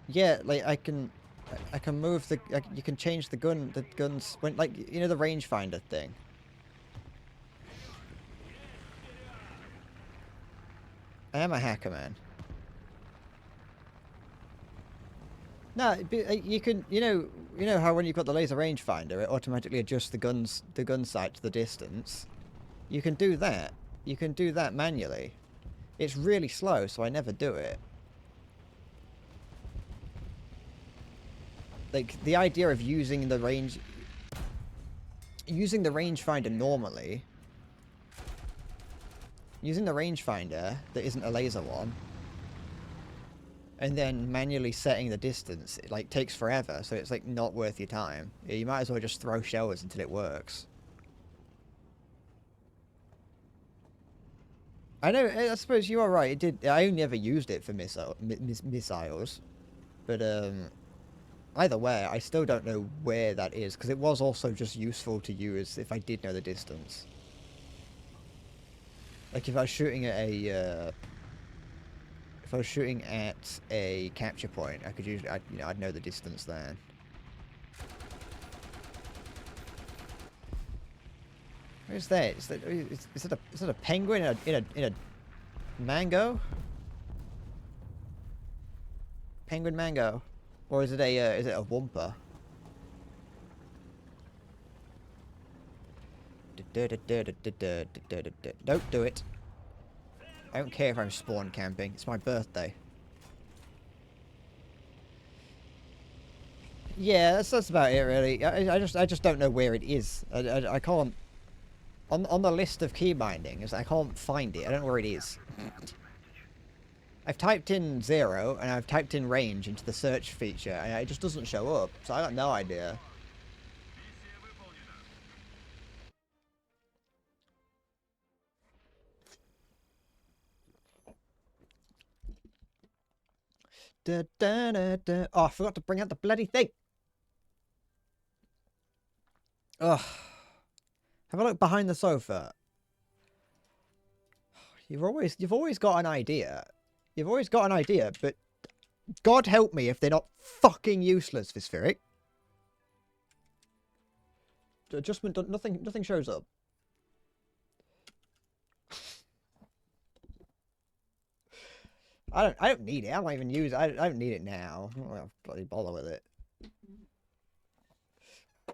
Yeah, like I can move the. You can change the guns when like you know the rangefinder thing. I am a hacker, man. No, you can, you know how when you've got the laser rangefinder, it automatically adjusts the gun sight to the distance. You can do that. You can do that manually. It's really slow, so I never do it. Like the idea of using the rangefinder normally. Using the rangefinder that isn't a laser one, and then manually setting the distance, it like takes forever, so it's like not worth your time. Yeah, you might as well just throw shells until it works. I know. I suppose you are right. It did. I only ever used it for missiles, but either way, I still don't know where that is because it was also just useful to use if I did know the distance. Like if I was shooting at a capture point, I could usually, I'd know the distance then. Where's that? Is it a penguin in a mango? Penguin mango, or is it a wumpa? Don't do it. I don't care if I'm spawn camping. It's my birthday. Yeah, that's about it really. I just don't know where it is. I can't. On the list of key bindings, I can't find it. I don't know where it is. I've typed in 0 and I've typed in range into the search feature and it just doesn't show up. So I got no idea. Da, da, da, da. Oh, I forgot to bring out the bloody thing. Ugh. Have a look behind the sofa. You've always got an idea. You've always got an idea, but God help me if they're not fucking useless, Vispheric. Adjustment, nothing shows up. I don't need it. I don't even use it. I don't need it now. I don't bloody bother with it.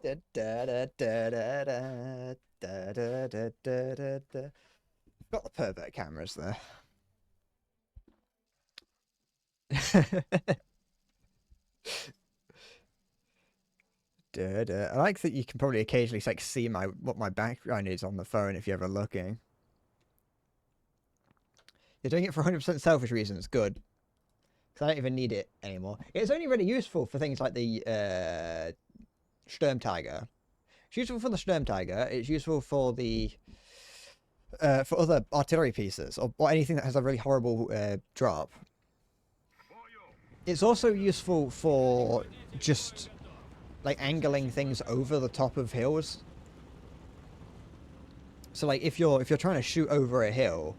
Da, da, da, da, da, da, da, da, da, da, da. Got the pervert cameras there. Da, da. I like that you can probably occasionally like see what my background is on the phone if you're ever looking. You're doing it for 100% selfish reasons. Good. because I don't even need it anymore. It's only really useful for things like the Sturmtiger. It's useful for the Sturmtiger. It's useful for the for other artillery pieces or anything that has a really horrible drop. It's also useful for just like angling things over the top of hills. So like if you're trying to shoot over a hill,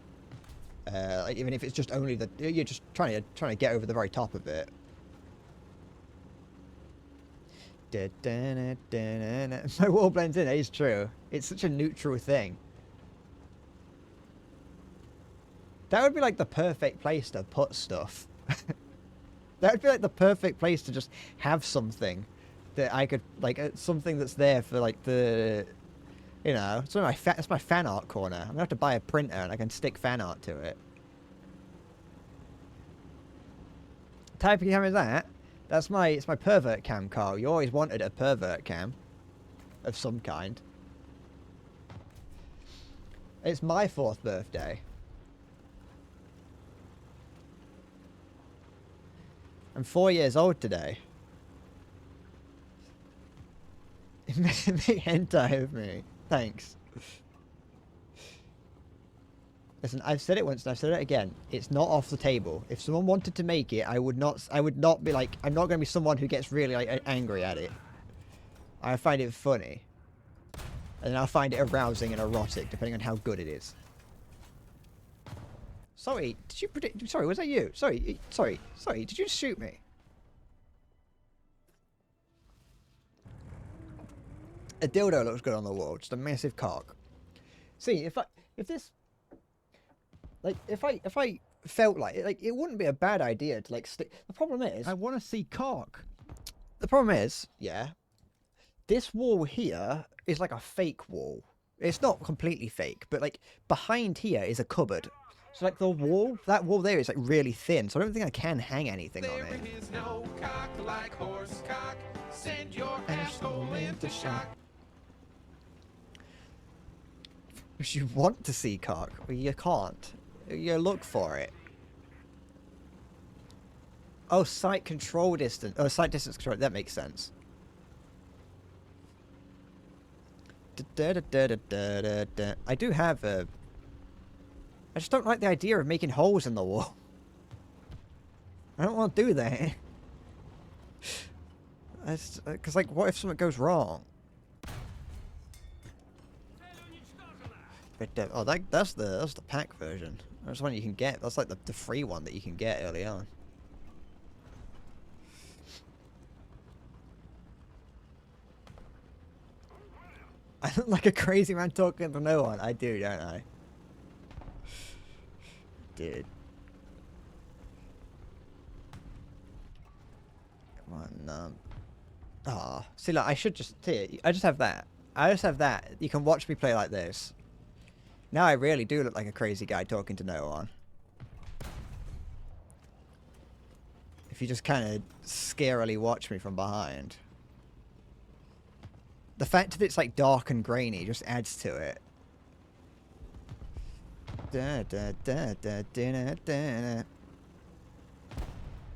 like even if it's just only you're just trying to get over the very top of it. My wall blends in. It is true. It's such a neutral thing. That would be like the perfect place to put stuff. That would be like the perfect place to just have something that I could like something that's there for like the. You know, it's my fan art corner. I'm gonna have to buy a printer and I can stick fan art to it. What type of cam is that? It's my pervert cam, Carl. You always wanted a pervert cam of some kind. It's my 4th birthday. I'm 4 years old today. Make hentai of me. Thanks. Listen, I've said it once and I've said it again. It's not off the table. If someone wanted to make it, I would not be like, I'm not going to be someone who gets really like angry at it. I find it funny. And then I'll find it arousing and erotic, depending on how good it is. Sorry, did you predict? Sorry, was that you? Sorry, did you shoot me? A dildo looks good on the wall, just a massive cock. See, if I felt like it wouldn't be a bad idea to like stick. The problem is, I want to see cock. the problem is, yeah, this wall here is like a fake wall. It's not completely fake, but like behind here is a cupboard. So like that wall there is like really thin, so I don't think I can hang anything on it. There is no cock like horse cock. Send your asshole into shock. If you want to see cock, well, you can't. You look for it. Oh, sight control distance. Oh, sight distance control. That makes sense. I do have a... I just don't like the idea of making holes in the wall. I don't want to do that. Because, like, what if something goes wrong? But, oh, that's the pack version. That's one you can get. That's like the free one that you can get early on. I look like a crazy man talking to no one. I do, don't I? Dude. Come on, see, look, I should just... See, I just have that. I just have that. You can watch me play like this. Now I really do look like a crazy guy talking to no one. If you just kind of scarily watch me from behind. The fact that it's like dark and grainy just adds to it.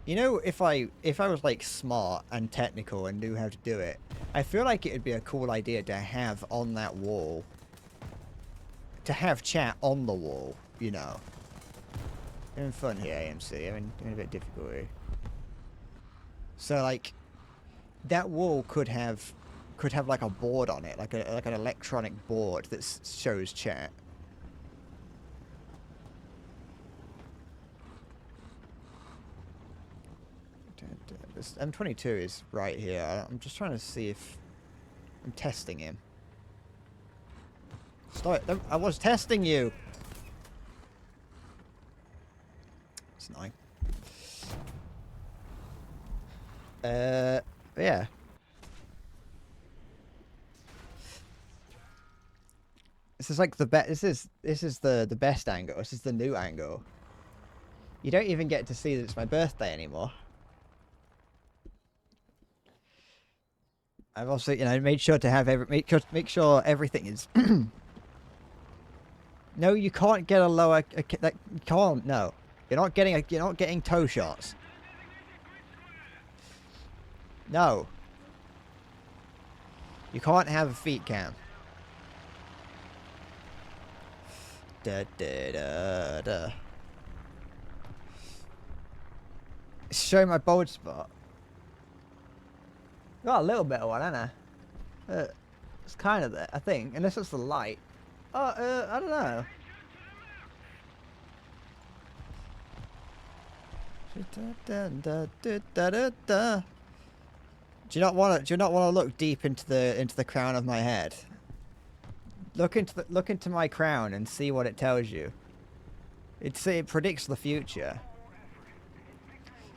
You know, if I was like smart and technical and knew how to do it, I feel like it would be a cool idea to have on that wall. To have chat on the wall, you know. Having fun here, AMC. Having a bit difficult here. So like, that wall could have like a board on it, like an electronic board that shows chat. This M22 is right here. I'm just trying to see if I'm testing him. Stop it. I was testing you. It's annoying. Yeah. This is like the best. This is the best angle. This is the new angle. You don't even get to see that it's my birthday anymore. I've also, you know, made sure to have make sure everything is. No, you can't get a lower. That can't. No, you're not getting toe shots. No. You can't have a feet cam. Da da da da. It's showing my bald spot. Got a little bit of one, haven't I? It's kind of there, I think, unless it's the light. Oh, I don't know. Do you not want to look deep into the crown of my head? Look into my crown and see what it tells you. It predicts the future.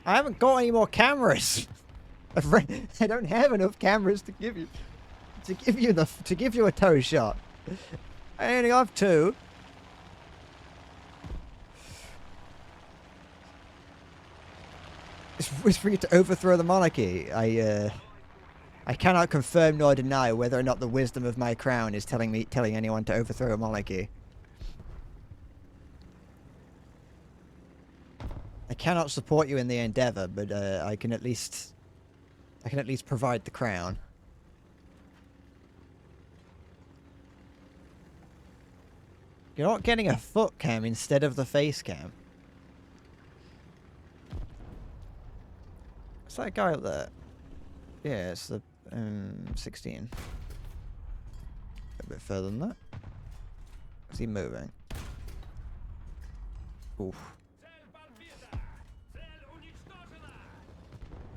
I haven't got any more cameras. I don't have enough cameras to give you a toe shot. I only have 2. It's whispering to overthrow the monarchy. I cannot confirm nor deny whether or not the wisdom of my crown is telling anyone to overthrow a monarchy. I cannot support you in the endeavor, but I can at least provide the crown. You're not getting a foot cam instead of the face cam. What's that guy up there? Yeah, it's the 16. A bit further than that. Is he moving? Oof.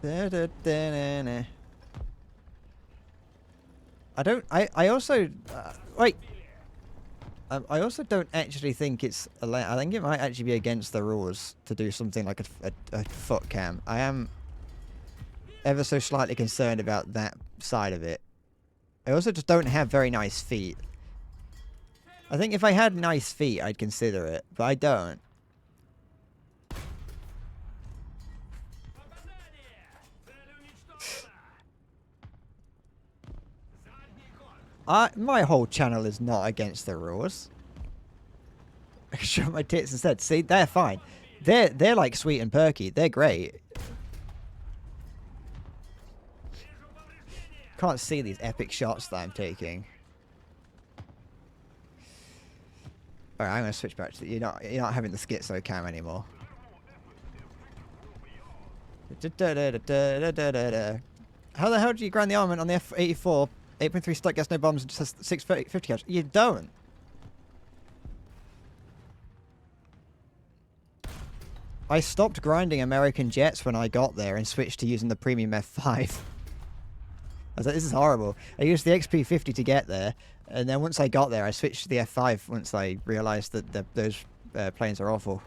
Da, da, da, da, da. I also wait. I also don't actually think it's allowed. I think it might actually be against the rules to do something like a foot cam. I am ever so slightly concerned about that side of it. I also just don't have very nice feet. I think if I had nice feet, I'd consider it, but I don't. My whole channel is not against the rules. I show my tits instead. See, they're fine. They're like sweet and perky. They're great. Can't see these epic shots that I'm taking. Alright, I'm gonna switch back to you're not having the schizo cam anymore. How the hell do you grind the armament on the F-84? 8.3 stock gas, no bombs, and just has 650 cash. You don't. I stopped grinding American jets when I got there and switched to using the premium F5. I was like, this is horrible. I used the XP50 to get there, and then once I got there, I switched to the F5 once I realized that those planes are awful.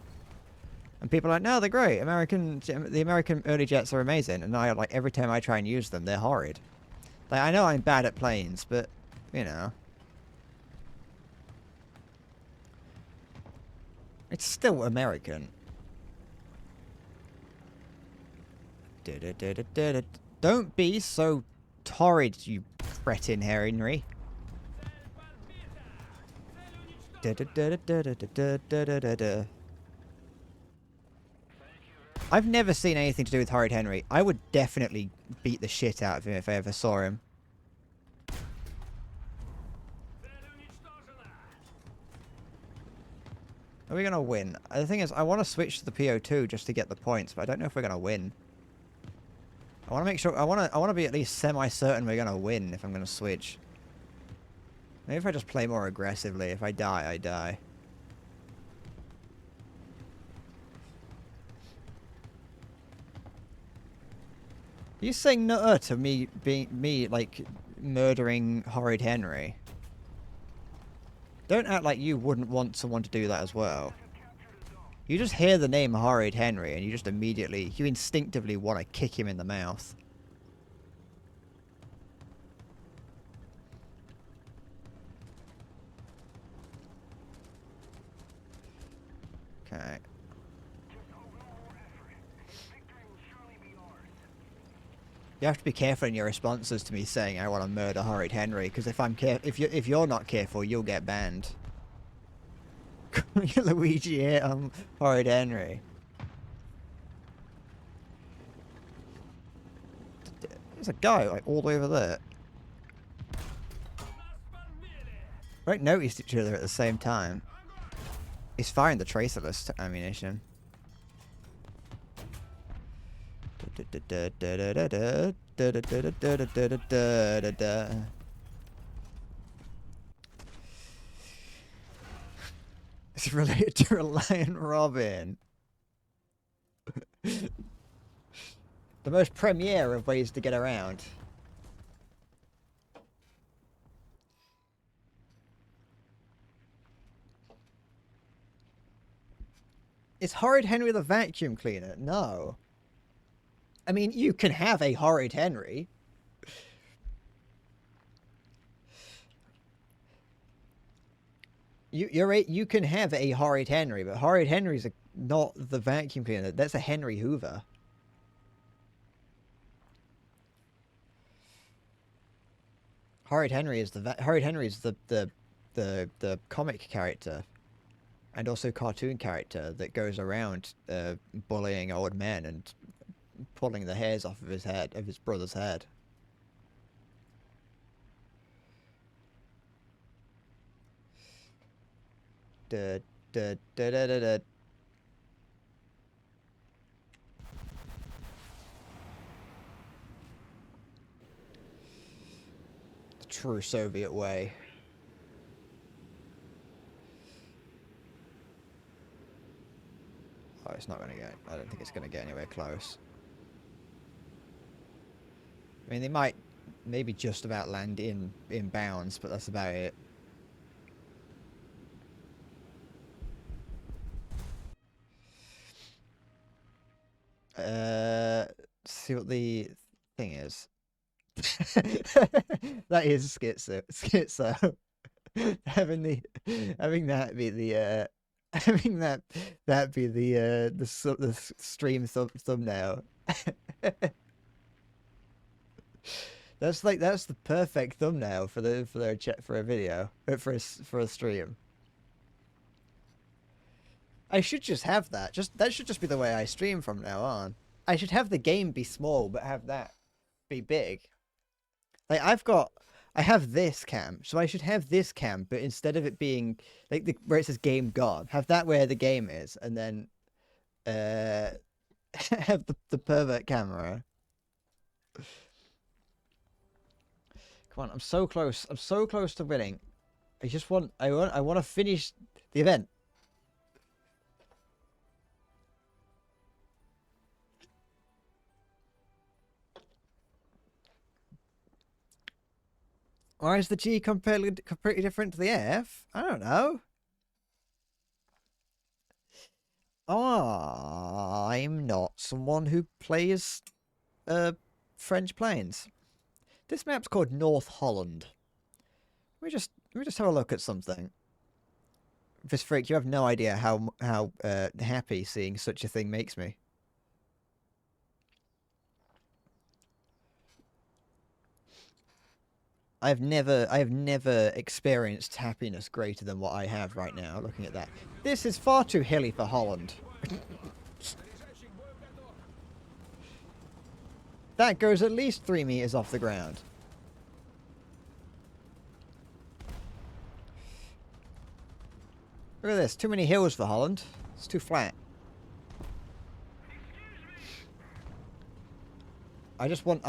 And people are like, no, they're great. The American early jets are amazing. And I like every time I try and use them, they're horrid. Like, I know I'm bad at planes, but, you know. It's still American. Don't be so torrid, you cretin, Henry. I've never seen anything to do with Horrid Henry. I would definitely beat the shit out of him if I ever saw him. Are we gonna win? The thing is, I want to switch to the PO2 just to get the points, but I don't know if we're gonna win. I want to make sure. I want to be at least semi-certain we're gonna win if I'm gonna switch. Maybe if I just play more aggressively. If I die, I die. You saying nutter to me like murdering Horrid Henry? Don't act like you wouldn't want someone to do that as well. You just hear the name Horrid Henry and you just you instinctively want to kick him in the mouth. Okay. You have to be careful in your responses to me saying I want to murder Horrid Henry, because if you're not careful, you'll get banned. Luigi hit Horrid Henry. There's a guy like all the way over there. We don't notice each other at the same time. He's firing the tracerless ammunition. It's related to Reliant Robin. The most premiere of ways to get around. Is Horrid Henry the vacuum cleaner? No. I mean, you can have a Horrid Henry. You can have a Horrid Henry, but Horrid Henry's not the vacuum cleaner. That's a Henry Hoover. Horrid Henry is the comic character, and also cartoon character that goes around bullying old men and pulling the hairs off of his head, of his brother's head. Da, da, da, da, da, da. The true Soviet way. Oh, it's not gonna get. I don't think it's gonna get anywhere close. I mean, they might maybe just about land in bounds, but that's about it. See what the thing is. That is schizo. having that be the having that be the stream thumbnail. That's the perfect thumbnail for a video, for a stream. I should just have that. That should just be the way I stream from now on. I should have the game be small, but have that be big. Like I have this cam, so I should have this cam, but instead of it being like where it says game gone, have that where the game is, and then have the pervert camera. Come on, I'm so close. I'm so close to winning. I want to finish the event. Why is the G completely different to the F? I don't know. I'm not someone who plays French planes. This map's called North Holland. Let me just have a look at something. This freak, you have no idea how happy seeing such a thing makes me. I have never experienced happiness greater than what I have right now, looking at that. This is far too hilly for Holland. That goes at least 3 meters off the ground. Look at this, too many hills for Holland. It's too flat. I want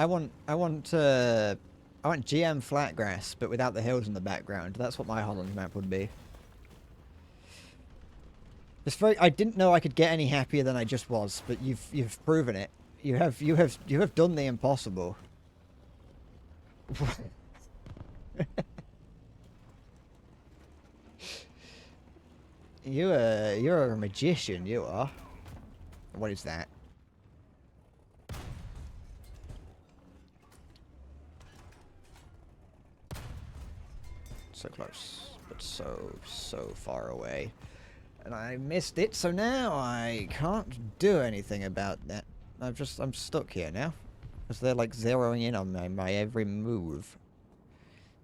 GM flat grass, but without the hills in the background. That's what my Holland map would be. I didn't know I could get any happier than I just was, but you've proven it. You have done the impossible. You're a magician, you are. What is that? So close, but so far away. And I missed it, so now I can't do anything about that. I'm stuck here now. Because they're like zeroing in on my every move.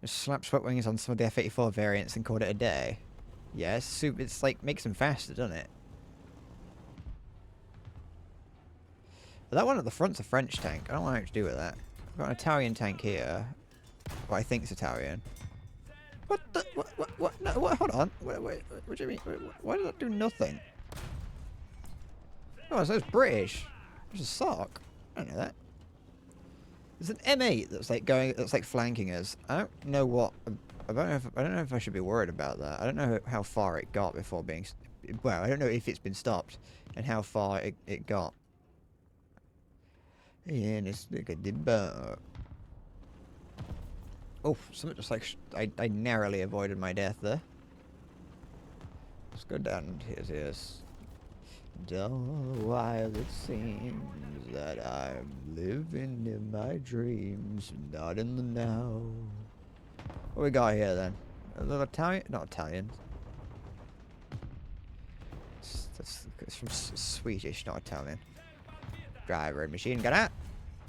Just slap sweat wings on some of the F-84 variants and call it a day. Yeah, it's like makes them faster, doesn't it? But that one at the front's a French tank. I don't know what to do with that. We've got an Italian tank here. What I think is Italian. What the? What? No, what? Hold on. What do you mean? Why did that do nothing? Oh, so it's British. There's a sock. I don't know that. There's an M8 that's like going, that's like flanking us. I don't know what. I don't know if I should be worried about that. I don't know how far it got before being. Well, I don't know if it's been stopped and how far it got. Yeah, let's look at the bar. Oh, something just like I narrowly avoided my death there. Let's go down. Here's. While it seems that I'm living in my dreams, not in the now. What we got here then? A little Italian? Not Italian. It's from Swedish, not Italian. Driver and machine gunner.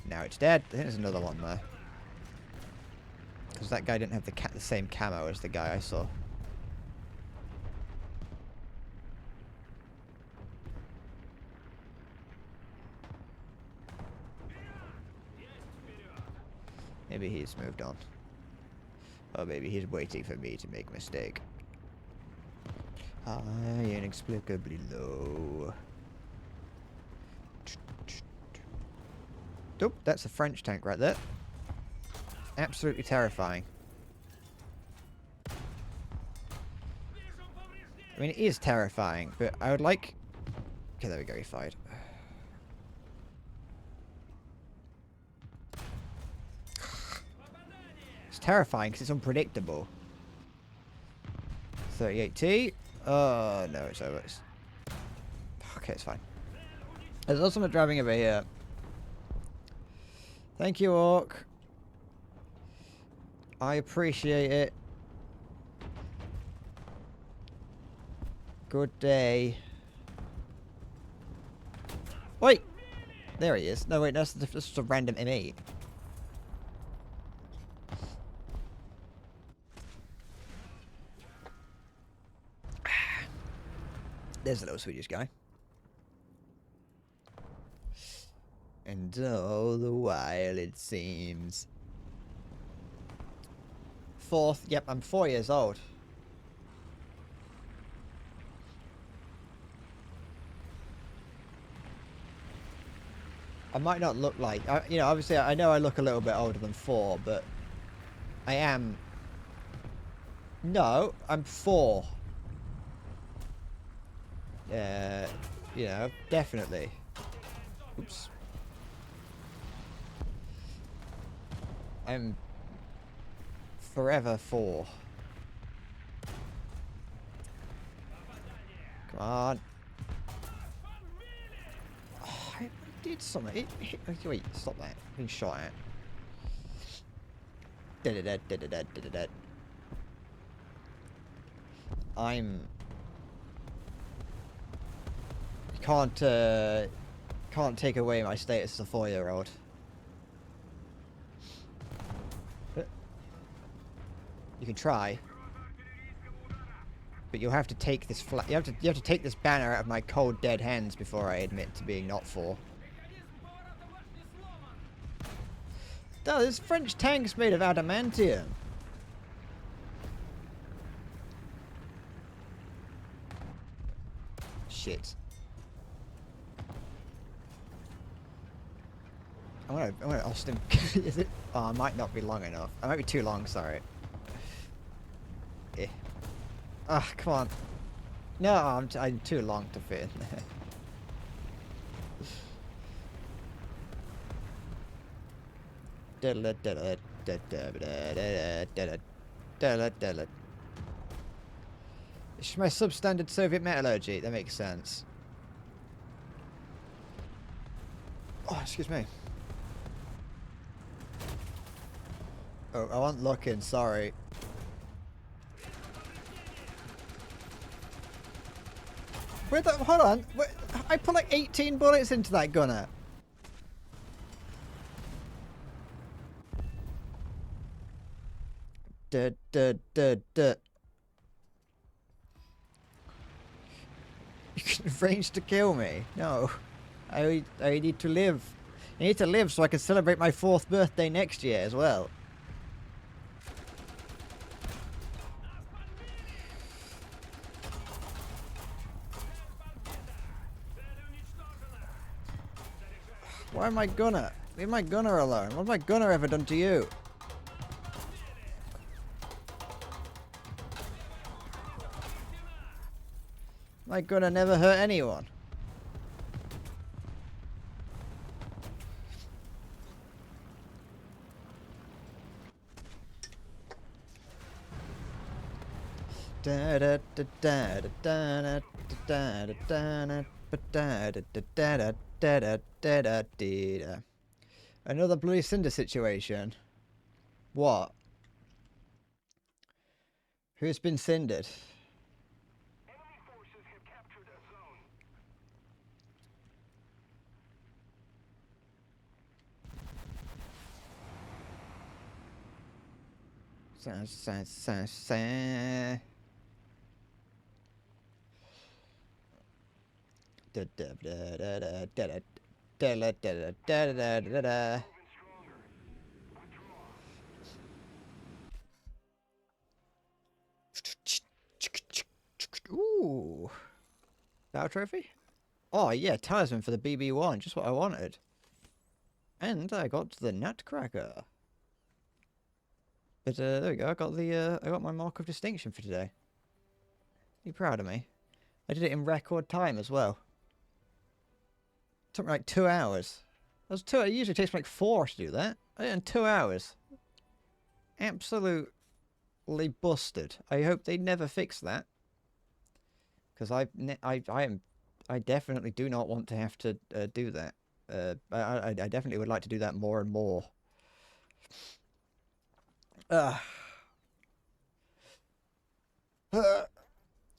Now it's dead. I think there's another one there. Because that guy didn't have the same camo as the guy I saw. Maybe he's moved on. Or maybe he's waiting for me to make a mistake. I inexplicably low. Nope, that's a French tank right there. Absolutely terrifying. I mean, it is terrifying, but I would like... Okay, there we go, he fired. It's terrifying because it's unpredictable. 38T. Oh, no, it's over. Okay, it's fine. There's also someone driving over here. Thank you, Orc. I appreciate it. Good day. Wait! There he is. No, wait, that's just a random M8. There's a little Swedish guy. And all the while it seems. Fourth, yep, I'm 4 years old. I might not look like, you know, obviously I know I look a little bit older than 4, but I am. No, I'm 4. You know, definitely. Oops. I'm forever 4. Come on. Oh, I did something. Wait, stop that. I'm being shot at. Da-da-da-da-da-da-da-da. I'm... Can't take away my status as a 4-year-old. You can try, but you'll have to take this you have to take this banner out of my cold dead hands before I admit to being not 4. No, this French tank's made of adamantium. Shit. I wanna Austin. Is it? Oh, it might not be long enough. It might be too long. Sorry. Ah, oh, come on. No, I'm too long to fit in there. It's my substandard Soviet metallurgy. That makes sense. Oh, excuse me. Oh, I wasn't looking. Sorry. Where the... Hold on. Where, I put like 18 bullets into that gunner. Duh. You can arrange to kill me. No. I need to live. I need to live so I can celebrate my 4th birthday next year as well. Why am I gonna? Leave my gunner alone. What's my gunner ever done to you? My gunner never hurt anyone. Da da da da da da da da da da da da da. Another bloody cinder situation. What? Who's been cindered? Enemy forces have captured a zone. Da da da da da da da da da da da da da. Ooh. Battle trophy? Oh yeah, talisman for the BB1, just what I wanted. And I got the Nutcracker. But there we go, I got my mark of distinction for today. Are you proud of me? I did it in record time as well. Took me like 2 hours. That was 2. It usually takes me like 4 to do that. I did it in 2 hours. Absolutely busted. I hope they never fix that. Because I definitely do not want to have to do that. I definitely would like to do that more and more.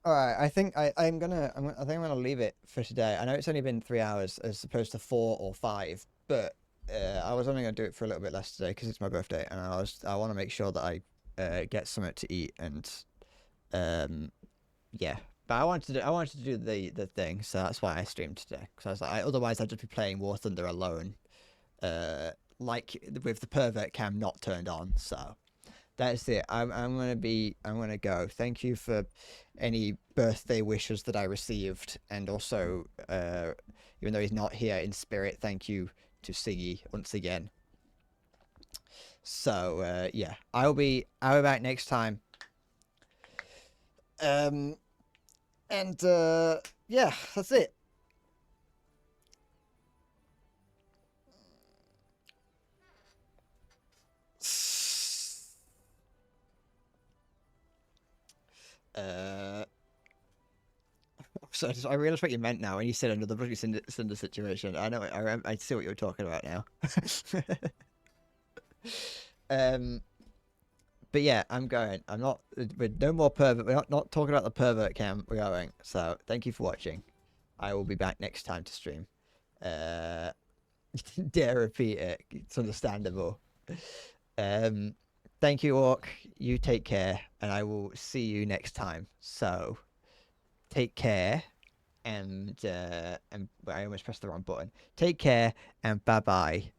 Alright, I think I'm gonna leave it for today. I know it's only been 3 hours as opposed to 4 or 5, but I was only gonna do it for a little bit less today because it's my birthday, and I want to make sure that I get something to eat, and yeah. But I wanted to do the thing, so that's why I streamed today. Because I was like, otherwise I'd just be playing War Thunder alone, like with the pervert cam not turned on. So that's it. I'm gonna go. Thank you for any birthday wishes that I received, and also, even though he's not here in spirit, thank you to Siggy once again. So yeah, I'll be back next time. And yeah, that's it. So I realized what you meant now when you said another bloody cinder situation. I know. I see what you're talking about now. But yeah, I'm going. I'm not. With no more pervert. We're not talking about the pervert cam. We're going. So thank you for watching. I will be back next time to stream. Dare repeat it. It's understandable. Thank you, Orc. You take care, and I will see you next time. So take care, and I almost pressed the wrong button. Take care, and bye bye.